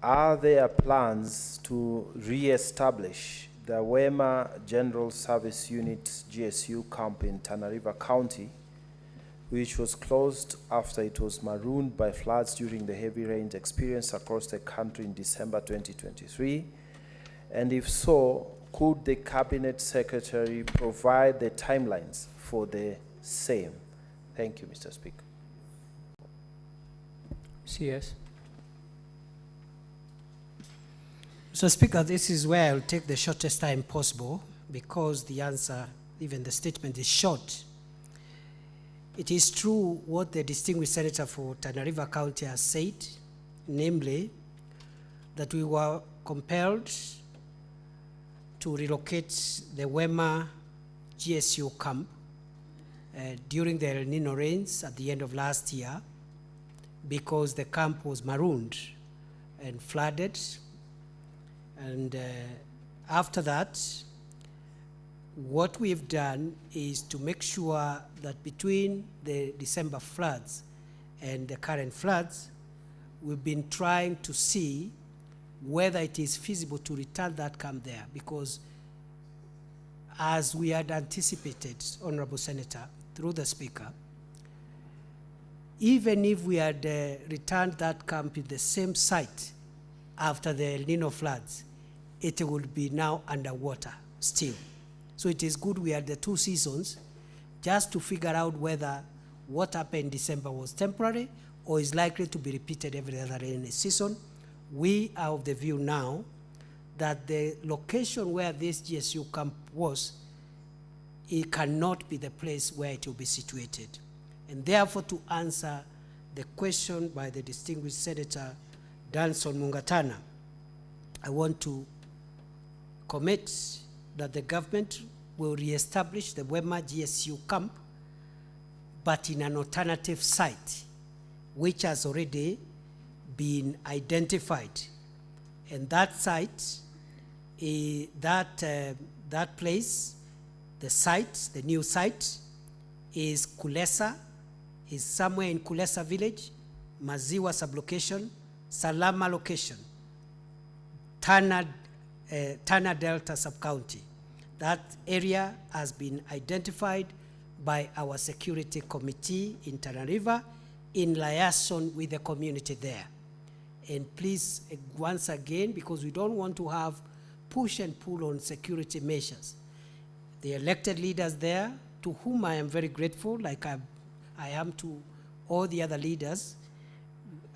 Are there plans to re-establish the Wema General Service Unit GSU camp in Tana River County, which was closed after it was marooned by floods during the heavy rains experienced across the country in December 2023? And if so, could the Cabinet Secretary provide the timelines for the same? Thank you, Mr. Speaker. CS. So, Speaker, this is where I'll take the shortest time possible, because the answer even the statement is short. It is true what the distinguished senator for Tana River County has said, namely that we were compelled to relocate the Wema GSU camp during the El Nino rains at the end of last year because the camp was marooned and flooded. And after that, what we've done is to make sure that between the December floods and the current floods, we've been trying to see whether it is feasible to return that camp there, because as we had anticipated, Honorable Senator, through the Speaker, even if we had returned that camp in the same site after the El Nino floods, it would be now underwater still. So it is good we had the 2 seasons just to figure out whether what happened in December was temporary or is likely to be repeated every other rainy season. We are of the view now that the location where this GSU camp was, it cannot be the place where it will be situated. And therefore, to answer the question by the distinguished Senator Danson Mungatana, I want to commit that the government will reestablish the Wema GSU camp, but in an alternative site, which has already been identified. And that site, that place, the site, the new site, is Kulesa, is somewhere in Kulesa village, Maziwa sublocation, Salama location, Tana Delta sub-county. That area has been identified by our security committee in Tana River in liaison with the community there. And please, once again, because we don't want to have push and pull on security measures, the elected leaders there, to whom I am very grateful, like I am to all the other leaders,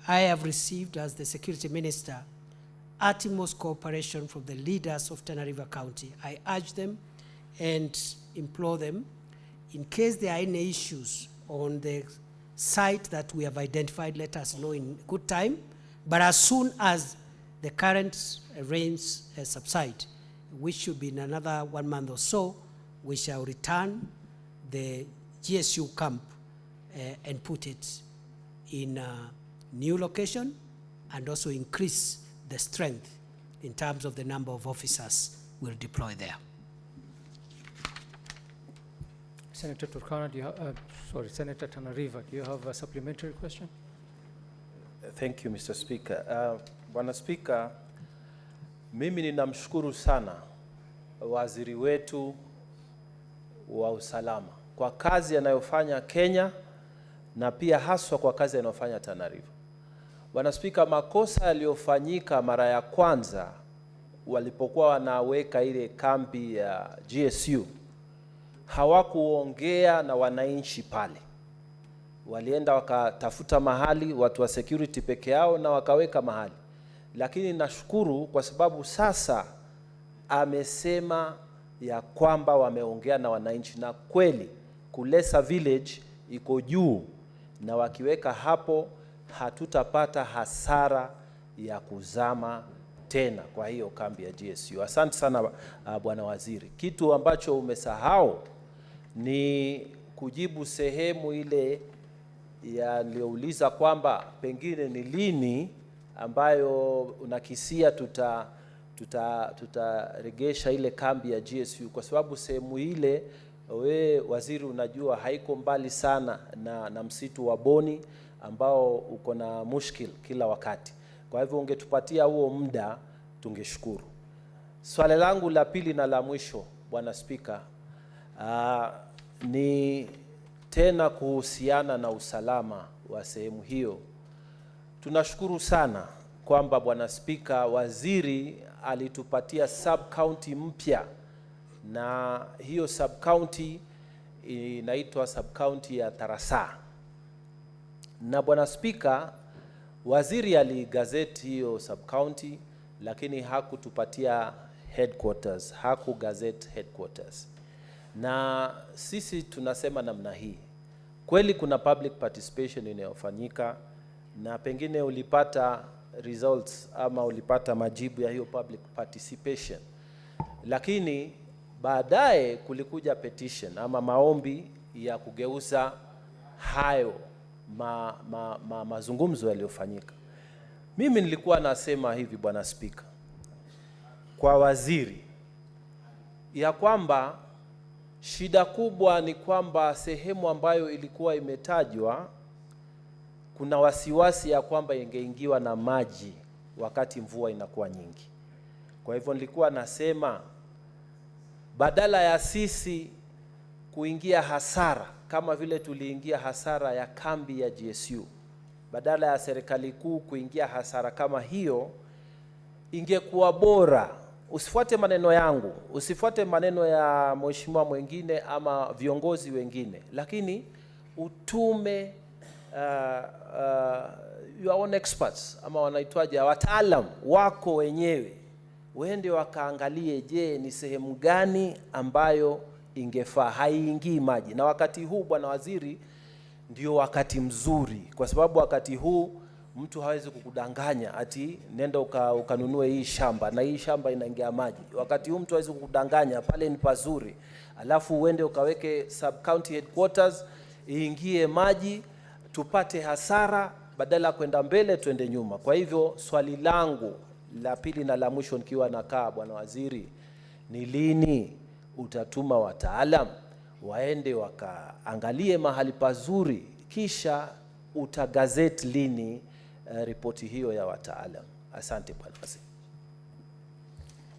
I have received as the security minister utmost cooperation from the leaders of Tana River County. I urge them and implore them, in case there are any issues on the site that we have identified, let us know in good time. But as soon as the current rains subside, which should be in another 1 month or so, we shall return the GSU camp and put it in a new location and also increase the strength in terms of the number of officers we'll deploy there. Senator Turkana, do you have, Senator Tana River, do you have a supplementary question? Thank you, Mr. Speaker. Bwana Speaker, mimi ninamshukuru sana waziri wetu wa usalama kwa kazi anayofanya Kenya na pia haswa kwa kazi anayofanya Tana River. Bwana Speaker, makosa yaliyofanyika mara ya kwanza walipokuwa wanaweka ile kambi ya GSU, hawakuongea na wananchi pale. Walienda wakatafuta mahali watu wa security peke yao na wakaweka mahali. Lakini nashukuru kwa sababu sasa amesema ya kwamba wameongea na wananchi, na kweli Kulesa village iko juu, na wakiweka hapo hatutapata hasara ya kuzama tena kwa hiyo kambi ya GSU. Asante sana Bwana Waziri. Kitu ambacho umesahau ni kujibu sehemu ile yaliyouliza kwamba pengine ni lini ambayo unakisia tutaregesha ile kambi ya GSU, kwa sababu sehemu ile we waziri unajua haiko mbali sana na msitu wa Boni ambao uko na mushkil kila wakati. Kwa hivyo ungetupatia huo muda tungeshukuru. Swali langu la pili na la mwisho, Bwana Speaker, ni tena kuhusiana na usalama wa sehemu hiyo. Tunashukuru sana kwamba Bwana Speaker, waziri alitupatia sub-county mpya, na hiyo sub-county inaitwa sub-county ya Tarasa. Na Bwana Speaker, waziri aligazeti hiyo sub-county, lakini hakutupatia headquarters, hakugazeti headquarters. Na sisi tunasema namna hii, kweli kuna public participation inayofanyika, na pengine ulipata results ama ulipata majibu ya hiyo public participation, lakini baadaye kulikuja petition ama maombi ya kugeuza hayo mazungumzo yaliyofanyika. Mimi nilikuwa nasema hivi, Bwana Spika, kwa waziri, ya kwamba shida kubwa ni kwamba sehemu ambayo ilikuwa imetajwa kuna wasiwasi ya kwamba ingeingiwa na maji wakati mvua inakuwa nyingi. Kwa hivyo nilikuwa nasema badala ya sisi kuingia hasara kama vile tuliingia hasara ya kambi ya GSU, badala ya serikali kuu kuingia hasara kama hiyo, ingekuwa bora usifuate maneno yangu, usifuate maneno ya mheshimiwa mwingine ama viongozi wengine, lakini utume your own experts ama wanaitwaje, wataalam wako wenyewe, waende wakaangalie, je, ni sehemu gani ambayo ingefaa haiingii maji. Na wakati huu, Bwana Waziri, ndio wakati mzuri, kwa sababu wakati huu mtu hawezi kukudanganya ati nenda ukanunue hii shamba na hii shamba inaingia maji. Wakati huu mtu hawezi kukudanganya pale ni pazuri, alafu uende ukaweke sub county headquarters iingie maji, tupate hasara badala kwenda mbele tuende nyuma. Kwa hivyo swali langu la pili na la mwisho nikiwa nakaa, Bwana Waziri, ni lini utatuma wataalam waende wakaangalie mahali pazuri, kisha utagazeti lini ripoti hiyo ya wataalam? Asante Bwana Waziri.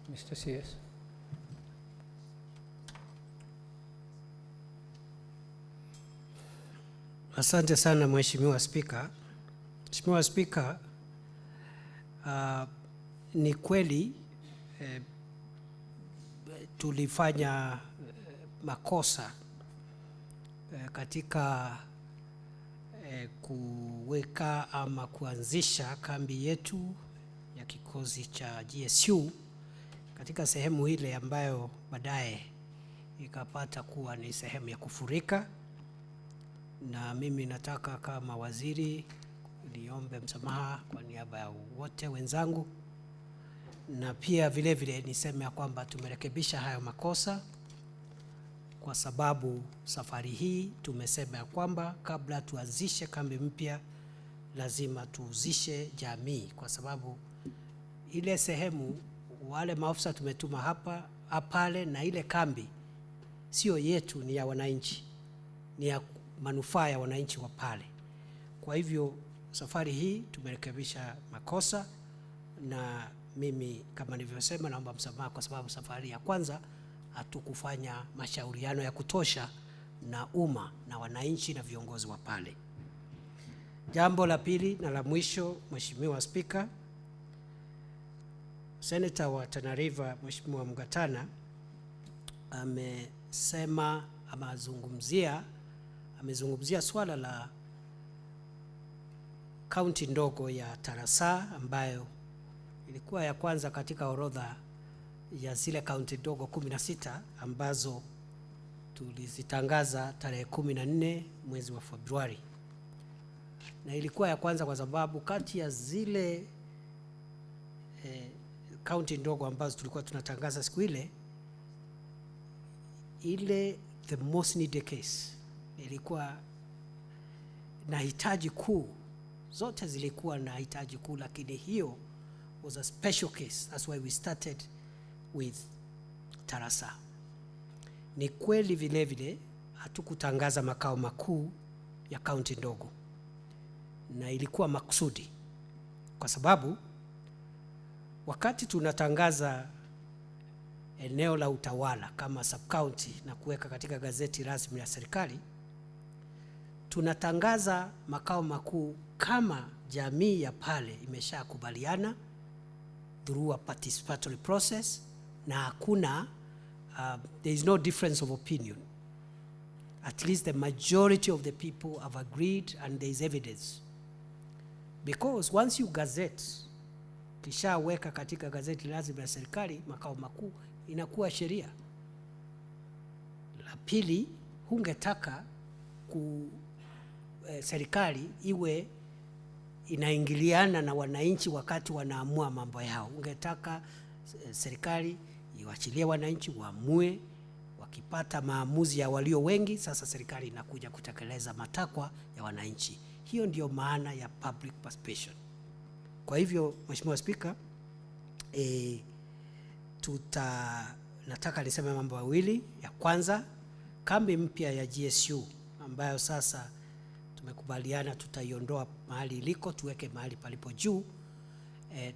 Mr. CS. Asante sana Mheshimiwa Spika. Mheshimiwa Spika, ni kweli tulifanya makosa katika kuweka ama kuanzisha kambi yetu ya kikosi cha GSU katika sehemu ile ambayo baadaye ikapata kuwa ni sehemu ya kufurika. Na mimi nataka kama waziri niombe msamaha kwa niaba ya wote wenzangu, na pia vile vile niseme ya kwamba tumerekebisha hayo makosa, kwa sababu safari hii tumesema ya kwamba kabla tuanzishe kambi mpya lazima tuuzishe jamii, kwa sababu ile sehemu wale maafisa tumetuma hapa pale na ile kambi sio yetu, ni ya wananchi, ni ya manufaa ya wananchi wa pale. Kwa hivyo safari hii tumerekebisha makosa, na mimi kama nilivyosema naomba msamaha kwa sababu safari ya kwanza hatukufanya mashauriano ya kutosha na umma na wananchi na viongozi wa pale. Jambo la pili na la mwisho, Mheshimiwa Spika, Senator wa Tana River Mheshimiwa Mgatana amezungumzia swala la kaunti ndogo ya Tarasa ambayo ilikuwa ya kwanza katika orodha ya zile kaunti ndogo 16 ambazo tulizitangaza tarehe 14 mwezi wa Februari. Na ilikuwa ya kwanza kwa sababu kati ya zile kaunti ndogo ambazo tulikuwa tunatangaza siku ile the most needed case ilikuwa na hitaji kuu, zote zilikuwa na hitaji kuu, lakini hiyo was a special case. That's why we started with Tarasa. Ni kweli vile vile hatukutangaza makao makuu ya kaunti ndogo, na ilikuwa makusudi kwa sababu wakati tunatangaza eneo la utawala kama sub-county na kuweka katika gazeti rasmi ya serikali, tunatangaza makao makuu kama jamii ya pale imeshakubaliana through a participatory process, na hakuna there is no difference of opinion. At least the majority of the people have agreed and there is evidence. Because once you gazette, kisha weka katika gazeti lazima ya serikali makao makuu, inakuwa sheria. La pili, hungetaka serikali iwe inaingiliana na wananchi wakati wanaamua mambo yao. Ungetaka serikali iwachilie wananchi waamue, wakipata maamuzi ya walio wengi, sasa serikali inakuja kutekeleza matakwa ya wananchi. Hiyo ndio maana ya public participation. Kwa hivyo, Mheshimiwa Spika, nataka niseme mambo mawili. Ya kwanza, kambi mpya ya GSU ambayo sasa tumekubaliana tutaiondoa mahali iliko tuweke mahali palipo juu,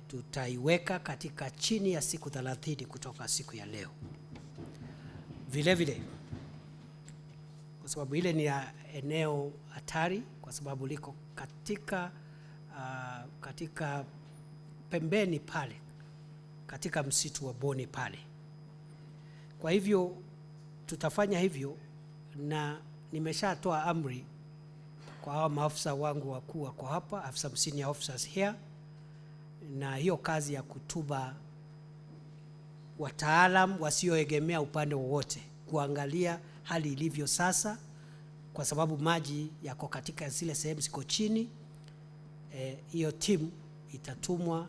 tutaiweka katika chini ya siku 30 kutoka siku ya leo. Vile vile, kwa sababu ile ni eneo hatari, kwa sababu liko katika pembeni pale, katika msitu wa Boni pale. Kwa hivyo tutafanya hivyo, na nimeshatoa amri kwa hao maafisa wangu wakuu wako hapa, afisa senior officers here, na hiyo kazi ya kutuba wataalam wasioegemea upande wowote kuangalia hali ilivyo sasa, kwa sababu maji yako katika zile sehemu ziko chini. Hiyo timu itatumwa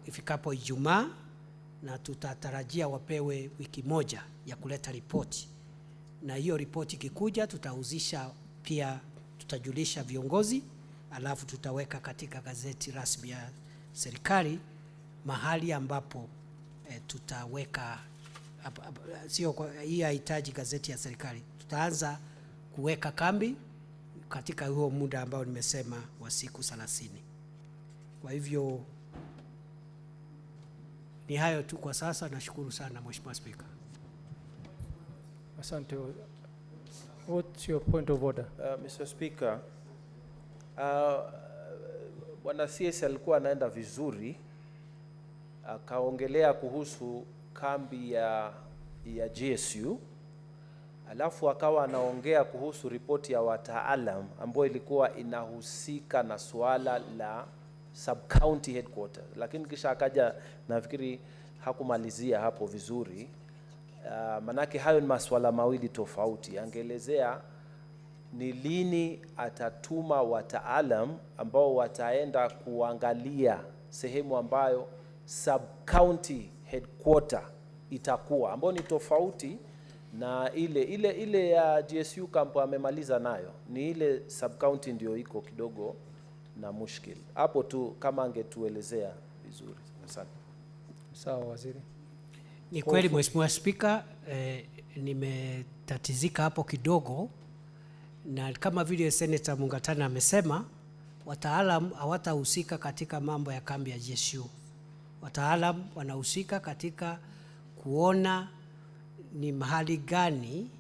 ifikapo Ijumaa, na tutatarajia wapewe wiki moja ya kuleta ripoti, na hiyo ripoti ikikuja tutahusisha pia, tutajulisha viongozi, alafu tutaweka katika gazeti rasmi ya serikali mahali ambapo tutaweka. Sio hii hahitaji gazeti ya serikali, tutaanza kuweka kambi katika huo muda ambao nimesema wa siku 30. Kwa hivyo ni hayo tu kwa sasa. Nashukuru sana Mheshimiwa Speaker. Asante. What's your point of order? Mr. Speaker, Bwana CS alikuwa anaenda vizuri, akaongelea kuhusu kambi ya GSU, alafu akawa anaongea kuhusu ripoti ya wataalam ambayo ilikuwa inahusika na suala la sub-county headquarters, lakini kisha akaja, nafikiri hakumalizia hapo vizuri. Manake hayo ni masuala mawili tofauti. Angeelezea ni lini atatuma wataalam ambao wataenda kuangalia sehemu ambayo sub-county headquarter itakuwa, ambayo ni tofauti na ile ya GSU camp amemaliza nayo. Ni ile sub-county ndio iko kidogo na mushkil. Hapo tu kama angetuelezea vizuri. Asante. Sawa waziri. Ni kweli Mheshimiwa Speaker, nimetatizika hapo kidogo, na kama vile Senator Mungatana amesema, wataalam hawatahusika katika mambo ya kambi ya GSU. Wataalam wanahusika katika kuona ni mahali gani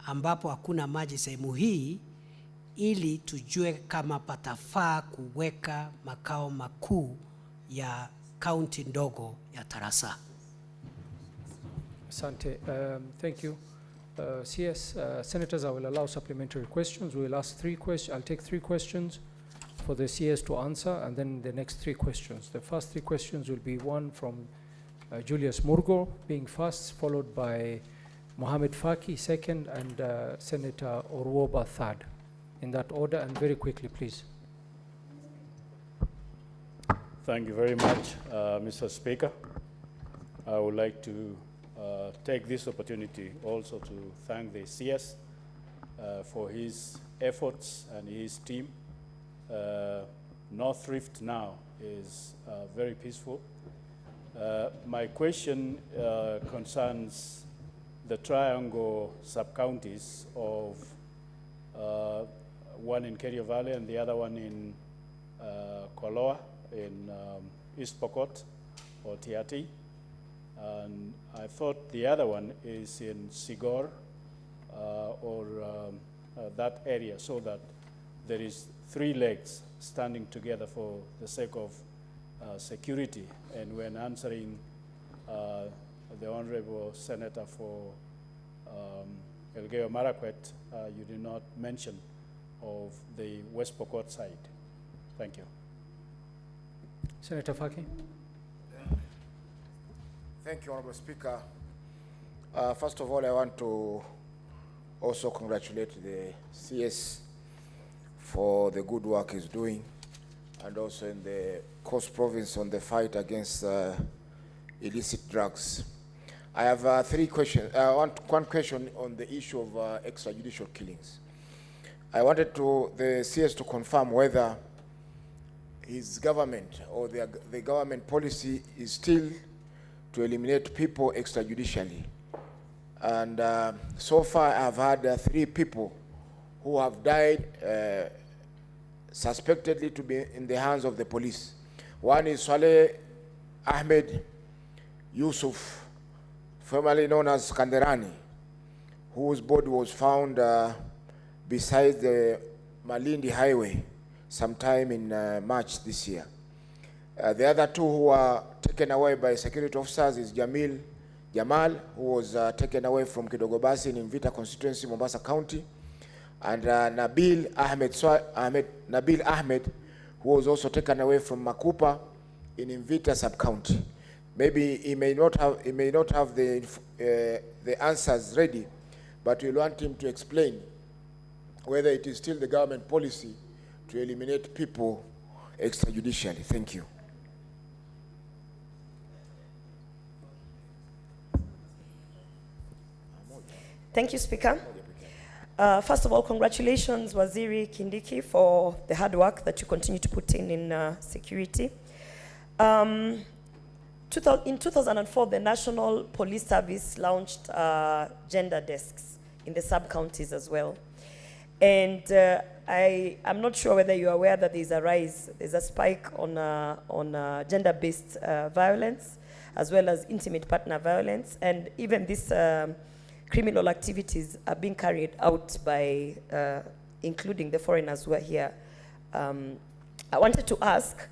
ambapo hakuna maji sehemu hii, ili tujue kama patafaa kuweka makao makuu ya kaunti ndogo ya Tarasa. Asante. Thank you. CS, Senators, I will allow supplementary questions. We will ask 3 questions. I'll take 3 questions for the CS to answer, and then the next 3 questions. The first 3 questions will be one from Julius Murgo being first, followed by Mohamed Faki second, and Senator Orwoba third. In that order, and very quickly, please. Thank you very much, Mr. Speaker. I would like to take this opportunity also to thank the CS for his efforts and his team. North Rift now is very peaceful. My question concerns the triangle sub-counties of one in Kerio Valley and the other one in Koloa in East Pokot or Tiati. And I thought the other one is in Sigor or that area, so that there is 3 legs standing together for the sake of security. And when answering the Honorable Senator for Elgeyo Marakwet, you did not mention of the West Pokot side. Thank you. Senator Faki. Thank you, Honorable Speaker. First of all, I want to also congratulate the CS for the good work he's doing, and also in the Coast Province on the fight against illicit drugs. I have 3 questions. One question on the issue of extrajudicial killings. I wanted the CS to confirm whether his government or the government policy is still to eliminate people extrajudicially. And so far I've had 3 people who have died suspectedly to be in the hands of the police. One is Saleh Ahmed Yusuf, formerly known as Kanderani, whose body was found beside the Malindi Highway sometime in March this year. The other 2 who were taken away by security officers is Jamal, who was taken away from Kidogobasi in Mvita constituency, Mombasa County, and Nabil Ahmed, who was also taken away from Makupa in Mvita sub-county. Maybe he may not have the answers ready, but we want him to explain whether it is still the government policy to eliminate people extrajudicially. Thank you. Thank you, Speaker. First of all, congratulations, Waziri Kindiki, for the hard work that you continue to put in security. In 2004, the National Police Service launched gender desks in the sub-counties as well. And I'm not sure whether you're aware that there's a spike on gender-based violence, as well as intimate partner violence, and even this criminal activities are being carried out by, including the foreigners who are here. I wanted to ask,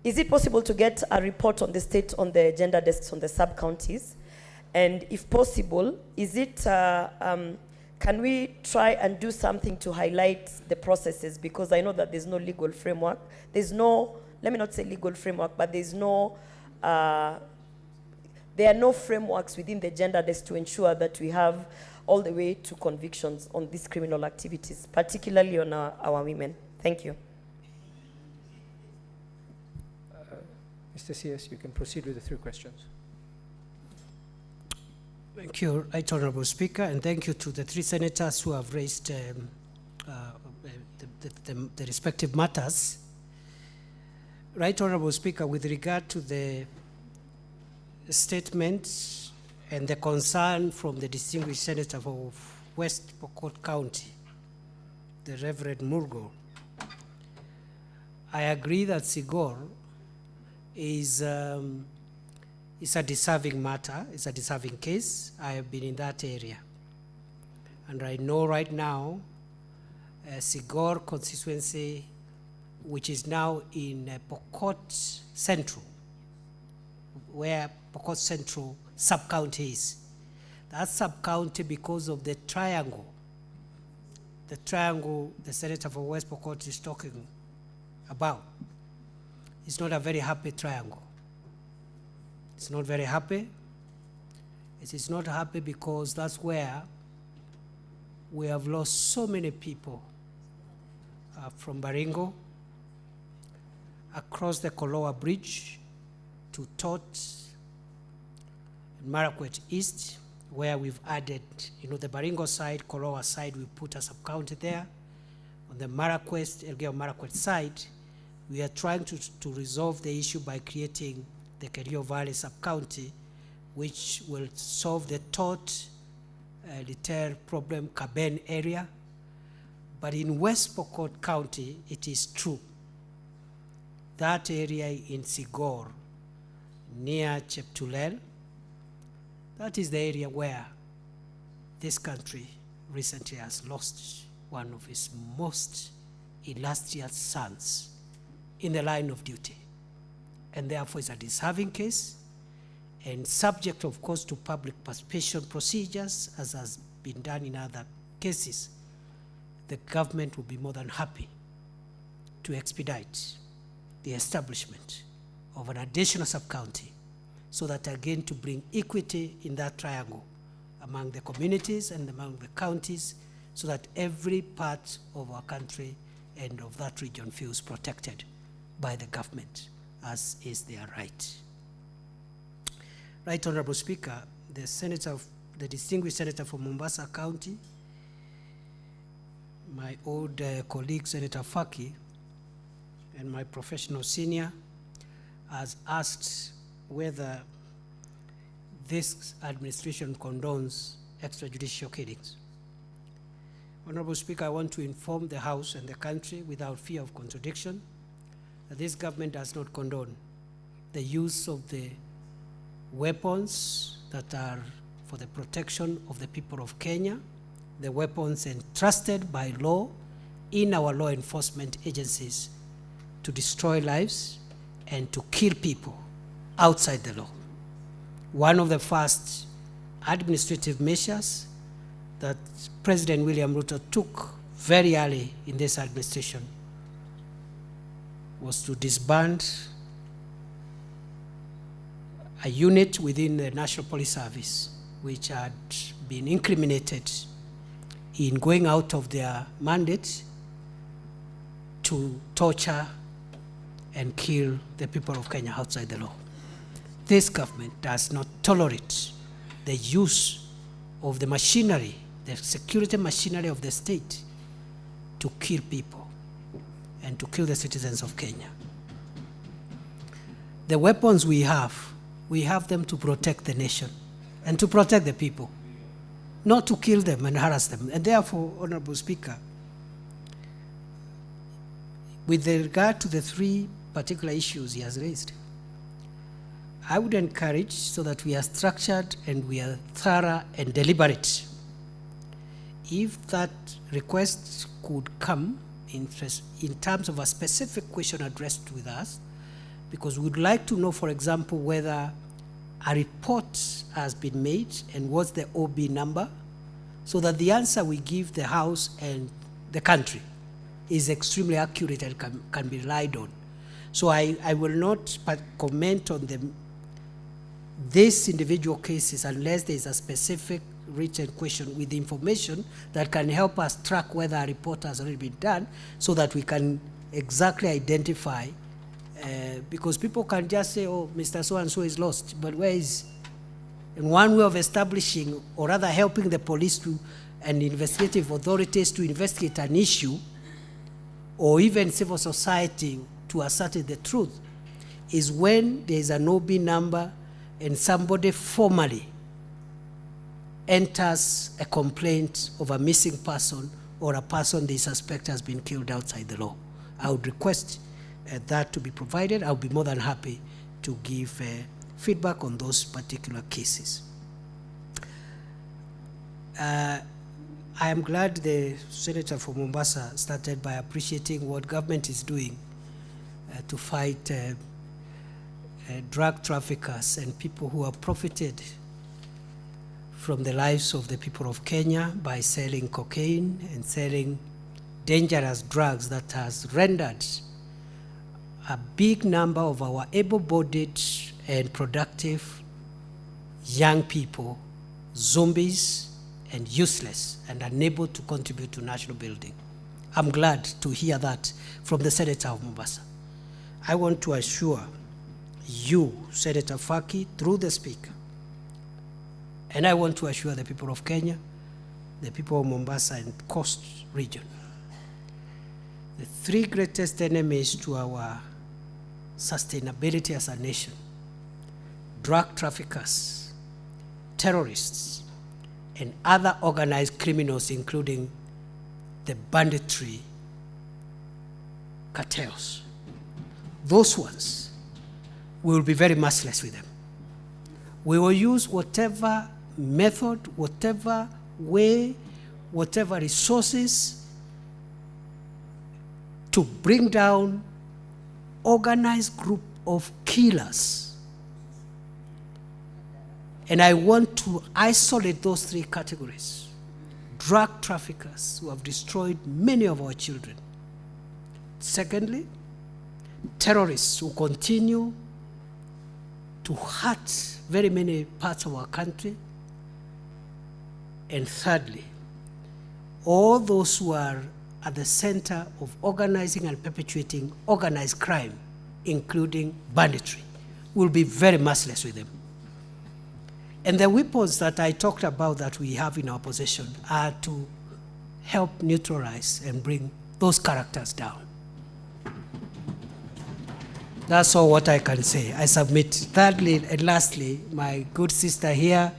is it possible to get a report on the state on the gender desks on the sub-counties? And if possible, is it, can we try and do something to highlight the processes? Because I know that there's no legal framework. There's no, let me not say legal framework, but there's no, there are no frameworks within the gender desk to ensure that we have all the way to convictions on these criminal activities, particularly on our women. Thank you. Mr. CS, you can proceed with the 3 questions. Thank you, Right Honorable Speaker, and thank you to the 3 senators who have raised the respective matters. Right Honorable Speaker, with regard to the statement and the concern from the distinguished senator of West Pokot County, the Reverend Murgo, I agree that Sigor is a deserving matter, it's a deserving case. I have been in that area. And I know right now, Sigor constituency, which is now in Pokot Central, where Pokot Central sub-county is. That sub-county, because of the triangle the senator for West Pokot is talking about, it's not a very happy triangle. It's not very happy. It is not happy because that's where we have lost so many people from Baringo, across the Koloa Bridge to Tot and Marakwet East, where we've added, the Baringo side, Koloa side, we put a sub-county there. On the Elgeyo Marakwet side, we are trying to resolve the issue by creating the Kerio Valley sub-county, which will solve the Tot, Liter problem, Kaben area. But in West Pokot County, it is true. That area in Sigor, near Cheptulel, that is the area where this country recently has lost one of its most illustrious sons in the line of duty. And therefore it's a deserving case, and subject, of course, to public participation procedures, as has been done in other cases. The government will be more than happy to expedite the establishment of an additional sub-county, so that again to bring equity in that triangle among the communities and among the counties, so that every part of our country and of that region feels protected by the government, as is their right. Right Honorable Speaker, the distinguished senator from Mombasa County, my old colleague Senator Faki, and my professional senior, has asked whether this administration condones extrajudicial killings. Honorable Speaker, I want to inform the House and the country without fear of contradiction that this government does not condone the use of the weapons that are for the protection of the people of Kenya, the weapons entrusted by law in our law enforcement agencies to destroy lives and to kill people outside the law. One of the first administrative measures that President William Ruto took very early in this administration was to disband a unit within the National Police Service which had been incriminated in going out of their mandate to torture and kill the people of Kenya outside the law. This government does not tolerate the use of the machinery, the security machinery of the state, to kill people and to kill the citizens of Kenya. The weapons we have them to protect the nation and to protect the people, not to kill them and harass them. And therefore, Honorable Speaker, with regard to the three particular issues he has raised, I would encourage, so that we are structured and we are thorough and deliberate, if that request could come in terms of a specific question addressed with us, because we would like to know, for example, whether a report has been made and what's the OB number, so that the answer we give the House and the country is extremely accurate and can be relied on. So I will not comment on these individual cases unless there is a specific written question with information that can help us track whether a report has already been done, so that we can exactly identify, because people can just say, oh, Mr. So-and-so is lost, but where is? And one way of establishing, or rather helping the police and investigative authorities to investigate an issue, or even civil society to ascertain the truth, is when there is an OB number and somebody formally enters a complaint of a missing person or a person they suspect has been killed outside the law. I would request that to be provided. I would be more than happy to give feedback on those particular cases. I am glad the Senator from Mombasa started by appreciating what government is doing to fight drug traffickers and people who have profited from the lives of the people of Kenya by selling cocaine and selling dangerous drugs that has rendered a big number of our able-bodied and productive young people zombies and useless and unable to contribute to national building. I'm glad to hear that from the Senator of Mombasa. I want to assure you, Senator Faki, through the Speaker, and I want to assure the people of Kenya, the people of Mombasa and Coast region, the three greatest enemies to our sustainability as a nation: drug traffickers, terrorists, and other organized criminals, including the banditry cartels. Those ones, we will be very merciless with them. We will use whatever method, whatever way, whatever resources to bring down organized group of killers. And I want to isolate those three categories: drug traffickers who have destroyed many of our children. Secondly, terrorists who continue to hurt very many parts of our country. And thirdly, all those who are at the center of organizing and perpetuating organized crime, including banditry, will be very merciless with them. And the weapons that I talked about that we have in our possession are to help neutralize and bring those characters down. That's all what I can say. I submit. Thirdly and lastly, my good sister here,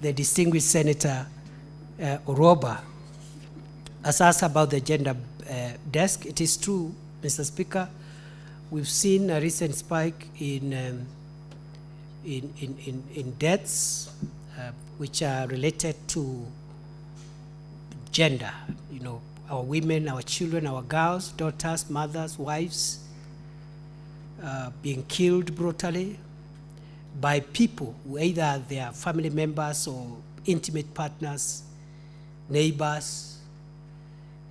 the distinguished Senator Oroba, has asked about the gender desk. It is true, Mr. Speaker, we've seen a recent spike in deaths which are related to gender. You know, our women, our children, our girls, daughters, mothers, wives, being killed brutally by people who either they are family members or intimate partners, neighbors,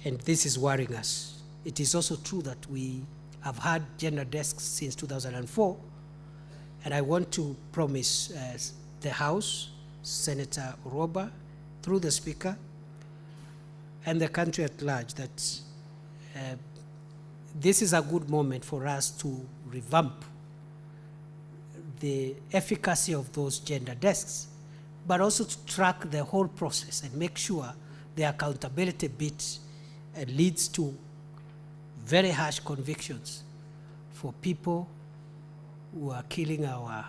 and this is worrying us. It is also true that we have had gender desks since 2004, and I want to promise the House, Senator Oroba, through the Speaker, and the country at large that this is a good moment for us to revamp the efficacy of those gender desks, but also to track the whole process and make sure the accountability bit leads to very harsh convictions for people who are killing our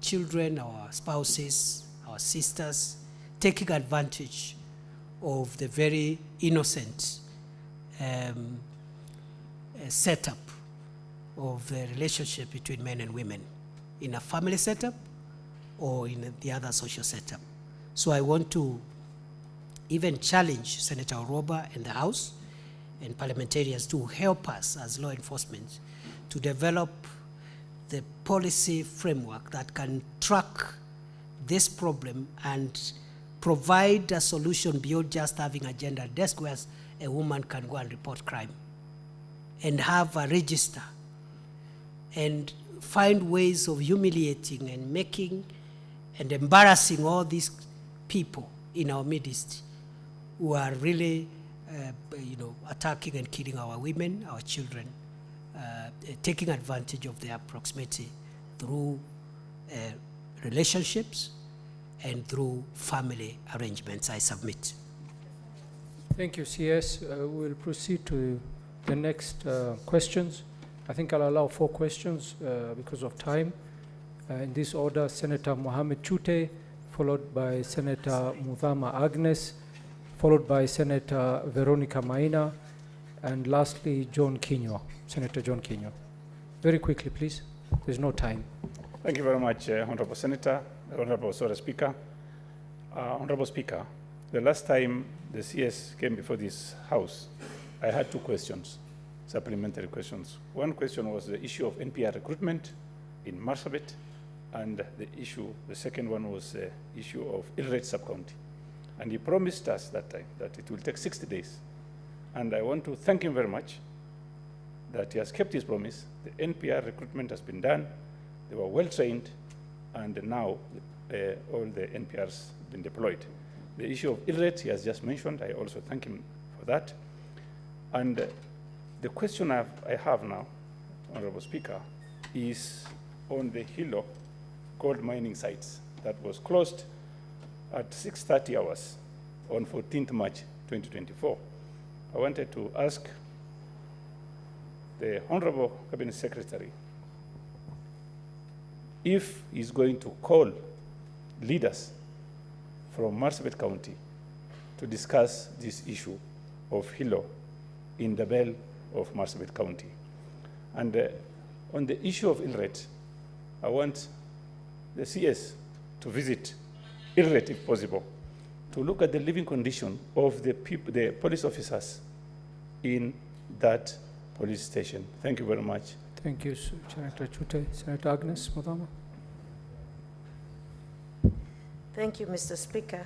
children, our spouses, our sisters, taking advantage of the very innocent setup of the relationship between men and women in a family setup or in the other social setup. So I want to even challenge Senator Oroba and the House and parliamentarians to help us as law enforcement to develop the policy framework that can track this problem and provide a solution beyond just having a gender desk where a woman can go and report crime, and have a register and find ways of humiliating and making and embarrassing all these people in our midst who are really attacking and killing our women, our children, taking advantage of their proximity through relationships and through family arrangements. I submit. Thank you, CS. We'll proceed to the next questions. I think I'll allow 4 questions because of time. In this order, Senator Mohamed Chute, followed by Senator Muthama Agnes, followed by Senator Veronica Maina, and lastly, John Kinywa, Senator John Kinywa. Very quickly, please. There's no time. Thank you very much, Honorable Senator, Honorable Speaker. Honorable Speaker, the last time the CS came before this House, I had 2 questions, supplementary questions. One question was the issue of NPR recruitment in Marsabit, and the second one was the issue of Ilret sub-county. And he promised us that time that it will take 60 days. And I want to thank him very much that he has kept his promise. The NPR recruitment has been done. They were well trained, and now all the NPRs have been deployed. The issue of Ilret he has just mentioned. I also thank him for that. And the question I have now, Honorable Speaker, is on the Hilo gold mining sites that was closed at 6:30 hours on 14th March 2024. I wanted to ask the Honorable Cabinet Secretary if he's going to call leaders from Marsabit County to discuss this issue of Hilo in the bell of Marsabit County. And on the issue of Ilret, I want the CS to visit Ilret if possible, to look at the living condition of the people, the police officers in that police station. Thank you very much. Thank you, Senator Chute. Senator Agnes Muthama. Thank you, Mr. Speaker.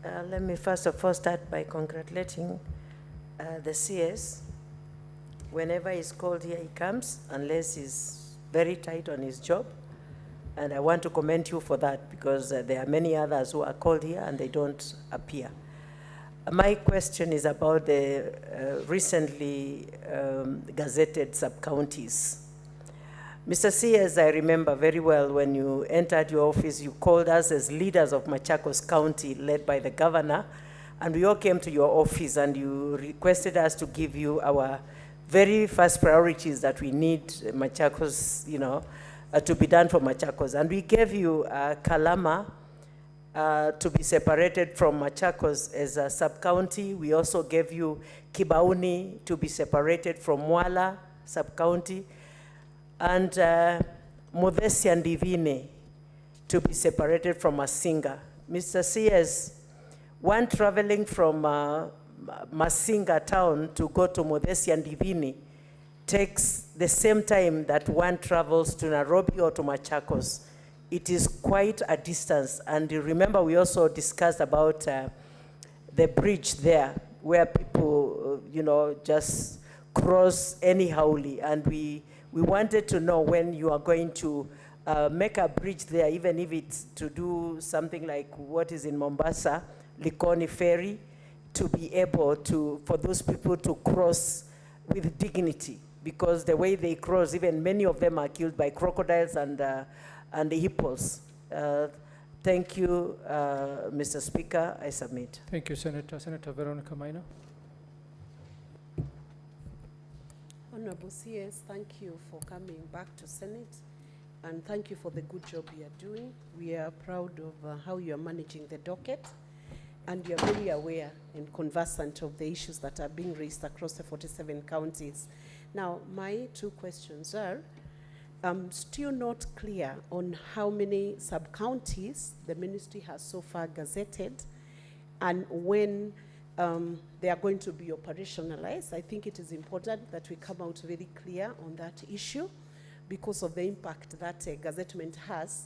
Let me first of all start by congratulating the CS. Whenever he's called here, he comes, unless he's very tight on his job. And I want to commend you for that, because there are many others who are called here and they don't appear. My question is about the recently gazetted sub-counties. Mr. CS, I remember very well when you entered your office, you called us as leaders of Machakos County, led by the governor, and we all came to your office and you requested us to give you our very first priorities that we need Machakos, to be done for Machakos. And we gave you Kalama to be separated from Machakos as a sub-county. We also gave you Kibauni to be separated from Mwala sub-county, and Modesi and Divine to be separated from Masinga. Mr. CS, one traveling from Masinga town to go to Modesi and Divine takes the same time that one travels to Nairobi or to Machakos. It is quite a distance. And you remember we also discussed about the bridge there, where people, just cross anyhowly. And we wanted to know when you are going to make a bridge there, even if it's to do something like what is in Mombasa, Likoni Ferry, to be able to, for those people to cross with dignity. Because the way they cross, even many of them are killed by crocodiles and hippos. Thank you, Mr. Speaker. I submit. Thank you, Senator. Senator Veronica Maina. Honorable CS, thank you for coming back to Senate, and thank you for the good job you are doing. We are proud of how you are managing the docket, and you are very aware and conversant of the issues that are being raised across the 47 counties. Now, my two questions are, I'm still not clear on how many sub-counties the ministry has so far gazetted and when they are going to be operationalized. I think it is important that we come out very clear on that issue because of the impact that gazettement has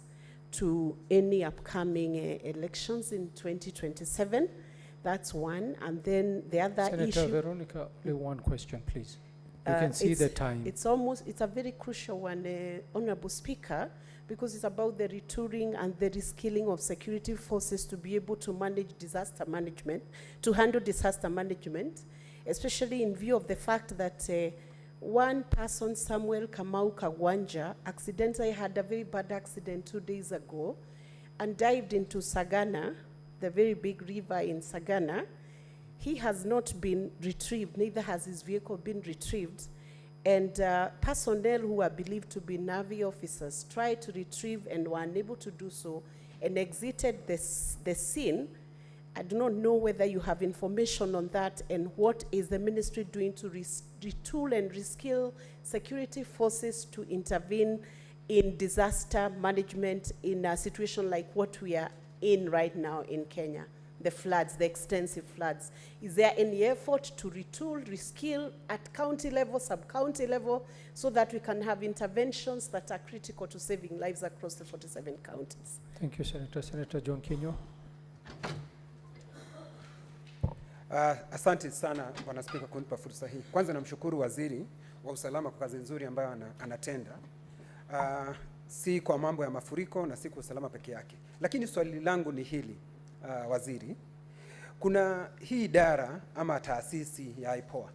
to any upcoming elections in 2027. That's one. And then the other issue... Senator Veronica, only one question, please. You can see the time. It's a very crucial one, Honorable Speaker, because it's about the retooling and the reskilling of security forces to be able to manage disaster management, to handle disaster management, especially in view of the fact that one person, Samuel Kamau Kagwanja, accidentally had a very bad accident 2 days ago and dived into Sagana, the very big river in Sagana. He has not been retrieved, neither has his vehicle been retrieved. And personnel who are believed to be Navy officers tried to retrieve and were unable to do so and exited the scene. I do not know whether you have information on that and what is the ministry doing to retool and reskill security forces to intervene in disaster management in a situation like what we are in right now in Kenya. The floods, the extensive floods. Is there any effort to retool, reskill at county level, sub-county level, so that we can have interventions that are critical to saving lives across the 47 counties? Thank you, Senator. Senator John Kinyo. Asante sana Bwana Spika kunipa fursa hii. Kwanza namshukuru waziri wa usalama kwa kazi nzuri ambayo anatenda. Si kwa mambo ya mafuriko na si kwa usalama peke yake. Lakini swali langu ni hili. Waziri, kuna hii idara ama taasisi ya IPOA.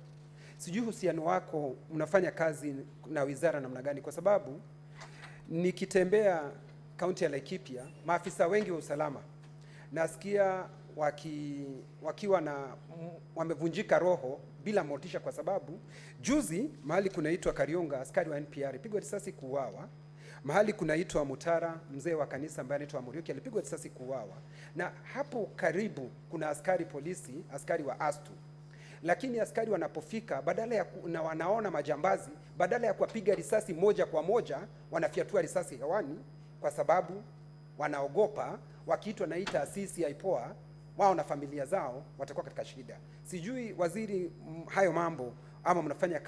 Sijui uhusiano wako unafanya kazi na wizara namna gani, kwa sababu nikitembea kaunti ya Laikipia, maafisa wengi wa usalama nasikia wakiwa wamevunjika roho bila motisha, kwa sababu juzi mahali kunaitwa Karionga askari wa NPR pigwa risasi kuuawa. Mahali kunaitwa Mutara, mzee wa kanisa ambaye anaitwa Muriuki alipigwa risasi kuuawa. Na hapo karibu kuna askari polisi, askari wa Astu. Lakini askari wanapofika na wanaona majambazi, badala ya kuwapiga risasi moja kwa moja, wanafyatua risasi hewani kwa sababu wanaogopa wakiitwa na hii taasisi ya IPOA, wao na familia zao watakuwa katika shida. Sijui waziri, hayo mambo ama mnafanya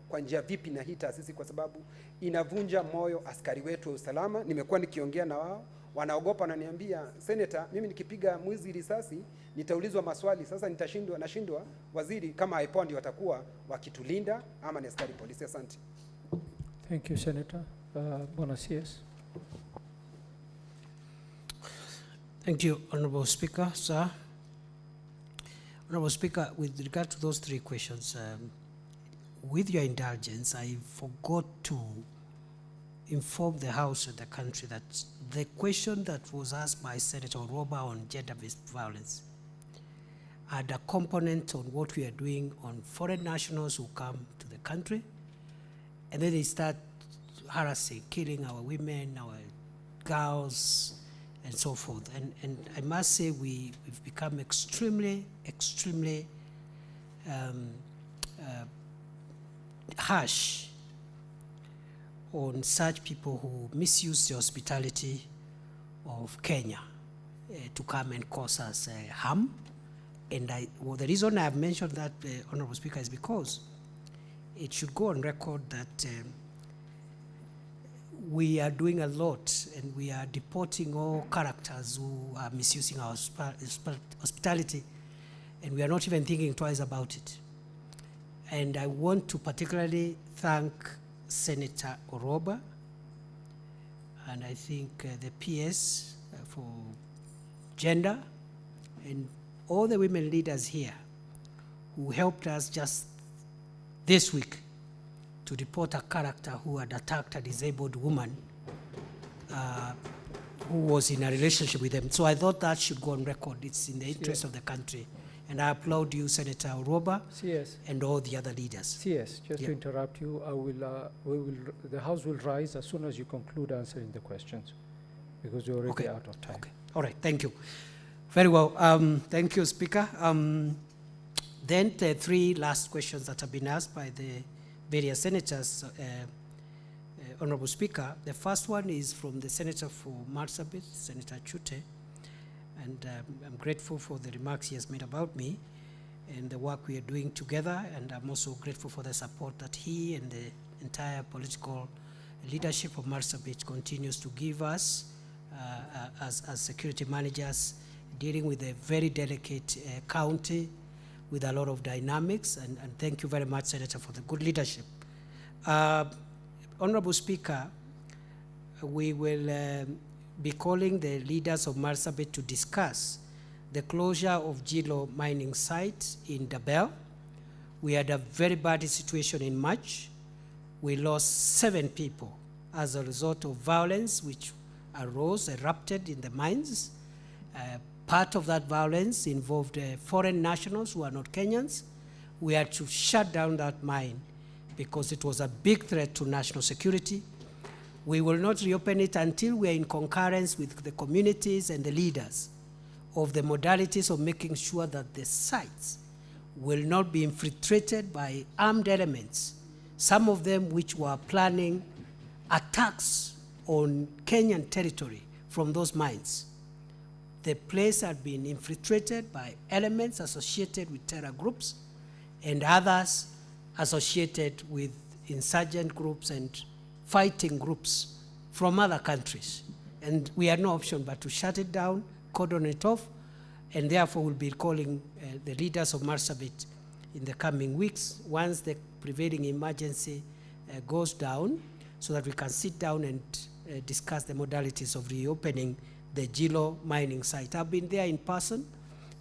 kwa njia vipi na hii taasisi, kwa sababu inavunja moyo askari wetu wa usalama. Nimekuwa nikiongea na wao, wanaogopa, wananiambia Senator, mimi nikipiga mwizi risasi nitaulizwa maswali, sasa nashindwa waziri kama IPOA ndio watakuwa wakitulinda ama ni askari polisi. Asante. Thank you, Senator. Bwana CS. Thank you, Honorable Speaker, sir. Honorable Speaker, with regard to those three questions, with your indulgence, I forgot to inform the House and the country that the question that was asked by Senator Roba on gender-based violence had a component on what we are doing on foreign nationals who come to the country, and then they start harassing, killing our women, our girls, and so forth. And I must say we've become extremely harsh on such people who misuse the hospitality of Kenya to come and cause us harm. And the reason I've mentioned that, Honorable Speaker, is because it should go on record that we are doing a lot, and we are deporting all characters who are misusing our hospitality, and we are not even thinking twice about it. And I want to particularly thank Senator Oroba, and I think the PS for gender, and all the women leaders here who helped us just this week to report a character who had attacked a disabled woman who was in a relationship with them. So I thought that should go on record. It's in the interest of the country. And I applaud you, Senator Oroba, and all the other leaders. Yes, just to interrupt you, the House will rise as soon as you conclude answering the questions, because we're already out of time. Okay. All right, thank you. Very well. Thank you, Speaker. Then the three last questions that have been asked by the various senators, Honorable Speaker. The first one is from the Senator for Marsabit, Senator Chute, and I'm grateful for the remarks he has made about me and the work we are doing together, and I'm also grateful for the support that he and the entire political leadership of Marsabit continues to give us as security managers, dealing with a very delicate county with a lot of dynamics, and thank you very much, Senator, for the good leadership. Honorable Speaker, we will be calling the leaders of Marsabit to discuss the closure of Jilo mining site in Dabel. We had a very bad situation in March. We lost 7 people as a result of violence which erupted in the mines. Part of that violence involved foreign nationals who are not Kenyans. We had to shut down that mine because it was a big threat to national security. We will not reopen it until we are in concurrence with the communities and the leaders of the modalities of making sure that the sites will not be infiltrated by armed elements, some of them which were planning attacks on Kenyan territory from those mines. The place had been infiltrated by elements associated with terror groups and others associated with insurgent groups and fighting groups from other countries. And we had no option but to shut it down, cordon it off, and therefore we'll be calling the leaders of Marsabit in the coming weeks once the prevailing emergency goes down, so that we can sit down and discuss the modalities of reopening the Jilo mining site. I've been there in person,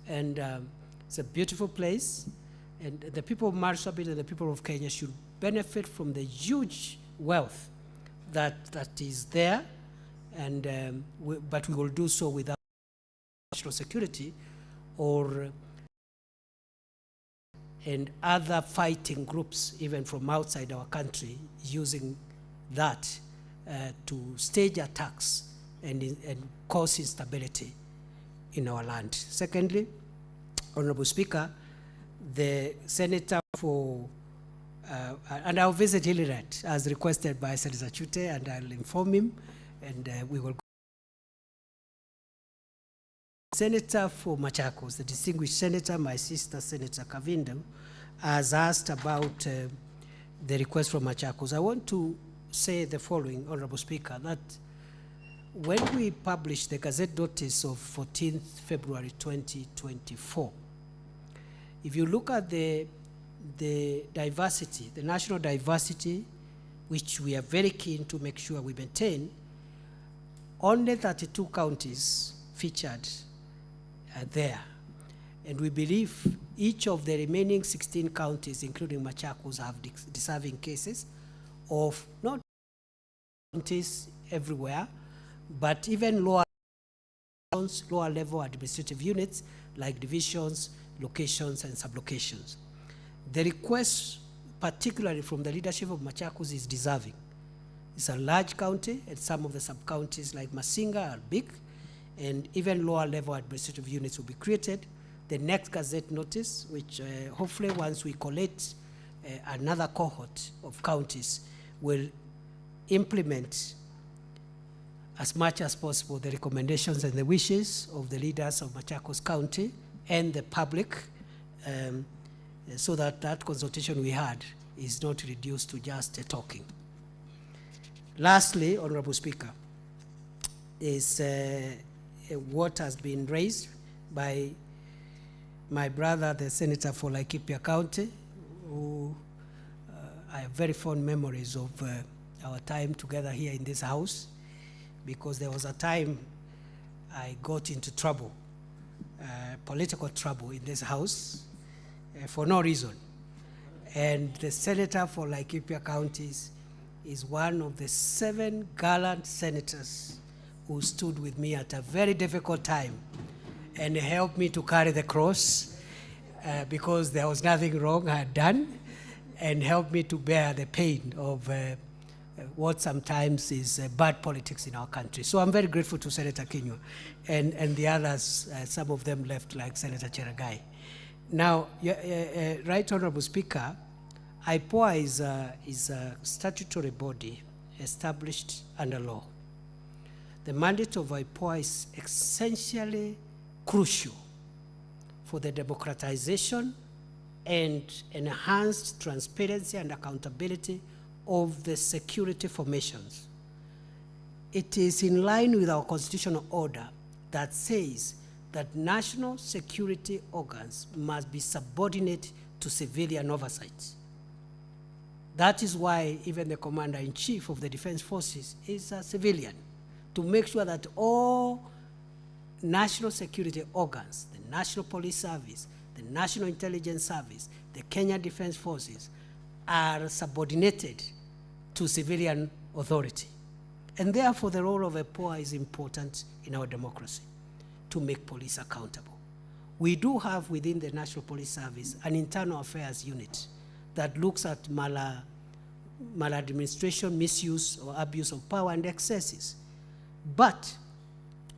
and it's a beautiful place, and the people of Marsabit and the people of Kenya should benefit from the huge wealth that is there, and but we will do so without national security and other fighting groups, even from outside our country, using that to stage attacks and cause instability in our land. Secondly, Honorable Speaker, the Senator for, and I'll visit Hilleret as requested by Senator Chute, and I'll inform him, and we will go. Senator for Machakos, the distinguished senator, my sister, Senator Kavindo, has asked about the request from Machakos. I want to say the following, Honorable Speaker, that when we published the Gazette notice of 14th February 2024, if you look at the diversity, the national diversity, which we are very keen to make sure we maintain, only 32 counties featured there. And we believe each of the remaining 16 counties, including Machakos, have deserving cases of not counties everywhere, but even lower level administrative units like divisions, locations, and sublocations. The request, particularly from the leadership of Machakos, is deserving. It's a large county, and some of the sub-counties like Masinga are big, and even lower level administrative units will be created. The next Gazette notice, which hopefully once we collect another cohort of counties, will implement as much as possible the recommendations and the wishes of the leaders of Machakos County and the public, so that that consultation we had is not reduced to just talking. Lastly, Honorable Speaker, is what has been raised by my brother, the Senator for Laikipia County, who I have very fond memories of our time together here in this house, because there was a time I got into trouble, political trouble in this house for no reason. And the Senator for Laikipia Counties is one of the 7 gallant senators who stood with me at a very difficult time and helped me to carry the cross because there was nothing wrong I had done, and helped me to bear the pain of what sometimes is bad politics in our country. So I'm very grateful to Senator Kinyua and the others, some of them left like Senator Cheragai. Now, Right Honorable Speaker, IPOA is a statutory body established under law. The mandate of IPOA is essentially crucial for the democratization and enhanced transparency and accountability of the security formations. It is in line with our constitutional order that says that national security organs must be subordinate to civilian oversight. That is why even the Commander-in-Chief of the Defense Forces is a civilian, to make sure that all national security organs, the National Police Service, the National Intelligence Service, the Kenya Defense Forces, are subordinated to civilian authority. And therefore, the role of a IPOA is important in our democracy, to make police accountable. We do have within the National Police Service an internal affairs unit that looks at maladministration, misuse, or abuse of power and excesses. But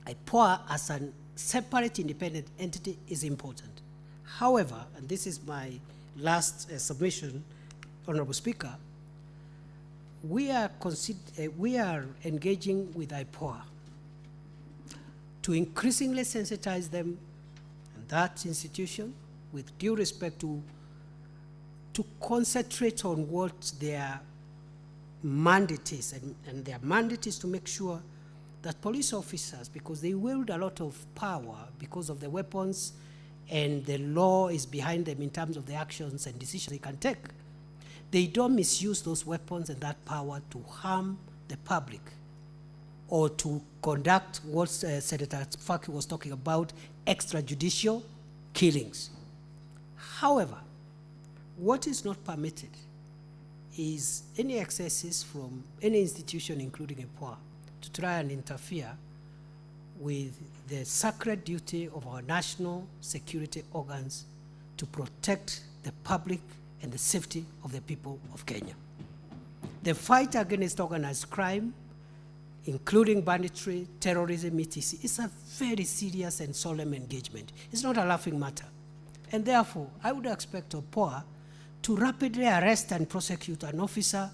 IPOA as a separate independent entity is important. However, and this is my last submission, Honorable Speaker, we are engaging with IPOA to increasingly sensitize them and that institution with due respect to concentrate on what their mandate is, and their mandate is to make sure that police officers, because they wield a lot of power because of the weapons and the law is behind them in terms of the actions and decisions they can take, they don't misuse those weapons and that power to harm the public or to conduct what Senator Faki was talking about, extrajudicial killings. However, what is not permitted is any excesses from any institution, including IPOA, to try and interfere with the sacred duty of our national security organs to protect the public and the safety of the people of Kenya. The fight against organized crime, including banditry, terrorism, etc., is a very serious and solemn engagement. It's not a laughing matter. And therefore, I would expect IPOA to rapidly arrest and prosecute an officer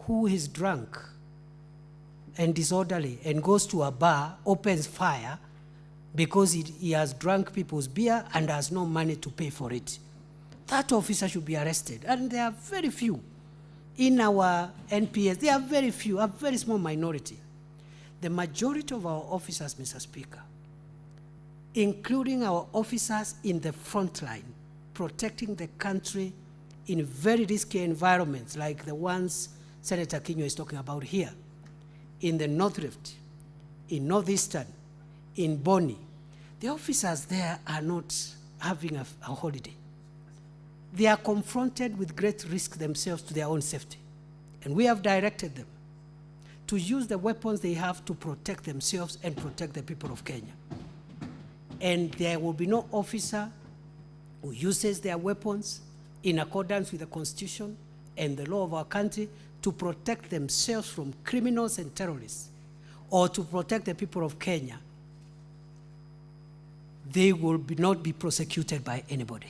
who is drunk and disorderly and goes to a bar, opens fire because he has drunk people's beer and has no money to pay for it. That officer should be arrested. And there are very few in our NPS. There are very few, a very small minority. The majority of our officers, Mr. Speaker, including our officers in the front line, protecting the country in very risky environments like the ones Senator Kinyua is talking about here, in the North Rift, in Northeastern, in Boni, the officers there are not having a holiday. They are confronted with great risk themselves to their own safety. And we have directed them to use the weapons they have to protect themselves and protect the people of Kenya. And there will be no officer who uses their weapons in accordance with the Constitution and the law of our country to protect themselves from criminals and terrorists, or to protect the people of Kenya. They will not be prosecuted by anybody.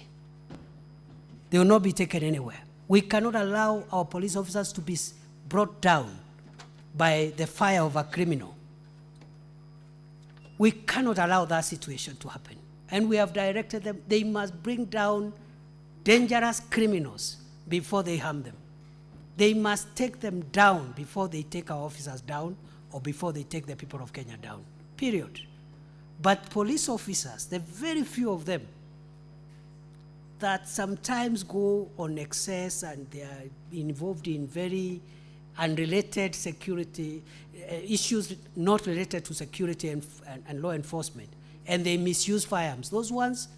They will not be taken anywhere. We cannot allow our police officers to be brought down by the fire of a criminal. We cannot allow that situation to happen. And we have directed them, they must bring down dangerous criminals before they harm them. They must take them down before they take our officers down, or before they take the people of Kenya down, period. But police officers, the very few of them that sometimes go on excess and they are involved in very unrelated security issues, not related to security and law enforcement, and they misuse firearms. Those ones,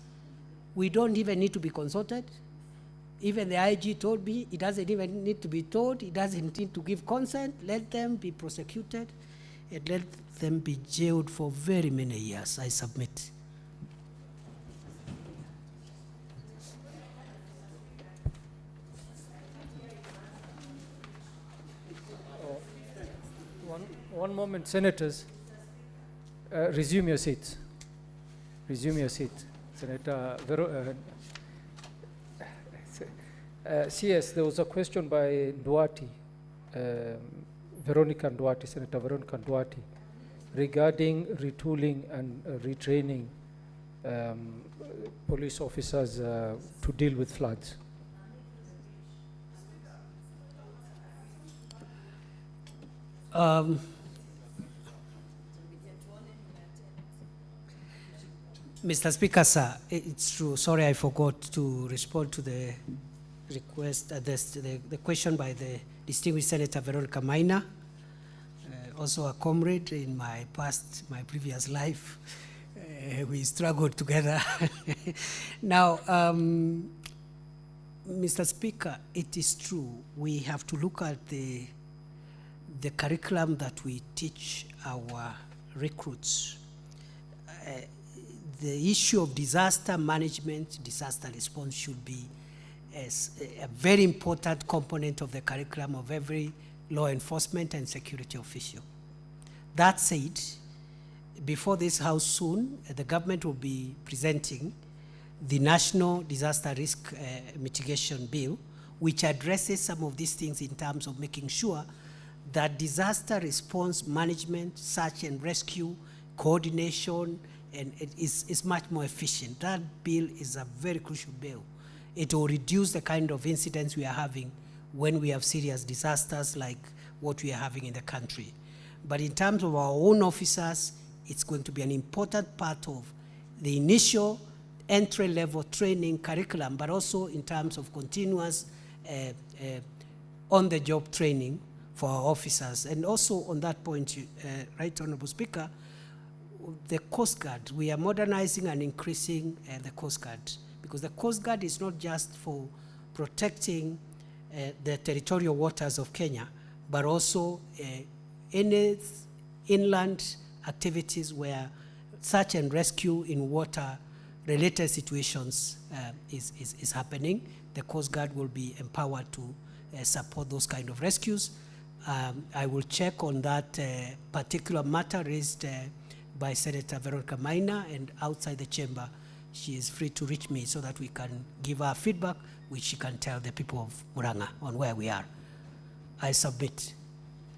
we don't even need to be consulted. Even the IG told me it doesn't even need to be told, it doesn't need to give consent. Let them be prosecuted and let them be jailed for very many years. I submit. One moment, senators. Resume your seats. Resume your seat. Senator CS, there was a question by Duarte, Veronica Duarte, Senator Veronica Duarte, regarding retooling and retraining police officers to deal with floods. Mr. Speaker, sir, it's true. Sorry, I forgot to respond to the request, the question by the distinguished Senator Veronica Maina, also a comrade in my previous life. We struggled together. Now, Mr. Speaker, it is true. We have to look at the curriculum that we teach our recruits. The issue of disaster management, disaster response should be as a very important component of the curriculum of every law enforcement and security official. That said, before this House soon, the government will be presenting the National Disaster Risk Mitigation Bill, which addresses some of these things in terms of making sure that disaster response management, search and rescue, coordination, and it is much more efficient. That bill is a very crucial bill. It will reduce the kind of incidents we are having when we have serious disasters like what we are having in the country. But in terms of our own officers, it's going to be an important part of the initial entry-level training curriculum, but also in terms of continuous on-the-job training for our officers. And also on that point, Right Honorable Speaker, the Coast Guard, we are modernizing and increasing the Coast Guard, because the Coast Guard is not just for protecting the territorial waters of Kenya, but also any inland activities where search and rescue in water-related situations is happening. The Coast Guard will be empowered to support those kind of rescues. I will check on that particular matter raised by Senator Veronica Maina, and outside the chamber, she is free to reach me so that we can give her feedback, which she can tell the people of Murang'a on where we are. I submit.